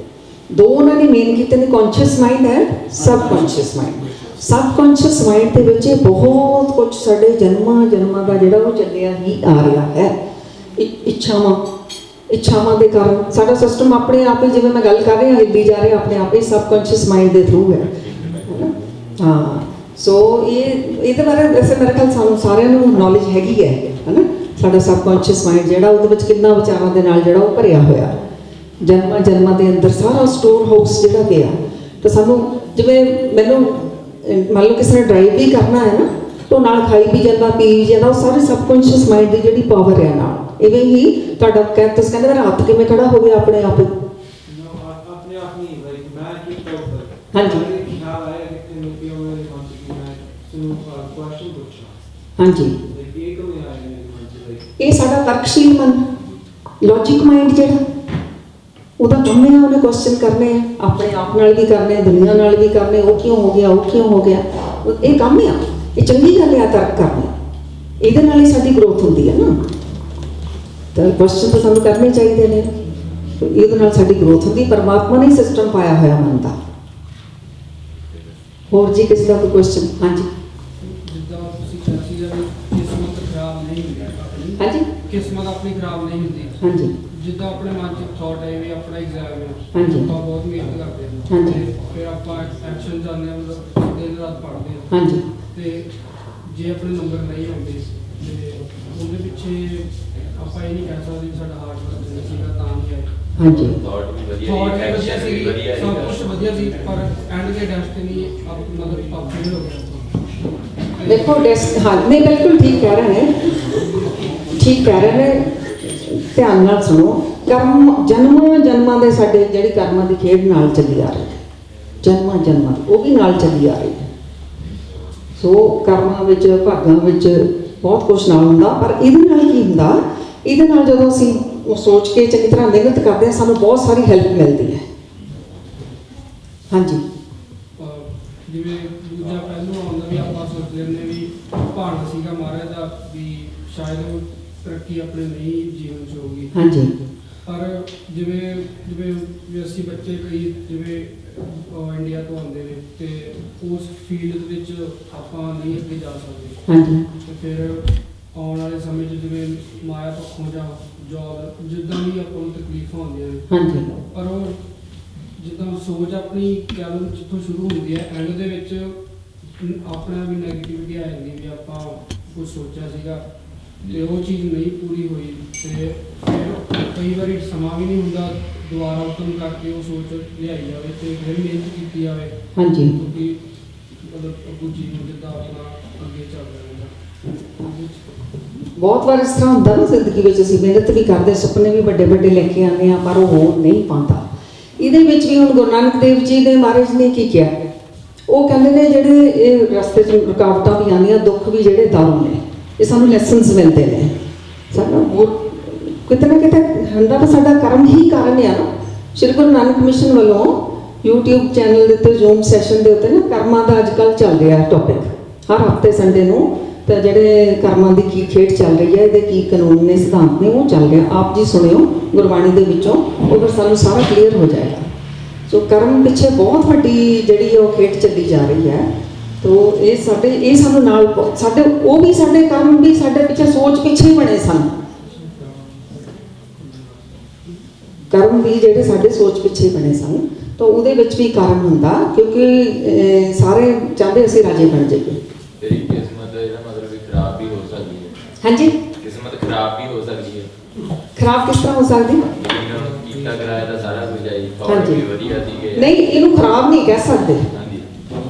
ਦੋ ਉਹਨਾਂ ਨੇ ਮੇਨ ਕੀਤੇ ਨੇ, conscious mind and subconscious mind. Subconscious mind ਦੇ ਵਿੱਚ ਬਹੁਤ ਕੁਝ ਸਾਡੇ ਜਨਮਾਂ ਜਨਮਾਂ ਦਾ ਜਿਹੜਾ ਉਹ ਚੱਲਿਆ ਹੀ ਆ ਰਿਹਾ ਹੈ। ਇੱਛਾਵਾਂ ਦੇ ਕਾਰਨ ਸਾਡਾ ਸਿਸਟਮ ਆਪਣੇ ਆਪ ਹੀ, ਜਿਵੇਂ ਮੈਂ ਗੱਲ ਕਰ ਰਹੀ ਹਾਂ, ਹਿੱਲੀ ਜਾ ਰਿਹਾ ਆਪਣੇ ਆਪ ਹੀ, ਸਬਕੌਨਸ਼ੀਅਸ ਮਾਈਂਡ ਦੇ ਥਰੂ ਹੈ। ਹਾਂ, ਸੋ ਇਹਦੇ ਬਾਰੇ ਵੈਸੇ ਮੇਰੇ ਖਿਆਲ ਸਾਨੂੰ ਸਾਰਿਆਂ ਨੂੰ ਨੌਲੇਜ ਹੈਗੀ ਹੈ ਨਾ। ਸਾਡਾ ਸਬਕੌਨਸ਼ੀਅਸ ਮਾਈਂਡ ਜਿਹੜਾ, ਉਹਦੇ ਵਿੱਚ ਕਿੰਨਾ ਵਿਚਾਰਾਂ ਦੇ ਨਾਲ ਜਿਹੜਾ ਉਹ ਭਰਿਆ ਹੋਇਆ, ਜਨਮਾਂ ਜਨਮਾਂ ਦੇ ਅੰਦਰ ਸਾਰਾ ਸਟੋਰ ਹਾਊਸ ਜਿਹੜਾ ਪਿਆ। ਤਾਂ ਸਾਨੂੰ ਜਿਵੇਂ ਮੈਨੂੰ ਮੰਨ ਲਓ ਕਿਸੇ ਨੇ ਡਰਾਈਵ ਵੀ ਕਰਨਾ ਹੈ ਨਾ, ਤਾਂ ਨਾਲ ਖਾਈ ਵੀ ਜਾਂਦਾ, ਪੀ ਵੀ ਜਾਂਦਾ, ਉਹ ਸਾਰੇ ਸਬਕੌਨਸ਼ੀਅਸ ਮਾਈਂਡ ਦੀ ਜਿਹੜੀ ਪਾਵਰ ਹੈ ਨਾਲ। ਇਵੇਂ ਹੀ ਤੁਹਾਡਾ ਤੁਸੀਂ ਕਹਿੰਦੇ ਮੇਰਾ ਹੱਥ ਕਿਵੇਂ ਖੜਾ ਹੋ ਗਿਆ ਆਪਣੇ ਆਪ ਹੀ? ਆਪਣੇ ਆਪ ਨਹੀਂ, ਮੈਂ ਕੀਤਾ ਉੱਪਰ ਹਾਂਜੀ ਖਿਆਲ ਆਇਆ ਕਿ ਮੇਰੇ ਮਨ 'ਚ ਕਿ ਮੈਂ ਕੁਐਸਚਨ ਪੁੱਛਾਂ। ਹਾਂਜੀ, ਇਹ ਕਿਉਂ ਆਇਆ ਮੇਰੇ ਮਨ 'ਚ? ਇਹ ਸਾਡਾ ਤਰਕਸ਼ੀਲ ਮਨ, ਲੌਜਿਕ ਮਾਈਂਡ ਜਿਹੜਾ, ਉਹਦਾ ਕੰਮ ਹੈ ਉਹਨੇ ਕੁਐਸਚਨ ਕਰਨੇ ਆ, ਆਪਣੇ ਆਪ ਨਾਲ ਵੀ ਕਰਨੇ, ਦੁਨੀਆ ਨਾਲ ਵੀ ਕਰਨੇ। ਉਹ ਕਿਉਂ ਹੋ ਗਿਆ, ਉਹ ਕਿਉਂ ਹੋ ਗਿਆ, ਇਹ ਕੰਮ ਆ। ਇਹ ਚੰਗੀ ਗੱਲ ਆ ਤਰਕ ਕਰਨਾ, ਇਹਦੇ ਨਾਲ ਹੀ ਸਾਡੀ ਗਰੋਥ ਹੁੰਦੀ ਹੈ ਨਾ। ਤਾਂ ਕੁਐਸਚਨ ਤਾਂ ਸਾਨੂੰ ਕਰਨੇ ਚਾਹੀਦੇ ਨੇ, ਇਹਦੇ ਨਾਲ ਸਾਡੀ ਗਰੋਥ ਹੁੰਦੀ। ਪਰਮਾਤਮਾ ਨੇ ਸਿਸਟਮ ਪਾਇਆ ਹੋਇਆ ਮਨ ਦਾ। ਹੋਰ ਜੀ ਕਿਸੇ ਦਾ ਕੋਈ ਕੁਐਸਚਨ? ਹਾਂਜੀ ਜਿੱਦਾਂ ਤੁਸੀਂ ਚਾਚੀ ਦਾ ਕਿਸਮਤ ਖਰਾਬ ਨਹੀਂ ਹੁੰਦੀ, ਹਾਂਜੀ ਕਿਸਮਤ ਆਪਣੀ ਖਰਾਬ ਨਹੀਂ ਹੁੰਦੀ। ਹਾਂਜੀ ਜਿੱਦਾਂ ਆਪਣੇ ਮਨ 'ਚ ਥਾਟ ਆਏ ਵੀ ਆਪਣਾ ਐਗਜ਼ਾਮ ਹੈ, ਹਾਂਜੀ। ਆਪਾਂ ਬਹੁਤ ਮਿਹਨਤ ਕਰਦੇ ਹਾਂ, ਹਾਂਜੀ। ਤੇ ਫਿਰ ਆਪਾਂ ਐਕਸ਼ਨ ਜਾਂਦੇ ਹਾਂ, ਮਤਲਬ ਦਿਨ ਰਾਤ ਪੜ੍ਹਦੇ ਹਾਂ, ਹਾਂਜੀ ਤੇ ਜੇ ਆਪਣੇ ਨੰਬਰ ਨਹੀਂ ਆਉਂਦੇ ਤੇ ਉਹਦੇ ਪਿੱਛੇ ਆਪਾਂ ਇਹ ਨਹੀਂ ਕਹਿ ਸਕਦੇ ਵੀ ਸਾਡਾ ਹਾਰਡ ਵਰਕ ਨਹੀਂ ਸੀਗਾ ਤਾਂ ਨਹੀਂ ਆਏ। ਹਾਂਜੀ ਥਾਟ ਵੀ ਵਧੀਆ ਥॉट ਸੀ, ਵੀ ਵਧੀਆ ਐਕਸ਼ਨ ਵੀ ਸੀ, ਵਧੀਆ ਸਭ ਸੀ। ਕੁਝ ਵਧੀਆ ਸੀ, ਪਰ ਐਂਡ ਦੇ ਡੈਸਟੀਨੀ ਮਤਲਬ ਆਪਣੀ ਹੋ ਗਿਆ। ਦੇਖੋ ਹਾਂ ਨਹੀਂ ਬਿਲਕੁਲ ਠੀਕ ਕਹਿ ਰਹੇ ਨੇ, ਠੀਕ ਕਹਿ ਰਹੇ ਨੇ। ਧਿਆਨ ਨਾਲ ਸੁਣੋ, ਕਰਮ ਜਨਮਾਂ ਦੇ ਸਾਡੇ ਜਿਹੜੀ ਕਰਮਾਂ ਦੀ ਖੇਡ ਨਾਲ ਚੱਲੀ ਆ ਰਹੀ ਹੈ, ਜਨਮਾਂ ਉਹ ਵੀ ਨਾਲ ਚੱਲੀ ਆ ਰਹੀ ਹੈ। ਸੋ ਕਰਮਾਂ ਵਿੱਚ ਭਾਗਾਂ ਵਿੱਚ ਬਹੁਤ ਕੁਛ ਨਾਲ ਹੁੰਦਾ, ਪਰ ਇਹਦੇ ਨਾਲ ਕੀ ਹੁੰਦਾ, ਇਹਦੇ ਨਾਲ ਜਦੋਂ ਅਸੀਂ ਉਹ ਸੋਚ ਕੇ ਚੰਗੀ ਤਰ੍ਹਾਂ ਮਿਹਨਤ ਕਰਦੇ ਹਾਂ, ਸਾਨੂੰ ਬਹੁਤ ਸਾਰੀ ਹੈਲਪ ਮਿਲਦੀ ਹੈ। ਹਾਂਜੀ ਜਿਵੇਂ ਦੂਜਾ ਪਹਿਲੂ ਆਉਂਦਾ ਵੀ ਆਪਾਂ ਸੋਚ ਲੈਂਦੇ ਵੀ ਭਾਣਾ ਸੀਗਾ ਮਹਾਰਾਜ ਦਾ ਵੀ ਸ਼ਾਇਦ ਉਹ ਤਰੱਕੀ ਆਪਣੇ ਨਹੀਂ ਜੀਵਨ 'ਚ ਹੋਊਗੀ। ਹਾਂਜੀ ਪਰ ਜਿਵੇਂ ਜਿਵੇਂ ਵੀ ਅਸੀਂ ਬੱਚੇ ਕਈ ਜਿਵੇਂ ਇੰਡੀਆ ਤੋਂ ਆਉਂਦੇ ਨੇ ਤੇ ਉਸ ਫੀਲਡ ਵਿੱਚ ਆਪਾਂ ਨਹੀਂ ਅੱਗੇ ਜਾ ਸਕਦੇ, ਹਾਂਜੀ ਤੇ ਫਿਰ ਆਉਣ ਵਾਲੇ ਸਮੇਂ 'ਚ ਜਿਵੇਂ ਮਾਇਆ ਪੱਖੋਂ ਜਾਂ ਜੋਬ ਜਿੱਦਾਂ ਵੀ ਆਪਾਂ ਨੂੰ ਤਕਲੀਫਾਂ ਹੁੰਦੀਆਂ ਨੇ, ਹਾਂਜੀ ਪਰ ਉਹ ਜਿੱਦਾਂ ਸੋਚ ਆਪਣੀ ਕਹਿ ਲਓ ਜਿੱਥੋਂ ਸ਼ੁਰੂ ਹੁੰਦੀ ਹੈ ਐਂਡ ਦੇ ਵਿੱਚ ਆਪਣਾ ਵੀ ਨੈਗੇਟਿਵਿਟੀ ਆ ਜਾਂਦੀ ਵੀ ਆਪਾਂ ਕੁਝ ਸੋਚਿਆ ਸੀਗਾ ਤੇ ਉਹ ਚੀਜ਼ ਨਹੀਂ ਪੂਰੀ ਹੋਈ, ਤੇ ਫਿਰ ਕਈ ਵਾਰੀ ਸਮਾਂ ਵੀ ਨਹੀਂ ਹੁੰਦਾ ਦੁਬਾਰਾ ਉਤਮ ਕਰਕੇ ਉਹ ਸੋਚ ਲਿਆਈ ਜਾਵੇ ਤੇ ਫਿਰ ਮਿਹਨਤ ਕੀਤੀ ਜਾਵੇ, ਹਾਂਜੀ ਕਿਉਂਕਿ ਮਤਲਬ ਅੱਗੋਂ ਜੀਵਨ ਜਿੱਦਾਂ ਆਪਣਾ ਅੱਗੇ ਚੱਲ ਰਿਹਾ। ਬਹੁਤ ਵਾਰ ਇਸ ਤਰ੍ਹਾਂ ਹੁੰਦਾ ਨਾ ਜ਼ਿੰਦਗੀ ਵਿੱਚ, ਅਸੀਂ ਮਿਹਨਤ ਵੀ ਕਰਦੇ, ਸੁਪਨੇ ਵੀ ਵੱਡੇ ਵੱਡੇ ਲੈ ਕੇ ਆਉਂਦੇ ਹਾਂ, ਪਰ ਉਹ ਹੋ ਨਹੀਂ ਪਾਉਂਦਾ। ਇਹਦੇ ਵਿੱਚ ਵੀ ਹੁਣ ਗੁਰੂ ਨਾਨਕ ਦੇਵ ਜੀ ਦੇ ਮਹਾਰਾਜ ਨੇ ਕੀ ਕਿਹਾ, ਉਹ ਕਹਿੰਦੇ ਨੇ ਜਿਹੜੇ ਇਹ ਰਸਤੇ 'ਚ ਰੁਕਾਵਟਾਂ ਵੀ ਆਉਂਦੀਆਂ, ਦੁੱਖ ਵੀ ਜਿਹੜੇ ਦਾਰੂ ਨੇ, ਇਹ ਸਾਨੂੰ ਲੈਸਨਸ ਮਿਲਦੇ ਨੇ। ਸਾਡਾ ਹੋਰ ਕਿਤੇ ਨਾ ਕਿਤੇ ਹੁੰਦਾ ਤਾਂ ਸਾਡਾ ਕਰਮ ਹੀ ਕਾਰਨ ਆ ਨਾ। ਸ਼੍ਰੀ ਗੁਰੂ ਨਾਨਕ ਮਿਸ਼ਨ ਵੱਲੋਂ YouTube ਚੈਨਲ ਦੇ ਉੱਤੇ ਜ਼ੂਮ ਸੈਸ਼ਨ ਦੇ ਉੱਤੇ ਨਾ ਕਰਮਾਂ ਦਾ ਅੱਜ ਕੱਲ੍ਹ ਚੱਲ ਰਿਹਾ ਟੌਪਿਕ, ਹਰ ਹਫਤੇ ਸੰਡੇ ਨੂੰ। ਤਾਂ ਜਿਹੜੇ ਕਰਮਾਂ ਦੀ ਕੀ ਖੇਡ ਚੱਲ ਰਹੀ ਹੈ, ਇਹਦੇ ਕੀ ਕਾਨੂੰਨ ਨੇ, ਸਿਧਾਂਤ ਨੇ, ਉਹ ਚੱਲ ਰਿਹਾ। ਆਪ ਜੀ ਸੁਣਿਓ ਗੁਰਬਾਣੀ ਦੇ ਵਿੱਚੋਂ, ਉਹ ਫਿਰ ਸਾਨੂੰ ਸਾਰਾ ਕਲੀਅਰ ਹੋ ਜਾਏਗਾ। ਸੋ ਕਰਮ ਪਿੱਛੇ ਬਹੁਤ ਵੱਡੀ ਜਿਹੜੀ ਉਹ ਖੇਡ ਚੱਲੀ ਜਾ ਰਹੀ ਹੈ। ਤੋ ਇਹ ਸਾਨੂੰ ਨਾਲ ਸਾਡੇ ਉਹ ਵੀ ਸਾਡੇ ਕਰਮ ਵੀ ਸਾਡੇ ਪਿੱਛੇ ਸੋਚ ਪਿੱਛੇ ਹੀ ਬਣੇ ਸਨ। ਕਰਮ ਵੀ ਜਿਹੜੇ ਸਾਡੇ ਸੋਚ ਪਿੱਛੇ ਬਣੇ ਸਨ, ਤਾਂ ਉਹਦੇ ਵਿੱਚ ਵੀ ਕਾਰਨ ਹੁੰਦਾ, ਕਿਉਂਕਿ ਸਾਰੇ ਚਾਹੁੰਦੇ ਅਸੀਂ ਰਾਜੇ ਬਣ ਜਾਈਏ। ਤੇਰੀ ਕਿਸਮਤ ਇਹਦਾ ਮਤਲਬ ਵੀ ਖਰਾਬ ਵੀ ਹੋ ਸਕਦੀ ਹੈ। ਹਾਂਜੀ ਕਿਸਮਤ ਖਰਾਬ ਵੀ ਹੋ ਸਕਦੀ ਹੈ। ਖਰਾਬ ਕਿਸ ਤਰ੍ਹਾਂ ਹੋ ਸਕਦੀ? ਇਹਨਾਂ ਨੂੰ ਕੀਤਾ ਕਰਾਇਆ ਤਾਂ ਸਾਰਾ ਕੁਝ ਆਈ, ਥਾਟ ਹਾਂਜੀ। ਵੀ ਵਧੀਆ ਸੀਗੇ। ਨਹੀਂ, ਇਹਨੂੰ ਖਰਾਬ ਨਹੀਂ ਕਹਿ ਸਕਦੇ। ਹਾਂਜੀ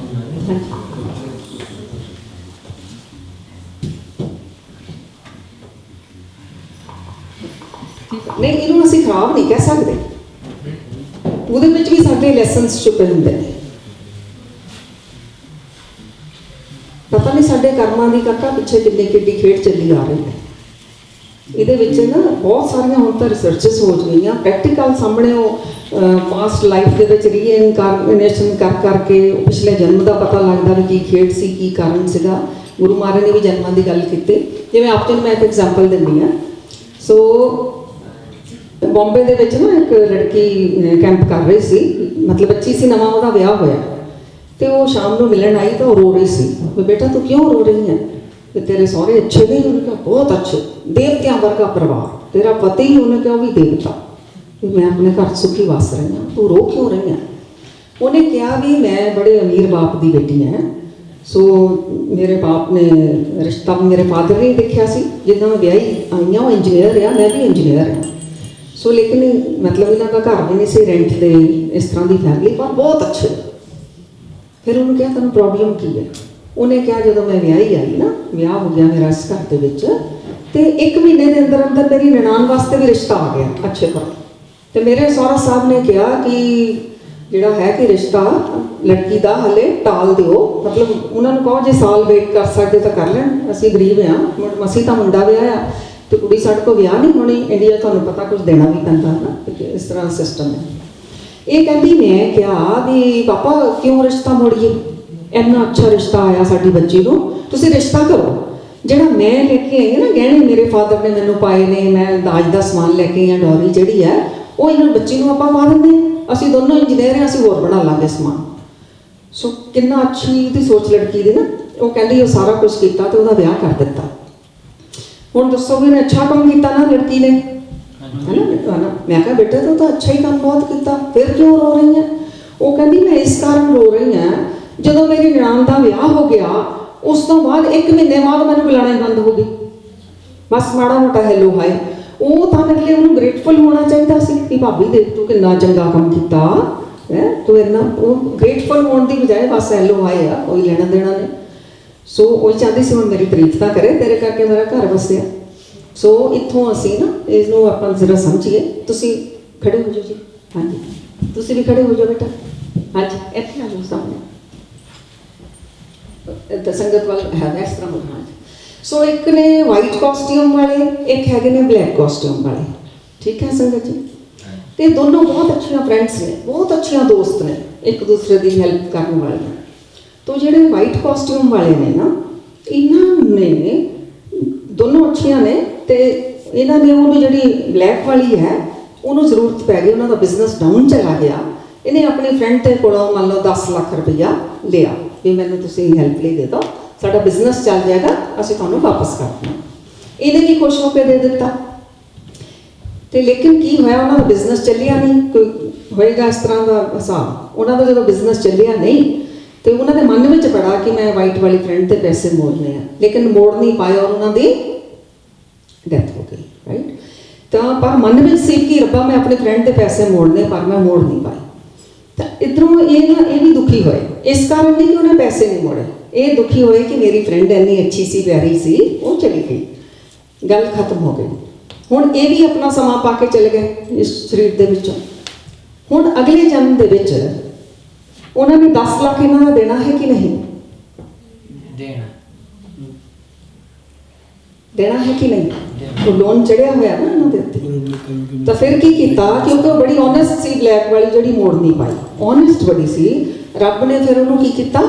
ਹਾਂਜੀ ਨਹੀਂ, ਇਹਨੂੰ ਅਸੀਂ ਖਰਾਬ ਨਹੀਂ ਕਹਿ ਸਕਦੇ। ਉਹਦੇ ਵਿੱਚ ਵੀ ਸਾਡੇ ਲੈਸਨਸ ਛੁਪੇ ਹੁੰਦੇ ਨੇ। ਪਤਾ ਨਹੀਂ ਸਾਡੇ ਕਰਮਾਂ ਦੀ ਕਾਕਾ ਪਿੱਛੇ ਕਿੱਡੀ ਖੇਡ ਚੱਲੀ ਆ ਰਹੀ ਹੈ। ਇਹਦੇ ਵਿੱਚ ਨਾ ਬਹੁਤ ਸਾਰੀਆਂ ਹੁਣ ਤਾਂ ਰਿਸਰਚਸ ਹੋ ਗਈਆਂ, ਪ੍ਰੈਕਟੀਕਲ ਸਾਹਮਣੇ ਉਹ ਪਾਸਟ ਲਾਈਫ ਦੇ ਵਿੱਚ ਰੀਇਨਕਾਰਨੇਸ਼ਨ ਕਰਕੇ ਪਿਛਲੇ ਜਨਮ ਦਾ ਪਤਾ ਲੱਗਦਾ ਵੀ ਕੀ ਖੇਡ ਸੀ, ਕੀ ਕਾਰਨ ਸੀਗਾ। ਗੁਰੂ ਮਹਾਰਾਜ ਨੇ ਵੀ ਜਨਮਾਂ ਦੀ ਗੱਲ ਕੀਤੀ। ਜਿਵੇਂ ਆਪ ਜੀ ਨੂੰ ਮੈਂ ਇੱਕ ਐਗਜ਼ਾਮਪਲ ਦਿੰਦੀ ਹਾਂ। ਸੋ ਬੰਬੇ ਦੇ ਵਿੱਚ ਨਾ ਇੱਕ ਲੜਕੀ ਕੈਂਪ ਕਰ ਰਹੀ ਸੀ, ਮਤਲਬ ਬੱਚੀ ਸੀ, ਨਵਾਂ ਉਹਦਾ ਵਿਆਹ ਹੋਇਆ, ਤੇ ਉਹ ਸ਼ਾਮ ਨੂੰ ਮਿਲਣ ਆਈ ਤਾਂ ਉਹ ਰੋ ਰਹੀ ਸੀ ਵੀ ਬੇਟਾ ਤੂੰ ਕਿਉਂ ਰੋ ਰਹੀ ਹੈ, ਕਿ ਤੇਰੇ ਸਹੁਰੇ ਅੱਛੇ ਨਹੀਂ? ਉਹਨੇ ਕਿਹਾ ਬਹੁਤ ਅੱਛੇ, ਦੇਵਤਿਆਂ ਵਰਗਾ ਪਰਿਵਾਰ, ਤੇਰਾ ਪਤੀ ਹੀ, ਉਹਨੇ ਕਿਹਾ ਉਹ ਵੀ ਦੇਵਤਾ, ਵੀ ਮੈਂ ਆਪਣੇ ਘਰ ਸੁਖੀ ਵਸ ਰਹੀ ਹਾਂ, ਤੂੰ ਰੋ ਕਿਉਂ ਰਹੀ ਹੈ? ਉਹਨੇ ਕਿਹਾ ਵੀ ਮੈਂ ਬੜੇ ਅਮੀਰ ਬਾਪ ਦੀ ਬੇਟੀ ਹਾਂ। ਸੋ ਮੇਰੇ ਬਾਪ ਨੇ ਰਿਸ਼ਤਾ ਮੇਰੇ ਫਾਦਰ ਨੇ ਦੇਖਿਆ ਸੀ, ਜਿੱਦਾਂ ਮੈਂ ਵਿਆਹੀ ਆਈ ਹਾਂ ਉਹ ਇੰਜੀਨੀਅਰ ਆ, ਮੈਂ ਵੀ ਇੰਜੀਨੀਅਰ ਹਾਂ। ਸੋ ਲੇਕਿਨ ਮਤਲਬ ਇਹਨਾਂ ਦਾ ਘਰ ਵੀ ਨਹੀਂ ਸੀ, ਰੈਂਟ ਦੇ, ਇਸ ਤਰ੍ਹਾਂ ਦੀ ਫੈਮਿਲੀ, ਪਰ ਬਹੁਤ ਅੱਛੇ। ਫਿਰ ਉਹਨੂੰ ਕਿਹਾ ਤੈਨੂੰ ਪ੍ਰੋਬਲਮ ਕੀ ਹੈ? ਉਹਨੇ ਕਿਹਾ ਜਦੋਂ ਮੈਂ ਵਿਆਹੀ ਆਈ ਨਾ, ਵਿਆਹ ਹੋ ਗਿਆ ਮੇਰਾ ਇਸ ਘਰ ਦੇ ਵਿੱਚ, ਤੇ 1 ਮਹੀਨੇ ਦੇ ਅੰਦਰ ਅੰਦਰ ਮੇਰੀ ਨਨਾਣ ਵਾਸਤੇ ਵੀ ਰਿਸ਼ਤਾ ਆ ਗਿਆ ਅੱਛੇ ਘਰ। ਤੇ ਮੇਰੇ ਸਹੁਰਾ ਸਾਹਿਬ ਨੇ ਕਿਹਾ ਕਿ ਜਿਹੜਾ ਹੈ ਕਿ ਰਿਸ਼ਤਾ ਲੜਕੀ ਦਾ ਹਲੇ ਟਾਲ ਦਿਓ, ਮਤਲਬ ਉਹਨਾਂ ਨੂੰ ਕਹੋ ਜੇ ਸਾਲ ਵੇਟ ਕਰ ਸਕਦੇ ਤਾਂ ਕਰ ਲੈਣ, ਅਸੀਂ ਗਰੀਬ ਹਾਂ, ਮਸੀਂ ਤਾਂ ਮੁੰਡਾ ਵਿਆਹਿਆ ਤੇ ਕੁੜੀ ਸਾਡੇ ਕੋਲ ਵਿਆਹ ਨਹੀਂ ਹੋਣੀ। ਇੰਡੀਆ ਤੁਹਾਨੂੰ ਪਤਾ ਕੁਝ ਦੇਣਾ ਵੀ ਪੈਂਦਾ ਨਾ, ਇਸ ਤਰ੍ਹਾਂ ਸਿਸਟਮ ਹੈ। ਇਹ ਕਹਿੰਦੀ ਮੈਂ ਕਿਹਾ ਵੀ ਪਾਪਾ ਕਿਉਂ ਰਿਸ਼ਤਾ ਮੋੜੀਏ, ਇੰਨਾ ਅੱਛਾ ਰਿਸ਼ਤਾ ਆਇਆ ਸਾਡੀ ਬੱਚੀ ਨੂੰ, ਤੁਸੀਂ ਰਿਸ਼ਤਾ ਕਰੋ। ਜਿਹੜਾ ਮੈਂ ਲੈ ਕੇ ਆਈ ਹਾਂ ਨਾ ਗਹਿਣੇ, ਮੇਰੇ ਫਾਦਰ ਨੇ ਮੈਨੂੰ ਪਾਏ ਨੇ, ਮੈਂ ਦਾਜ ਦਾ ਸਮਾਨ ਲੈ ਕੇ ਆਈ ਹਾਂ, ਡੌਰੀ ਜਿਹੜੀ ਹੈ ਉਹ ਇਹਨਾਂ ਬੱਚੀ ਨੂੰ ਆਪਾਂ ਪਾ ਦਿੰਦੇ ਹਾਂ, ਅਸੀਂ ਦੋਨੋਂ ਇੰਜੀਨੀਅਰ ਹਾਂ, ਅਸੀਂ ਹੋਰ ਬਣਾ ਲਾਂਗੇ ਸਮਾਨ। ਸੋ ਕਿੰਨਾ ਅੱਛੀ ਦੀ ਸੋਚ ਲੜਕੀ ਦੀ ਨਾ। ਉਹ ਕਹਿੰਦੀ ਉਹ ਸਾਰਾ ਕੁਝ ਕੀਤਾ ਤੇ ਉਹਦਾ ਵਿਆਹ ਕਰ ਦਿੱਤਾ। ਹੁਣ ਦੱਸੋ ਵੀ ਇਹਨੇ ਅੱਛਾ ਕੰਮ ਕੀਤਾ ਨਾ ਲੜਕੀ ਨੇ, ਹੈ ਨਾ? ਮੈਂ ਕਿਹਾ ਬੇਟਾ ਤੂੰ ਤਾਂ ਅੱਛਾ ਹੀ ਕੰਮ ਬਹੁਤ ਕੀਤਾ, ਫਿਰ ਕਿਉਂ ਰੋ ਰਹੀ ਹੈ? ਉਹ ਕਹਿੰਦੀ ਮੈਂ ਇਸ ਕਾਰਨ ਰੋ ਰਹੀ ਹਾਂ, ਜਦੋਂ ਮੇਰੀ ਨਨਾਣ ਦਾ ਵਿਆਹ ਹੋ ਗਿਆ ਉਸ ਤੋਂ ਬਾਅਦ 1 ਮਹੀਨੇ ਬਾਅਦ ਮੈਨੂੰ ਬੁਲਾਣਾ ਬੰਦ ਹੋ ਗਈ, ਬਸ ਮਾੜਾ ਮੋਟਾ ਹੈਲੋ ਹਾਏ। ਉਹ ਤਾਂ ਮੇਰੇ ਲਈ ਉਹਨੂੰ ਗ੍ਰੇਟਫੁਲ ਹੋਣਾ ਚਾਹੀਦਾ ਸੀ ਕਿ ਭਾਬੀ ਦੇਖ ਤੂੰ ਕਿੰਨਾ ਚੰਗਾ ਕੰਮ ਕੀਤਾ ਹੈ, ਤੂੰ ਇੰਨਾ, ਉਹ ਗ੍ਰੇਟਫੁਲ ਹੋਣ ਦੀ ਬਜਾਏ ਬਸ ਐਲੋ ਆਏ ਆ, ਕੋਈ ਲੈਣਾ ਦੇਣਾ ਨਹੀਂ। ਸੋ ਉਹ ਚਾਹੁੰਦੀ ਸੀ ਹੁਣ ਮੇਰੀ ਤਾਰੀਫ ਤਾਂ ਕਰੇ, ਤੇਰੇ ਕਰਕੇ ਮੇਰਾ ਘਰ ਵਸਿਆ। ਸੋ ਇੱਥੋਂ ਅਸੀਂ ਨਾ ਇਹਨੂੰ ਆਪਾਂ ਜ਼ਰਾ ਸਮਝੀਏ। ਤੁਸੀਂ ਖੜੇ ਹੋ ਜਾਓ ਜੀ, ਹਾਂਜੀ ਤੁਸੀਂ ਵੀ ਖੜੇ ਹੋ ਜਾਓ ਬੇਟਾ, ਹਾਂਜੀ ਇੱਥੇ ਆ ਜਾਓ ਸਾਹਮਣੇ, ਤਾਂ ਸੰਗਤ ਵੱਲ ਹੈ ਇਸ ਤਰ੍ਹਾਂ ਮੁੜਨਾ। ਸੋ ਇੱਕ ਨੇ ਵਾਈਟ ਕਾਸਟਿਊਮ ਵਾਲੇ, ਇੱਕ ਹੈਗੇ ਨੇ ਬਲੈਕ ਕਾਸਟਿਊਮ ਵਾਲੇ, ਠੀਕ ਹੈ ਸੰਗਤ ਜੀ। ਤੇ ਦੋਨੋਂ ਬਹੁਤ ਅੱਛੀਆਂ ਫਰੈਂਡਸ ਨੇ, ਬਹੁਤ ਅੱਛੀਆਂ ਦੋਸਤ ਨੇ, ਇੱਕ ਦੂਸਰੇ ਦੀ ਹੈਲਪ ਕਰਨ ਵਾਲੀਆਂ। ਤੋ ਜਿਹੜੇ ਵਾਈਟ ਕਾਸਟਿਊਮ ਵਾਲੇ ਨੇ ਨਾ, ਇਹਨਾਂ ਨੇ ਦੋਨੋਂ ਅੱਛੀਆਂ ਨੇ, ਤੇ ਇਹਨਾਂ ਨੇ ਉਹਨੂੰ ਜਿਹੜੀ ਬਲੈਕ ਵਾਲੀ ਹੈ ਉਹਨੂੰ ਜ਼ਰੂਰਤ ਪੈ ਗਈ, ਉਹਨਾਂ ਦਾ ਬਿਜ਼ਨਸ ਡਾਊਨ ਚਲਾ ਗਿਆ। ਇਹਨੇ ਆਪਣੀ ਫਰੈਂਡ ਦੇ ਕੋਲੋਂ ਮੰਨ ਲਓ 10 ਲੱਖ ਰੁਪਈਆ ਲਿਆ ਵੀ ਮੈਨੂੰ ਤੁਸੀਂ ਹੈਲਪ ਲਈ ਦੇ ਦਿਓ, ਸਾਡਾ ਬਿਜ਼ਨਸ ਚੱਲ ਜਾਏਗਾ, ਅਸੀਂ ਤੁਹਾਨੂੰ ਵਾਪਸ ਕਰ ਦੇਣਾ। ਇਹਨੇ ਵੀ ਖੁਸ਼ ਹੋ ਕੇ ਦੇ ਦਿੱਤਾ। ਤੇ ਲੇਕਿਨ ਕੀ ਹੋਇਆ, ਉਹਨਾਂ ਦਾ ਬਿਜ਼ਨਸ ਚੱਲਿਆ ਨਹੀਂ। ਕੋਈ ਹੋਏਗਾ ਇਸ ਤਰ੍ਹਾਂ ਦਾ ਹਿਸਾਬ, ਉਹਨਾਂ ਦਾ ਜਦੋਂ ਬਿਜ਼ਨਸ ਚੱਲਿਆ ਨਹੀਂ ਤੇ ਉਹਨਾਂ ਦੇ ਮਨ ਵਿੱਚ ਪੜਾ ਕਿ ਮੈਂ ਵਾਈਟ ਵਾਲੀ ਫਰੈਂਡ ਦੇ ਪੈਸੇ ਮੋੜਨੇ ਆ, ਲੇਕਿਨ ਮੋੜ ਨਹੀਂ ਪਾਏ ਔਰ ਉਹਨਾਂ ਦੀ ਡੈਥ ਹੋ ਗਈ, ਰਾਈਟ। ਤਾਂ ਪਰ ਮਨ ਵਿੱਚ ਸੀ ਕਿ ਰੱਬਾ ਮੈਂ ਆਪਣੇ ਫਰੈਂਡ ਦੇ ਪੈਸੇ ਮੋੜਨੇ, ਪਰ ਮੈਂ ਮੋੜ ਨਹੀਂ ਪਾਈ। ਤਾਂ ਇੱਧਰੋਂ ਇਹ ਵੀ ਦੁਖੀ ਹੋਏ, ਇਸ ਕਾਰਨ ਨਹੀਂ ਕਿ ਉਹਨੇ ਪੈਸੇ ਨਹੀਂ ਮੋੜੇ, ਇਹ ਦੁਖੀ ਹੋਏ ਕਿ ਮੇਰੀ ਫਰੈਂਡ ਇੰਨੀ ਅੱਛੀ ਸੀ, ਪਿਆਰੀ ਸੀ, ਉਹ ਚਲੀ ਗਈ, ਗੱਲ ਖਤਮ ਹੋ ਗਈ। ਹੁਣ ਇਹ ਵੀ ਆਪਣਾ ਸਮਾਂ ਪਾ ਕੇ ਚਲੇ ਗਏ ਇਸ ਸਰੀਰ ਦੇ ਵਿੱਚੋਂ। ਹੁਣ ਅਗਲੇ ਜਨਮ ਦੇ ਵਿੱਚ ਉਹਨਾਂ ਨੇ 10 ਲੱਖ ਇਹਨਾਂ ਦਾ ਦੇਣਾ ਹੈ ਕਿ ਨਹੀਂ ਦੇਣਾ ਹੈ ਕਿ ਨਹੀਂ? ਉਹ ਲੋਨ ਚੜਿਆ ਹੋਇਆ ਨਾ ਇਹਨਾਂ ਦੇ ਉੱਤੇ। ਤਾਂ ਫਿਰ ਕੀ ਕੀਤਾ, ਕਿਉਂਕਿ ਉਹ ਬੜੀ ਓਨੈਸਟ ਸੀ ਬਲੈਕ ਵਾਲੀ, ਜਿਹੜੀ ਮੋੜ ਨਹੀਂ ਪਾਈ, ਓਨੈਸਟ ਬੜੀ ਸੀ, ਰੱਬ ਨੇ ਫਿਰ ਉਹਨੂੰ ਕੀ ਕੀਤਾ,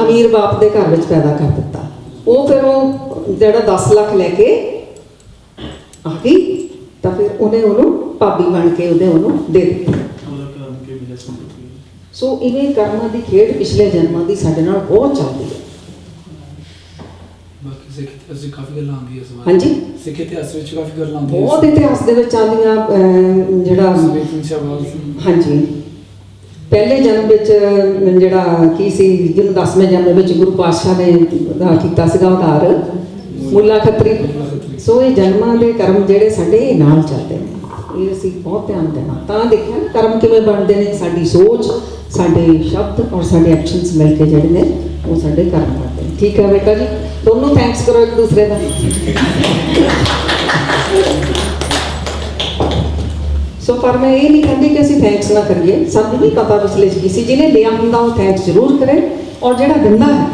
ਅਮੀਰ ਬਾਪ ਦੇ ਘਰ ਵਿੱਚ ਪੈਦਾ ਕਰ ਦਿੱਤਾ। ਉਹ ਫਿਰ ਉਹ ਜਿਹੜਾ 10 ਲੱਖ ਲੈ ਕੇ ਆ ਗਈ, ਤਾਂ ਫਿਰ ਉਹਨੇ ਉਹਨੂੰ ਭਾਬੀ ਬਣ ਕੇ ਉਹਨੂੰ ਦੇ ਦਿੱਤੀ। ਸੋ ਇਵੇਂ ਕਰਮਾਂ ਦੀ ਖੇਡ ਪਿਛਲੇ ਜਨਮਾਂ ਦੀ ਸਾਡੇ ਨਾਲ ਬਹੁਤ ਚੱਲਦੀ ਹੈ। ਬਾਕੀ ਸਿੱਖ ਇਤਿਹਾਸ ਵਿੱਚ ਕਾਫੀ ਗੱਲਾਂ ਆਉਂਦੀਆਂ ਇਸ ਬਾਰੇ। ਹਾਂਜੀ, ਸਿੱਖ ਇਤਿਹਾਸ ਵਿੱਚ ਕਾਫੀ ਗੱਲਾਂ ਆਉਂਦੀਆਂ, ਬਹੁਤ ਇਤਿਹਾਸ ਦੇ ਵਿੱਚ ਆਉਂਦੀਆਂ। ਜਿਹੜਾ ਹਾਂਜੀ ਪਹਿਲੇ ਜਨਮ ਵਿੱਚ ਜਿਹੜਾ ਕੀ ਸੀ, ਜਿਹਨੂੰ 10ਵੇਂ ਜਨਮ ਵਿੱਚ ਗੁਰੂ ਪਾਤਸ਼ਾਹ ਨੇ ਕੀਤਾ ਸੀਗਾ ਅਵਤਾਰ, ਮੁੱਲਾ ਖੱਤਰੀ। ਸੋ ਇਹ ਜਨਮਾਂ ਦੇ ਕਰਮ ਜਿਹੜੇ ਸਾਡੇ ਨਾਲ ਚੱਲਦੇ ਨੇ, ਇਹ ਅਸੀਂ ਬਹੁਤ ਧਿਆਨ ਦੇਣਾ। ਤਾਂ ਦੇਖਿਆ ਨਾ ਕਰਮ ਕਿਵੇਂ ਬਣਦੇ ਨੇ, ਸਾਡੀ ਸੋਚ, ਸਾਡੇ ਸ਼ਬਦ ਔਰ ਸਾਡੇ ਐਕਸ਼ਨਸ ਮਿਲ ਕੇ ਜਿਹੜੇ ਨੇ ਉਹ ਸਾਡੇ ਕਰਮ ਕਰਦੇ ਨੇ। ਠੀਕ ਹੈ ਬੇਟਾ ਜੀ, ਦੋਨੋਂ ਥੈਂਕਸ ਕਰੋ ਇੱਕ ਦੂਸਰੇ ਦਾ। ਸੋ ਪਰ ਮੈਂ ਇਹ ਨਹੀਂ ਕਹਿੰਦੀ ਕਿ ਅਸੀਂ ਥੈਂਕਸ ਨਾ ਕਰੀਏ, ਸਾਨੂੰ ਵੀ ਪਤਾ ਪਿਛਲੇ 'ਚ ਕੀ ਸੀ। ਜਿਹਨੇ ਲਿਆ ਹੁੰਦਾ ਉਹ ਥੈਂਕਸ ਜ਼ਰੂਰ ਕਰੇ, ਔਰ ਜਿਹੜਾ ਦਿੰਦਾ ਹੈ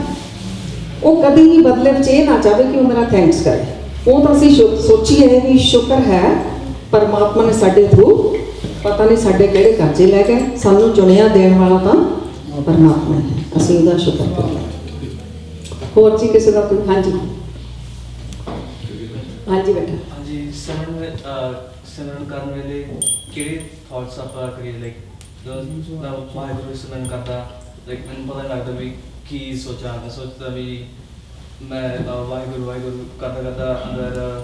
ਉਹ ਕਦੀ ਵੀ ਬਦਲੇ ਵਿੱਚ ਇਹ ਨਾ ਚਾਹੇ ਕਿ ਉਹ ਮੇਰਾ ਥੈਂਕਸ ਕਰੇ। ਉਹ ਤਾਂ ਅਸੀਂ ਸੋਚੀਏ ਵੀ ਸ਼ੁਕਰ ਹੈ ਪਰਮਾਤਮਾ ਨੇ ਸਾਡੇ ਥਰੂ ਪਤਾ ਨਹੀਂ ਸਾਡੇ ਕਿਹੜੇ ਕਰਜ਼ੇ ਲੈ ਗਏ, ਸਾਨੂੰ ਚੁਣਿਆ ਦੇਣ ਵਾਲਾ ਤਾਂ ਪਰਮਾਤਮਾ ਹੈ, ਅਸੀਂ ਉਹਦਾ ਸ਼ੁਕਰ ਕਰੀਏ। ਹੋਰ ਜੀ ਕਿਸੇ ਦਾ ਕੋਈ? ਹਾਂਜੀ ਹਾਂਜੀ ਬੇਟਾ। ਹਾਂਜੀ, ਸਿਮਰਨ ਕਰਨ ਵੇਲੇ ਕਿਹੜੇ ਥਾਟਸ ਆਪਾਂ ਕਰੀਏ? ਲਾਈਕ ਵਾਹਿਗੁਰੂ ਸਿਮਰਨ ਕਰਦਾ, ਲਾਈਕ ਮੈਨੂੰ ਪਤਾ ਨਹੀਂ ਲੱਗਦਾ ਵੀ ਕੀ ਸੋਚਾਂ। ਮੈਂ ਸੋਚਦਾ ਵੀ ਮੈਂ ਵਾਹਿਗੁਰੂ ਵਾਹਿਗੁਰੂ ਕਰਦਾ ਕਰਦਾ ਅੰਦਰ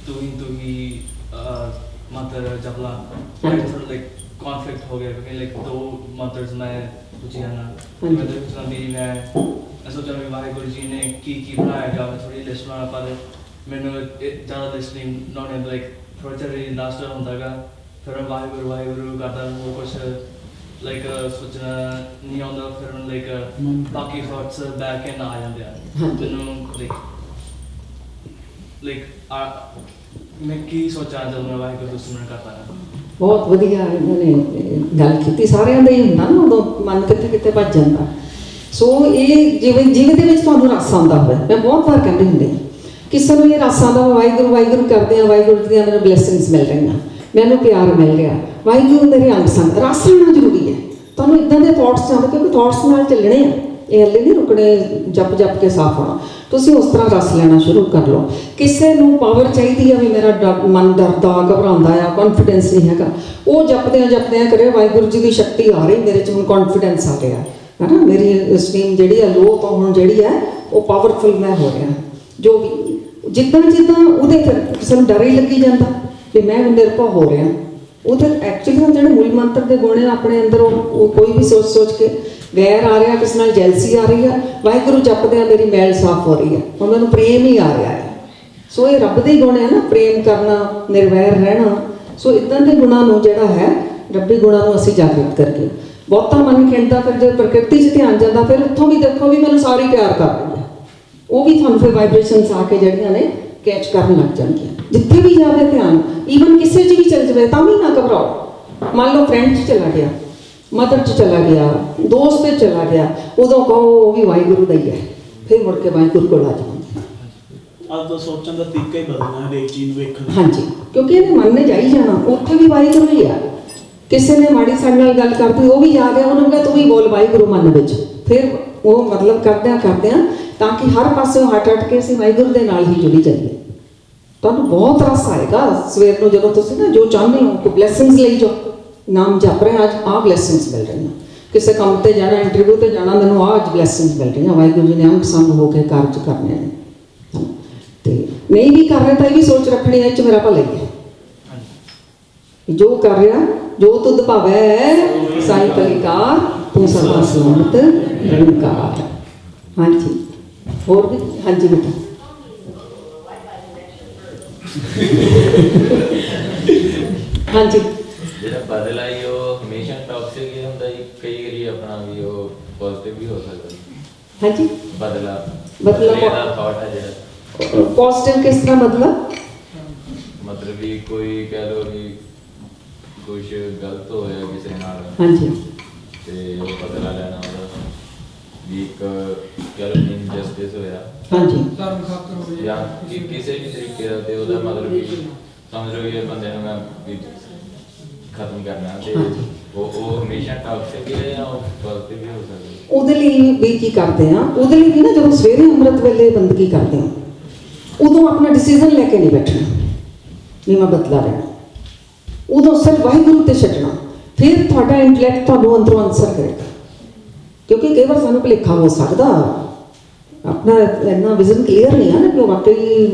ਤੂੰ ਹੀ ਮੰਤਰ ਜਪ ਲਾ। ਲਾਈਕ ਕੌਨਫਲਿਕਟ ਹੋ ਗਿਆ ਕਿਉਂਕਿ ਲਾਈਕ 2 ਮੰਤਰਸ ਮੈਂ ਪੁੱਛੀ ਜਾਣਾ। ਮੈਂ ਸੋਚਣਾ ਮੈਂ ਸੋਚਿਆ ਵੀ ਵਾਹਿਗੁਰੂ ਜੀ ਨੇ ਕੀ ਬਣਾਇਆ ਗਿਆ, ਮੈਂ ਥੋੜੀ ਲਿਸਟ ਬਣਾਉਣਾ, ਪਰ ਮੈਨੂੰ ਜ਼ਿਆਦਾ ਲਿਸਟ ਨਹੀਂ ਬਣਾਉਣੀ। ਲਾਈਕ ਥੋੜਾ ਜਿਹਾ ਲਾਸਟ ਹੁੰਦਾ ਗਾ, ਫਿਰ ਮੈਂ ਵਾਹਿਗੁਰੂ ਵਾਹਿਗੁਰੂ ਕਰਦਾ, ਹੋਰ ਕੁਛ ਲਾਈਕ ਸੋਚਣਾ ਨਹੀਂ ਆਉਂਦਾ। ਫਿਰ ਲਾਈਕ ਬਾਕੀ ਥਾਟਸ ਬੈਕ ਐਂਡ ਆ ਜਾਂਦੇ ਆ ਮੈਨੂੰ। ਲਾਈਕ ਮੈਂ ਕੀ ਸੋਚਾਂ ਜਦੋਂ ਮੈਂ ਵਾਹਿਗੁਰੂ ਦਾ ਸਿਮਰਨ ਕਰਦਾ ਹਾਂ। ਬਹੁਤ ਵਧੀਆ ਇਹਨਾਂ ਨੇ ਗੱਲ ਕੀਤੀ। ਸਾਰਿਆਂ ਦਾ ਹੀ ਹੁੰਦਾ ਨਾ, ਉਦੋਂ ਮਨ ਕਿਤੇ ਕਿਤੇ ਭੱਜ ਜਾਂਦਾ। ਸੋ ਇਹ ਜਿਵੇਂ ਦੇ ਵਿੱਚ ਤੁਹਾਨੂੰ ਰਸ ਆਉਂਦਾ ਹੋਵੇ, ਮੈਂ ਬਹੁਤ ਵਾਰ ਕਹਿੰਦੀ ਹੁੰਦੀ ਹਾਂ ਕਿਸੇ ਨੂੰ ਇਹ ਰਸ ਆਉਂਦਾ, ਵਾਹਿਗੁਰੂ ਵਾਹਿਗੁਰੂ ਕਰਦੇ ਹਾਂ, ਵਾਹਿਗੁਰੂ ਦੀਆਂ ਮੈਨੂੰ ਬਲੈਸਿੰਗਸ ਮਿਲ ਰਹੀਆਂ, ਮੈਨੂੰ ਪਿਆਰ ਮਿਲ ਰਿਹਾ, ਵਾਹਿਗੁਰੂ ਮੇਰੇ ਅੰਗ ਸੰਗ। ਰਸ ਆਉਣਾ ਜ਼ਰੂਰੀ ਹੈ। ਤੁਹਾਨੂੰ ਇੱਦਾਂ ਦੇ ਥਾਟਸ ਆਉਂਦੇ ਕਿਉਂਕਿ ਥਾਟਸ ਨਾਲ ਚੱਲਣੇ ਆ, ਇਹ ਹਲੇ ਨਹੀਂ ਰੁਕਣੇ ਜਪ ਕੇ ਸਾਫ਼ ਹੋਣਾ। ਤੁਸੀਂ ਉਸ ਤਰ੍ਹਾਂ ਰਸ ਲੈਣਾ ਸ਼ੁਰੂ ਕਰ ਲਓ। ਕਿਸੇ ਨੂੰ ਪਾਵਰ ਚਾਹੀਦੀ ਆ ਵੀ ਮੇਰਾ ਮਨ ਡਰਦਾ ਘਬਰਾਉਂਦਾ ਆ, ਕੌਨਫੀਡੈਂਸ ਨਹੀਂ ਹੈਗਾ, ਉਹ ਜਪਦਿਆਂ ਕਰੇ ਵਾਹਿਗੁਰੂ ਜੀ ਦੀ ਸ਼ਕਤੀ ਆ ਰਹੀ ਮੇਰੇ 'ਚ, ਹੁਣ ਕੌਨਫੀਡੈਂਸ ਆ ਗਿਆ ਹੈ ਨਾ, ਮੇਰੀ ਸਟੀਮ ਜਿਹੜੀ ਆ ਲੋਅ ਤੋਂ ਹੁਣ ਜਿਹੜੀ ਹੈ ਉਹ ਪਾਵਰਫੁਲ ਮੈਂ ਹੋ ਰਿਹਾ। ਜੋ ਵੀ ਜਿੱਦਾਂ ਉਹਦੇ ਫਿਰ ਕਿਸੇ ਨੂੰ ਡਰ ਹੀ ਲੱਗੀ ਜਾਂਦਾ ਵੀ ਮੈਂ ਨਿਰਭਉ ਹੋ ਰਿਹਾ। ਉਹਦੇ ਐਕਚੁਅਲੀ ਜਿਹੜੇ ਮੂਲ ਮੰਤਰ ਦੇ ਗੁਣ ਆਪਣੇ ਅੰਦਰ ਉਹ ਕੋਈ ਵੀ ਸੋਚ ਕੇ ਵੈਰ ਆ ਰਿਹਾ, ਕਿਸੇ ਨਾਲ ਜੈਲਸੀ ਆ ਰਹੀ ਹੈ, ਵਾਹਿਗੁਰੂ ਜਪਦਿਆਂ ਮੇਰੀ ਮੈਲ ਸਾਫ਼ ਹੋ ਰਹੀ ਹੈ, ਹੁਣ ਮੈਨੂੰ ਪ੍ਰੇਮ ਹੀ ਆ ਰਿਹਾ ਹੈ। ਸੋ ਇਹ ਰੱਬ ਦੇ ਹੀ ਗੁਣ ਹੈ ਨਾ, ਪ੍ਰੇਮ ਕਰਨਾ, ਨਿਰਵੈਰ ਰਹਿਣਾ। ਸੋ ਇਦਾਂ ਦੇ ਗੁਣਾਂ ਨੂੰ ਜਿਹੜਾ ਹੈ, ਰੱਬੀ ਗੁਣਾਂ ਨੂੰ ਅਸੀਂ ਜਾਗਰੂਕ ਕਰਕੇ, ਬਹੁਤਾ ਮਨ ਖਿੰਡਦਾ ਫਿਰ ਜਦ ਪ੍ਰਕਿਰਤੀ 'ਚ ਧਿਆਨ ਜਾਂਦਾ, ਫਿਰ ਉੱਥੋਂ ਵੀ ਦੇਖੋ ਵੀ ਮੈਨੂੰ ਸਾਰੀ ਪਿਆਰ ਕਰ ਰਹੀ ਹੈ, ਉਹ ਵੀ ਤੁਹਾਨੂੰ ਫਿਰ ਵਾਈਬ੍ਰੇਸ਼ਨਸ ਆ ਕੇ ਜਿਹੜੀਆਂ ਨੇ ਕੈਚ ਕਰਨ ਲੱਗ ਜਾਣਗੀਆਂ। ਜਿੱਥੇ ਵੀ ਜਾਵੇ ਧਿਆਨ, ਈਵਨ ਕਿਸੇ 'ਚ ਵੀ ਚੱਲ ਜਾਵੇ ਤਾਂ ਵੀ ਨਾ ਘਬਰਾਓ। ਮੰਨ ਲਓ ਫਰੈਂਡ 'ਚ ਚਲਾ ਗਿਆ, ਮਦਰ 'ਚ ਚਲਾ ਗਿਆ, ਦੋਸਤ 'ਚ ਚਲਾ ਗਿਆ, ਉਦੋਂ ਕਹੋ ਉਹ ਵੀ ਵਾਹਿਗੁਰੂ ਦਾ ਹੀ ਹੈ, ਫਿਰ ਮੁੜ ਕੇ ਵਾਹਿਗੁਰੂ ਕੋਲ ਆ ਜਾਓ। ਅੱਜ ਦਾ ਸੋਚਣ ਦਾ ਤਰੀਕਾ ਹੀ ਬਦਲਣਾ, ਹਰੇਕ ਚੀਜ਼ ਨੂੰ ਵੇਖਣ ਦਾ। ਹਾਂਜੀ, ਕਿਉਂਕਿ ਇਹਨੇ ਮਨ ਨੇ ਜਾਈ ਜਾਣਾ, ਉੱਥੇ ਵੀ ਵਾਹਿਗੁਰੂ ਹੀ ਆ। ਕਿਸੇ ਨੇ ਮਾੜੀ ਸਾਡੇ ਨਾਲ ਗੱਲ ਕਰਦੀ, ਉਹ ਵੀ ਆ ਗਿਆ, ਉਹਨੂੰ ਕਿਹਾ ਤੂੰ ਵੀ ਬੋਲ ਵਾਹਿਗੁਰੂ ਮਨ ਵਿੱਚ। ਫਿਰ ਉਹ ਮਤਲਬ ਕਰਦਿਆਂ ਤਾਂ ਕਿ ਹਰ ਪਾਸੇ ਹਟ ਕੇ ਅਸੀਂ ਵਾਹਿਗੁਰੂ ਦੇ ਨਾਲ ਹੀ ਜੁੜੀ ਜਾਈਏ। ਤੁਹਾਨੂੰ ਬਹੁਤ ਰਸ ਆਏਗਾ ਸਵੇਰ ਨੂੰ ਜਦੋਂ ਤੁਸੀਂ ਨਾ ਜੋ ਚਾਹੁੰਦੇ ਹੋ ਕਿ ਬਲੈਸਿੰਗਸ ਲਈ ਜੋ ਨਾਮ ਜਪ ਰਹੇ, ਅੱਜ ਆਹ ਬਲੈਸਿੰਗਸ ਮਿਲ ਰਹੀਆਂ। ਕਿਸੇ ਕੰਮ ਤੇ ਜਾਣਾ, ਇੰਟਰਵਿਊ ਤੇ ਜਾਣਾ, ਮੈਨੂੰ ਆਹ ਅੱਜ ਬਲੈਸਿੰਗਸ ਮਿਲ ਰਹੀਆਂ, ਵਾਹਿਗੁਰੂ ਜੀ ਨੇ ਅੰਗ ਸੰਗ ਹੋ ਕੇ ਕਾਰਜ ਕਰਨੇ ਨੇ। ਤੇ ਨਹੀਂ ਵੀ ਕਰ ਰਹੇ ਤਾਂ ਇਹ ਵੀ ਸੋਚ ਰੱਖਣੀ ਹੈ, ਇਹ 'ਚ ਮੇਰਾ ਭਲਾ ਹੀ ਹੈ। ਜੋ ਕਰ ਰਿਹਾ, ਜੋ ਤੁਧ ਭਾਵੈ ਸਾਈ ਕਲਿਕਾਰ, ਤੂੰ ਸਰਬਾ ਸਲਾਮਤ ਨਿਰੰਕਾਰ। ਹਾਂਜੀ, ਹੋਰ ਵੀ? ਹਾਂਜੀ ਬੇਟਾ। ਹਾਂਜੀ, ਜਿਹੜਾ ਬਦਲ ਆਈ ਉਹ ਹਮੇਸ਼ਾ ਟੌਕਸਿਕ ਹੀ ਹੁੰਦਾ ਜੀ, ਕਈ ਵਾਰੀ ਆਪਣਾ ਵੀ ਉਹ ਪੋਜ਼ਿਟਿਵ ਵੀ ਹੋ ਸਕਦਾ। ਹਾਂਜੀ, ਬਦਲਾ ਬਦਲਾ ਦਾ ਥਾਟ ਹੈ ਜਿਹੜਾ ਪੋਜ਼ਿਟਿਵ ਕਿਸ ਤਰ੍ਹਾਂ ਬਦਲਾ? ਮਤਲਬ ਵੀ ਕੋਈ ਕਹਿ ਲਓ ਵੀ ਕੁਝ ਗਲਤ ਹੋਇਆ ਕਿਸੇ ਨਾਲ, ਹਾਂਜੀ, ਤੇ ਉਹ ਬਦਲਾ ਲੈਣਾ ਉਹਦਾ ਵੀ ਇੱਕ ਕਹਿ ਲਓ ਇਨਜਸਟਿਸ ਹੋਇਆ ਹਾਂਜੀ, ਧਰਮ ਖਾਤਰ ਹੋਵੇ ਜਾਂ ਕਿਸੇ ਵੀ ਤਰੀਕੇ ਦਾ, ਤੇ ਉਹਦਾ ਮਤਲਬ ਵੀ ਸਮਝ ਲਓ ਵੀ ਇਹ ਬੰਦੇ ਨੂੰ ਮੈਂ ਵੀ ਖਤਮ ਕਰਨਾ, ਤੇ ਉਹ ਹਮੇਸ਼ਾ ਟੌਕਸਿਕ ਹੀ ਹੈ ਜਾਂ ਉਹ ਪੋਜ਼ਿਟਿਵ ਵੀ ਹੋ ਸਕਦਾ। ਉਹਦੇ ਲਈ ਵੀ ਕੀ ਕਰਦੇ ਆ, ਉਹਦੇ ਲਈ ਵੀ ਨਾ ਜਦੋਂ ਸਵੇਰੇ ਅੰਮ੍ਰਿਤ ਵੇਲੇ ਬੰਦਗੀ ਕਰਦੇ ਆ, ਉਦੋਂ ਆਪਣਾ ਡਿਸੀਜ਼ਨ ਲੈ ਕੇ ਨਹੀਂ ਬੈਠਣਾ ਵੀ ਮੈਂ ਬਦਲਾ ਲੈਣਾ, ਉਦੋਂ ਸਿਰਫ ਵਾਹਿਗੁਰੂ ਤੇ ਛੱਡਣਾ। ਫਿਰ ਤੁਹਾਡਾ ਇੰਟੈਲੈਕਟ ਤੁਹਾਨੂੰ ਅੰਦਰੋਂ ਆਨਸਰ ਕਰੇਗਾ, ਕਿਉਂਕਿ ਕਈ ਵਾਰ ਸਾਨੂੰ ਭੁਲੇਖਾ ਹੋ ਸਕਦਾ, ਆਪਣਾ ਇੰਨਾ ਵਿਜ਼ਨ ਕਲੀਅਰ ਨਹੀਂ ਆ ਨਾ ਕਿ ਉਹ ਵਾਕਈ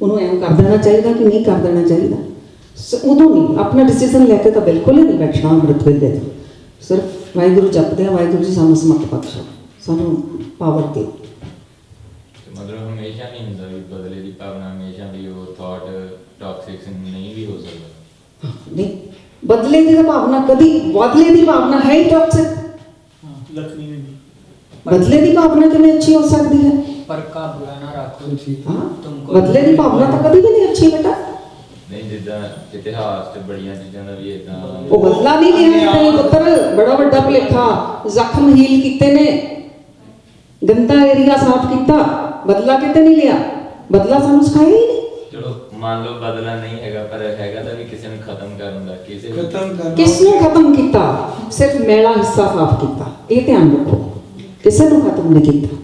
ਉਹਨੂੰ ਐਂ ਕਰ ਦੇਣਾ ਚਾਹੀਦਾ ਕਿ ਨਹੀਂ ਕਰ ਦੇਣਾ ਚਾਹੀਦਾ। ਉਦੋਂ ਨਹੀਂ ਆਪਣਾ ਡਿਸੀਜ਼ਨ ਲੈ ਕੇ ਤਾਂ ਬਿਲਕੁਲ ਹੀ ਨਹੀਂ ਬੈਠਣਾ ਅੰਮ੍ਰਿਤ ਵੇਲੇ ਤੋਂ। ਸਿਰਫ ਵਾਹਿਗੁਰੂ ਜਪਦੇ ਆ, ਵਾਹਿਗੁਰੂ ਜੀ ਸਾਨੂੰ ਸਮਰਥ ਬਖਸ਼ੋ, ਸਾਨੂੰ ਪਾਵਰ ਦਿਓ। ਮਤਲਬ ਹਮੇਸ਼ਾ ਨਹੀਂ ਹੁੰਦਾ ਵੀ ਬਦਲੇ ਦੀ ਭਾਵਨਾ, ਹਮੇਸ਼ਾ ਵੀ ਉਹ ਥਾਟ ਟੌਕਸਿਕ ਨਹੀਂ ਵੀ ਹੋ ਸਕਦਾ। ਨਹੀਂ, ਬਦਲੇ ਦੀ ਤਾਂ ਭਾਵਨਾ ਕਦੀ, ਬਦਲੇ ਦੀ ਭਾਵਨਾ ਹੈ ਹੀ ਟੌਕਸਿਕ। ਲਖਨੀ ਨੇ ਬਦਲੇ ਦੀ ਭਾਵਨਾ ਕਿਵੇਂ ਅੱਛੀ ਹੋ ਸਕਦੀ ਹੈ? पर का बुरा ना रखो, ਹਾਂ, तुमको ਬਦਲੇ ਦੀ ਭਾਵਨਾ ਤਾਂ ਕਦੀ ਵੀ ਨਹੀਂ ਅੱਛੀ ਬੇਟਾ। ਨਹੀਂ, ਜਿੱਦਾਂ ਇਤਿਹਾਸ 'ਚ ਬੜੀਆਂ ਚੀਜ਼ਾਂ ਦਾ ਵੀ ਇਦਾਂ ਉਹ ਬਦਲਾ ਨਹੀਂ ਲਿਆ ਤੇਰੇ ਪੁੱਤਰ, ਬੜਾ ਵੱਡਾ ਭੁਲੇਖਾ। ਜ਼ਖਮ ਹੀਲ ਕੀਤੇ ਨੇ, ਗੰਦਾ ਏਰੀਆ ਸਾਫ਼ ਕੀਤਾ, ਬਦਲਾ ਕਿਤੇ ਨਹੀਂ ਲਿਆ। ਬਦਲਾ ਸਾਨੂੰ ਸਿਖਾਇਆ ਹੀ ਨਹੀਂ। ਚਲੋ ਮੰਨ ਲਓ ਬਦਲਾ ਨਹੀਂ ਹੈਗਾ, ਪਰ ਹੈਗਾ ਤਾਂ ਵੀ ਕਿਸੇ ਨੂੰ ਖਤਮ ਕਰਨ ਦਾ, ਕਿਸੇ ਨੂੰ खत्म करना। ਕਿਸ ਨੂੰ ਖਤਮ ਕੀਤਾ? ਸਿਰਫ ਮੈਲਾ ਹਿੱਸਾ ਸਾਫ਼ ਕੀਤਾ। ਇਹ ਧਿਆਨ ਰੱਖੋ, ਕਿਸੇ ਨੂੰ ਖਤਮ ਨਹੀਂ ਕੀਤਾ।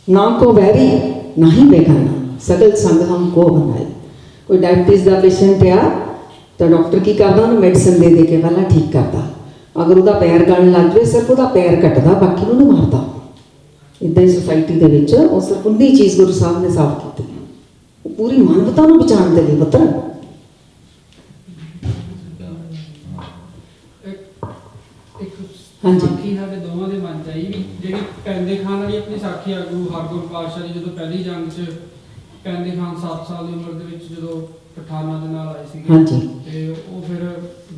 ਨਾ ਕੋ ਵੈਰੀ ਨਾ ਹੀ ਬੇਗਾਨਾ, ਸਗਲ ਸੰਗ ਹਮ ਕੋ ਬਣਾਏ। ਕੋਈ ਡਾਇਬਟੀਜ਼ ਦਾ ਪੇਸ਼ੈਂਟ ਆ ਤਾਂ ਡਾਕਟਰ ਕੀ ਕਰਦਾ, ਉਹਨੂੰ ਮੈਡੀਸਨ ਦੇ ਕੇ ਪਹਿਲਾਂ ਠੀਕ ਕਰਦਾ। ਅਗਰ ਉਹਦਾ ਪੈਰ ਗਲਣ ਲੱਗ ਜਾਵੇ, ਸਿਰਫ ਉਹਦਾ ਪੈਰ ਕੱਟਦਾ, ਬਾਕੀ ਨੂੰ ਨਹੀਂ ਮਾਰਦਾ। ਇੱਦਾਂ ਹੀ ਸੁਸਾਇਟੀ ਦੇ ਵਿੱਚ ਉਹ ਸਿਰਫ ਉਨੀ ਚੀਜ਼ ਗੁਰੂ ਸਾਹਿਬ ਨੇ ਸਾਫ਼ ਕੀਤੀ, ਉਹ ਪੂਰੀ ਮਾਨਵਤਾ ਨੂੰ ਬਚਾਉਣ ਦੇ ਲਈ ਪੁੱਤਰ। ਇੱਕ ਹਾਂਜੀ। ਸਾਖੀ ਸਾਡੇ ਦੋਵਾਂ ਦੇ ਮਨ ਚ ਆਈ ਵੀ ਜਿਹੜੀ ਪੈਂਦੇ ਖਾਨ ਵਾਲੀ ਆਪਣੀ ਸਾਖੀ ਆ, ਗੁਰੂ ਹਰਗੋਬਿੰਦ ਪਾਤਸ਼ਾਹ ਜੀ ਜਦੋਂ ਪਹਿਲੀ ਜੰਗ 'ਚ ਪੈਂਦੇ ਖਾਨ 7 ਸਾਲ ਦੀ ਉਮਰ ਦੇ ਵਿੱਚ ਜਦੋਂ ਪਠਾਨਾਂ ਦੇ ਨਾਲ ਆਏ ਸੀਗੇ, ਹਾਂਜੀ। ਤੇ ਉਹ ਫਿਰ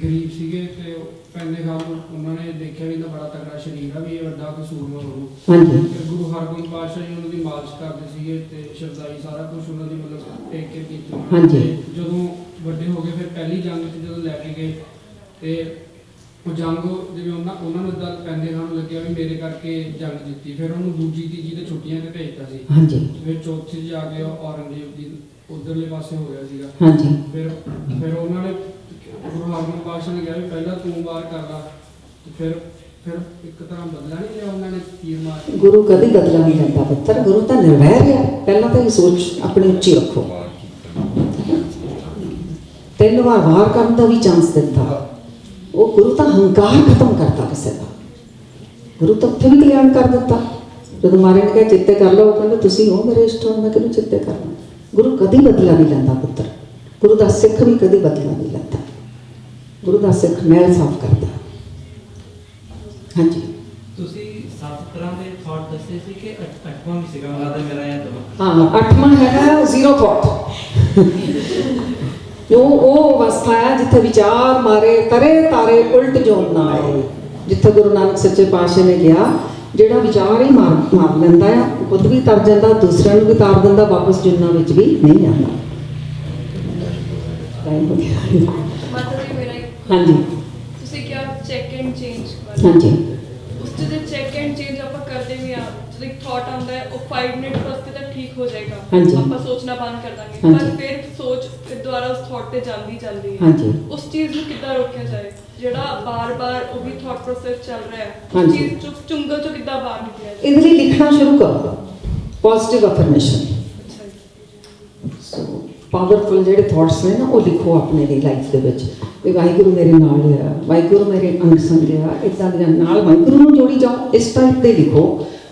ਗਰੀਬ ਸੀਗੇ, ਤੇ ਪੈਂਦੇ ਖਾਨ ਨੂੰ ਉਹਨਾਂ ਨੇ ਦੇਖਿਆ ਵੀ ਇਹਦਾ ਬੜਾ ਤਗੜਾ ਸਰੀਰ ਆ, ਵੀ ਇਹ ਵੱਡਾ ਕੋਈ ਸੂਰਮਾ ਹੋਊ। ਹਾਂਜੀ। ਫਿਰ ਗੁਰੂ ਹਰਗੋਬਿੰਦ ਪਾਤਸ਼ਾਹ ਜੀ ਉਹਨਾਂ ਦੀ ਮਾਲਿਸ਼ ਕਰਦੇ ਸੀਗੇ, ਤੇ ਸ਼ਰਦਾਈ ਸਾਰਾ ਕੁਝ ਉਹਨਾਂ ਦੀ ਮਤਲਬ ਟੇਕ ਕੇ ਕੀਤੀ ਉਹਨਾਂ ਨੇ। ਹਾਂਜੀ। ਤੇ ਜਦੋਂ ਵੱਡੇ ਹੋ ਗਏ, ਫਿਰ ਪਹਿਲੀ ਜੰਗ 'ਚ ਜਦੋਂ ਲੈ ਕੇ ਗਏ, ਤੇ ਉਹ ਜੰਗ ਜਿਵੇਂ ਉਹਨਾਂ ਨੂੰ ਇਦਾਂ ਪੈਂਦੇ ਖਾਨ ਨੂੰ ਲੱਗਿਆ ਵੀ ਮੇਰੇ ਕਰਕੇ ਜੰਗ ਜਿੱਤੀ, ਫਿਰ ਉਹਨੂੰ ਦੂਜੀ ਤੀਜੀ ਤੇ ਛੁੱਟੀਆਂ ਤੇ ਭੇਜਤਾ ਸੀ। ਹਾਂਜੀ। ਫਿਰ ਚੌਥੀ 'ਚ ਜਾ ਕੇ ਔਰੰਗਜ਼ੇਬ ਦੀ ਉਧਰਲੇ ਪਾਸੇ ਹੋ ਗਿਆ ਸੀਗਾ। ਹਾਂਜੀ। ਫਿਰ ਉਹਨਾਂ ਨੇ ਗੁਰੂ ਹਰਗੋਬਿੰਦ ਪਾਤਸ਼ਾਹ ਨੇ ਕਿਹਾ ਵੀ ਪਹਿਲਾਂ ਤੂੰ ਵਾਰ ਕਰ ਲਾ, ਤੇ ਫਿਰ ਇੱਕ ਤਰ੍ਹਾਂ ਬਦਲਾ ਨਹੀਂ ਲਿਆ ਉਹਨਾਂ ਨੇ, ਤੀਰ ਮਾਰ ਕੇ। ਗੁਰੂ ਕਦੀ ਬਦਲਾ ਨਹੀਂ ਲੈਂਦਾ ਪੁੱਤਰ, ਗੁਰੂ ਤਾਂ ਨਿਰਵੈਰ ਹੈ। ਪਹਿਲਾਂ ਤਾਂ ਇਹ ਸੋਚ ਆਪਣੀ ਉੱਚੀ ਰੱਖੋ। 3 ਵਾਰ ਵਾਰ ਕਰਨ ਦਾ ਵੀ ਚਾਂਸ ਦਿੰਦਾ। ਉਹ ਗੁਰੂ ਤਾਂ ਹੰਕਾਰ ਖਤਮ ਕਰਤਾ ਕਿਸੇ ਦਾ। ਗੁਰੂ ਤਾਂ ਉੱਥੇ ਵੀ ਕਲਿਆਣ ਕਰ ਦਿੱਤਾ। ਜਦੋਂ ਮਾਰੇ ਨੇ ਕਿਹਾ ਚਿੱਤੇ ਕਰ ਲਓ, ਉਹ ਕਹਿੰਦੇ ਤੁਸੀਂ ਹੋ ਮੇਰੇ ਇਸ਼ਟ, ਮੈਂ ਕਿਹਨੂੰ ਚਿੱਤੇ ਕਰਨਾ। ਗੁਰੂ ਕਦੀ ਬਦਲਾ ਨਹੀਂ ਲੈਂਦਾ ਪੁੱਤਰ। ਗੁਰੂ ਦਾ ਸਿੱਖ ਵੀ ਕਦੀ ਬਦਲਾ ਨਹੀਂ ਲੈਂਦਾ। ਗੁਰੂ ਦਾ ਸਿੱਖ ਮੈਲ ਸਾਫ਼ ਕਰਦਾ। ਹਾਂਜੀ। ਤੁਸੀਂ 7 ਤਰ੍ਹਾਂ ਦੇ ਥਾਟ ਦੱਸੇ ਸੀ ਕਿ 8ਵਾਂ ਵੀ ਸੀਗਾ ਉਹਨਾਂ ਦਾ ਮੇਰਾ ਇਹ ਤਾਂ ਹਾਂ 8ਵਾਂ ਹੈਗਾ ਜ਼ੀਰੋ ਥਾਟ। ਉਹ ਅਵਸਥਾ ਹੈ ਜਿੱਥੇ ਵਿਚਾਰ ਮਾਰੇ ਤਰੇ ਤਾਰੇ ਉਲਟ ਜੋਨ ਨਾ ਆਏ, ਜਿੱਥੇ ਗੁਰੂ ਨਾਨਕ ਸੱਚੇ ਪਾਤਸ਼ਾਹ ਨੇ ਕਿਹਾ ਜਿਹੜਾ ਵਿਚਾਰ ਹੀ ਮਾਰ ਲੈਂਦਾ ਆ, ਖੁਦ ਵੀ ਤਰ ਜਾਂਦਾ, ਦੂਸਰਿਆਂ ਨੂੰ ਵੀ ਤਾਰ ਦਿੰਦਾ, ਵਾਪਸ ਜੁਨਾਂ ਵਿੱਚ ਵੀ ਨਹੀਂ ਆਉਂਦਾ। ਮਾਤਾ ਜੀ ਮੇਰਾ ਹਾਂਜੀ ਤੁਸੀਂ ਕਿਹਾ ਚੈੱਕ ਐਂਡ ਚੇਂਜ ਹਾਂਜੀ ਉਸ ਤੇ ਚੈੱਕ ਐਂਡ ਚੇਂਜ ਆਪਾਂ ਕਰਦੇ ਵੀ ਆ, ਜਦੋਂ ਇੱਕ ਥਾਟ ਆਉਂਦਾ ਹੈ ਉਹ 5 ਮਿੰਟ ਵਾਸਤੇ ਤਾਂ ਠੀਕ ਹੋ ਜਾਏਗਾ, ਹਾਂਜੀ। ਆਪਾਂ ਸੋਚਣਾ ਬੰਦ ਕਰ ਦਾਂਗੇ, ਹਾਂਜੀ। ਪਰ ਫਿਰ ਸੋਚ ਦੁਬਾਰਾ ਉਸ ਥਾਟ ਤੇ ਜਾਂਦੀ ਹੈ। ਹਾਂਜੀ। ਉਸ ਚੀਜ਼ ਨੂੰ ਕਿੱਦਾਂ ਰੋਕਿਆ ਜਾਏ ਜਿਹੜਾ ਬਾਰ-ਬਾਰ ਉਹ ਵੀ ਥਾਟ ਪ੍ਰੋਸੈਸ ਚੱਲ ਰਿਹਾ ਹੈ, ਉਸ ਹਾਂਜੀ। ਚੀਜ਼ ਚੋਂ ਚੁੰਗਲ ਚੋਂ ਕਿੱਦਾਂ ਬਾਹਰ ਨਿਕਲਿਆ ਜਾਏ? ਇਹਦੇ ਲਈ ਲਿਖਣਾ ਸ਼ੁਰੂ ਕਰੋ, ਪੋਜ਼ਿਟਿਵ ਅਫਰਮੇਸ਼ਨ। ਅੱਛਾ ਜੀ। ਸੋ ਪਾਵਰਫੁਲ ਜਿਹੜੇ ਥਾਟਸ ਨੇ ਨਾ ਉਹ ਲਿਖੋ ਆਪਣੇ ਦੀ ਲਾਈਫ ਦੇ ਵਿੱਚ ਵੀ ਵਾਹਿਗੁਰੂ ਮੇਰੇ ਨਾਲ ਆ, ਵਾਹਿਗੁਰੂ ਮੇਰੇ ਅੰਗ ਸੰਗ ਆ, ਇੱਦਾਂ ਦੀਆਂ ਨਾਲ ਵਾਹਿਗੁਰੂ ਨੂੰ ਜੋੜੀ ਜਾਓ, ਇਸ ਟਾਈਪ ਦੇ ਲਿਖੋ।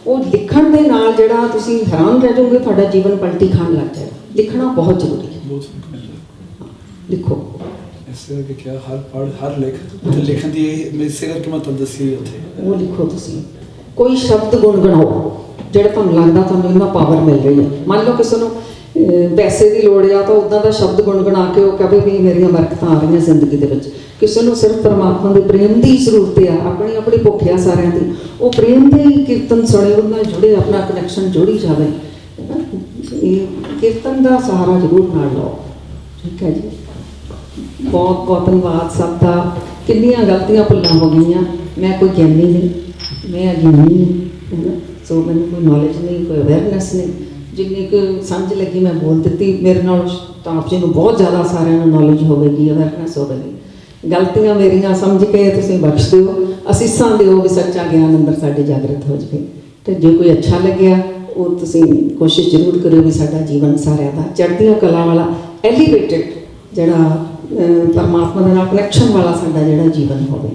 ਉਹ ਲਿਖਣ ਦੇ ਨਾਲ ਜਿਹੜਾ ਤੁਸੀਂ ਹੈਰਾਨ ਰਹਿ ਜਾਓਗੇ, ਤੁਹਾਡਾ ਜੀਵਨ ਪਲਟੀ ਖਾਣ ਲੱਗ ਜਾਏਗਾ। ਲਿਖਣਾ ਬਹੁਤ ਜ਼ਰੂਰੀ ਹੈ, ਲਿਖੋ। ਇਸ ਕਰਕੇ ਕਿਹਾ ਹਰ ਪੜ੍ਹ ਹਰ ਲਿਖ ਤੇ ਲਿਖਣ ਦੀ ਇਸੇ ਕਰਕੇ ਮੈਂ ਤੁਹਾਨੂੰ ਦੱਸੀ ਉੱਥੇ ਉਹ ਲਿਖੋ। ਤੁਸੀਂ ਕੋਈ ਸ਼ਬਦ ਗੁਣਗੁਣਾਓ ਜਿਹੜਾ ਤੁਹਾਨੂੰ ਲੱਗਦਾ ਤੁਹਾਨੂੰ ਇਹਨਾਂ ਪਾਵਰ ਮਿਲ ਰਹੀ ਹੈ। ਮੰਨ ਲਓ ਕਿਸੇ ਨੂੰ ਪੈਸੇ ਦੀ ਲੋੜ ਆ ਤਾਂ ਉੱਦਾਂ ਦਾ ਸ਼ਬਦ ਗੁਣਗੁਣਾ ਕੇ ਉਹ ਕਹੇ ਵੀ ਮੇਰੀਆਂ ਬਰਕਤਾਂ ਆ ਰਹੀਆਂ ਜ਼ਿੰਦਗੀ ਦੇ ਵਿੱਚ। ਕਿਸੇ ਨੂੰ ਸਿਰਫ ਪਰਮਾਤਮਾ ਦੇ ਪ੍ਰੇਮ ਦੀ ਜ਼ਰੂਰਤ ਆ, ਆਪਣੀ ਆਪਣੀ ਭੁੱਖ ਆ ਸਾਰਿਆਂ ਦੀ, ਉਹ ਪ੍ਰੇਮ ਦੇ ਹੀ ਕੀਰਤਨ ਸੁਣੇ, ਉਹਦੇ ਨਾਲ ਜੁੜੇ, ਆਪਣਾ ਕਨੈਕਸ਼ਨ ਜੋੜੀ ਜਾਵੇ। ਇਹ ਕੀਰਤਨ ਦਾ ਸਹਾਰਾ ਜ਼ਰੂਰ ਨਾਲ ਲਓ। ਠੀਕ ਹੈ ਜੀ, ਬਹੁਤ ਬਹੁਤ ਧੰਨਵਾਦ ਸਭ ਦਾ। ਕਿੰਨੀਆਂ ਗਲਤੀਆਂ ਭੁੱਲਾਂ ਹੋ ਗਈਆਂ। ਮੈਂ ਕੋਈ ਗਿਆਨੀ ਨਹੀਂ, ਮੈਂ ਅਗਿਆਨੀ ਹਾਂ, ਹੈ ਨਾ। ਸੋ ਮੈਨੂੰ ਕੋਈ ਨੌਲੇਜ ਨਹੀਂ, ਕੋਈ ਅਵੇਅਰਨੈਸ ਨਹੀਂ। ਜਿੰਨੀ ਕੁ ਸਮਝ ਲੱਗੀ ਮੈਂ ਬੋਲ ਦਿੱਤੀ। ਮੇਰੇ ਨਾਲ ਤਾਂ ਆਪ ਜੀ ਨੂੰ ਬਹੁਤ ਜ਼ਿਆਦਾ ਸਾਰਿਆਂ ਨੂੰ ਨੌਲੇਜ ਹੋਵੇਗੀ, ਅਵੇਅਰਨੈਸ ਹੋਵੇਗੀ। ਗਲਤੀਆਂ ਮੇਰੀਆਂ ਸਮਝ ਕੇ ਤੁਸੀਂ ਬਖਸ਼ ਦਿਓ, ਅਸੀਸਾਂ ਦਿਓ ਵੀ ਸੱਚਾ ਗਿਆਨ ਅੰਦਰ ਸਾਡੇ ਜਾਗਰਤ ਹੋ ਜਾਵੇ। ਅਤੇ ਜੇ ਕੋਈ ਅੱਛਾ ਲੱਗਿਆ ਉਹ ਤੁਸੀਂ ਕੋਸ਼ਿਸ਼ ਜ਼ਰੂਰ ਕਰਿਓ ਵੀ ਸਾਡਾ ਜੀਵਨ ਸਾਰਿਆਂ ਦਾ ਚੜ੍ਹਦੀਆਂ ਕਲਾ ਵਾਲਾ, ਐਲੀਵੇਟਡ ਜਿਹੜਾ ਪਰਮਾਤਮਾ ਦੇ ਨਾਲ ਕਨੈਕਸ਼ਨ ਵਾਲਾ ਸਾਡਾ ਜਿਹੜਾ ਜੀਵਨ ਹੋਵੇ।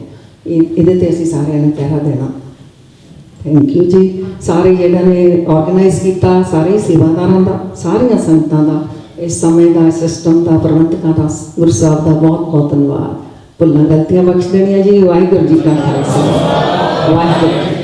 ਇਹਦੇ 'ਤੇ ਅਸੀਂ ਸਾਰਿਆਂ ਨੇ ਪਹਿਰਾ ਦੇਣਾ। ਥੈਂਕ ਯੂ ਜੀ। ਸਾਰੇ ਜਿਹੜਾ ਨੇ ਆਰਗੇਨਾਈਜ਼ ਕੀਤਾ, ਸਾਰੇ ਸੇਵਾਦਾਰਾਂ ਦਾ, ਸਾਰੀਆਂ ਸੰਗਤਾਂ ਦਾ, ਇਸ ਸਮੇਂ ਦਾ, ਸਿਸਟਮ ਦਾ, ਪ੍ਰਬੰਧਕਾਂ ਦਾ, ਗੁਰੂ ਸਾਹਿਬ ਦਾ ਬਹੁਤ ਬਹੁਤ ਧੰਨਵਾਦ। ਭੁੱਲਾਂ ਗਲਤੀਆਂ ਬਖਸ਼ ਦੇਣੀਆਂ ਜੀ। ਵਾਹਿਗੁਰੂ ਜੀ ਕਾ ਖਾਲਸਾ, ਵਾਹਿਗੁਰੂ।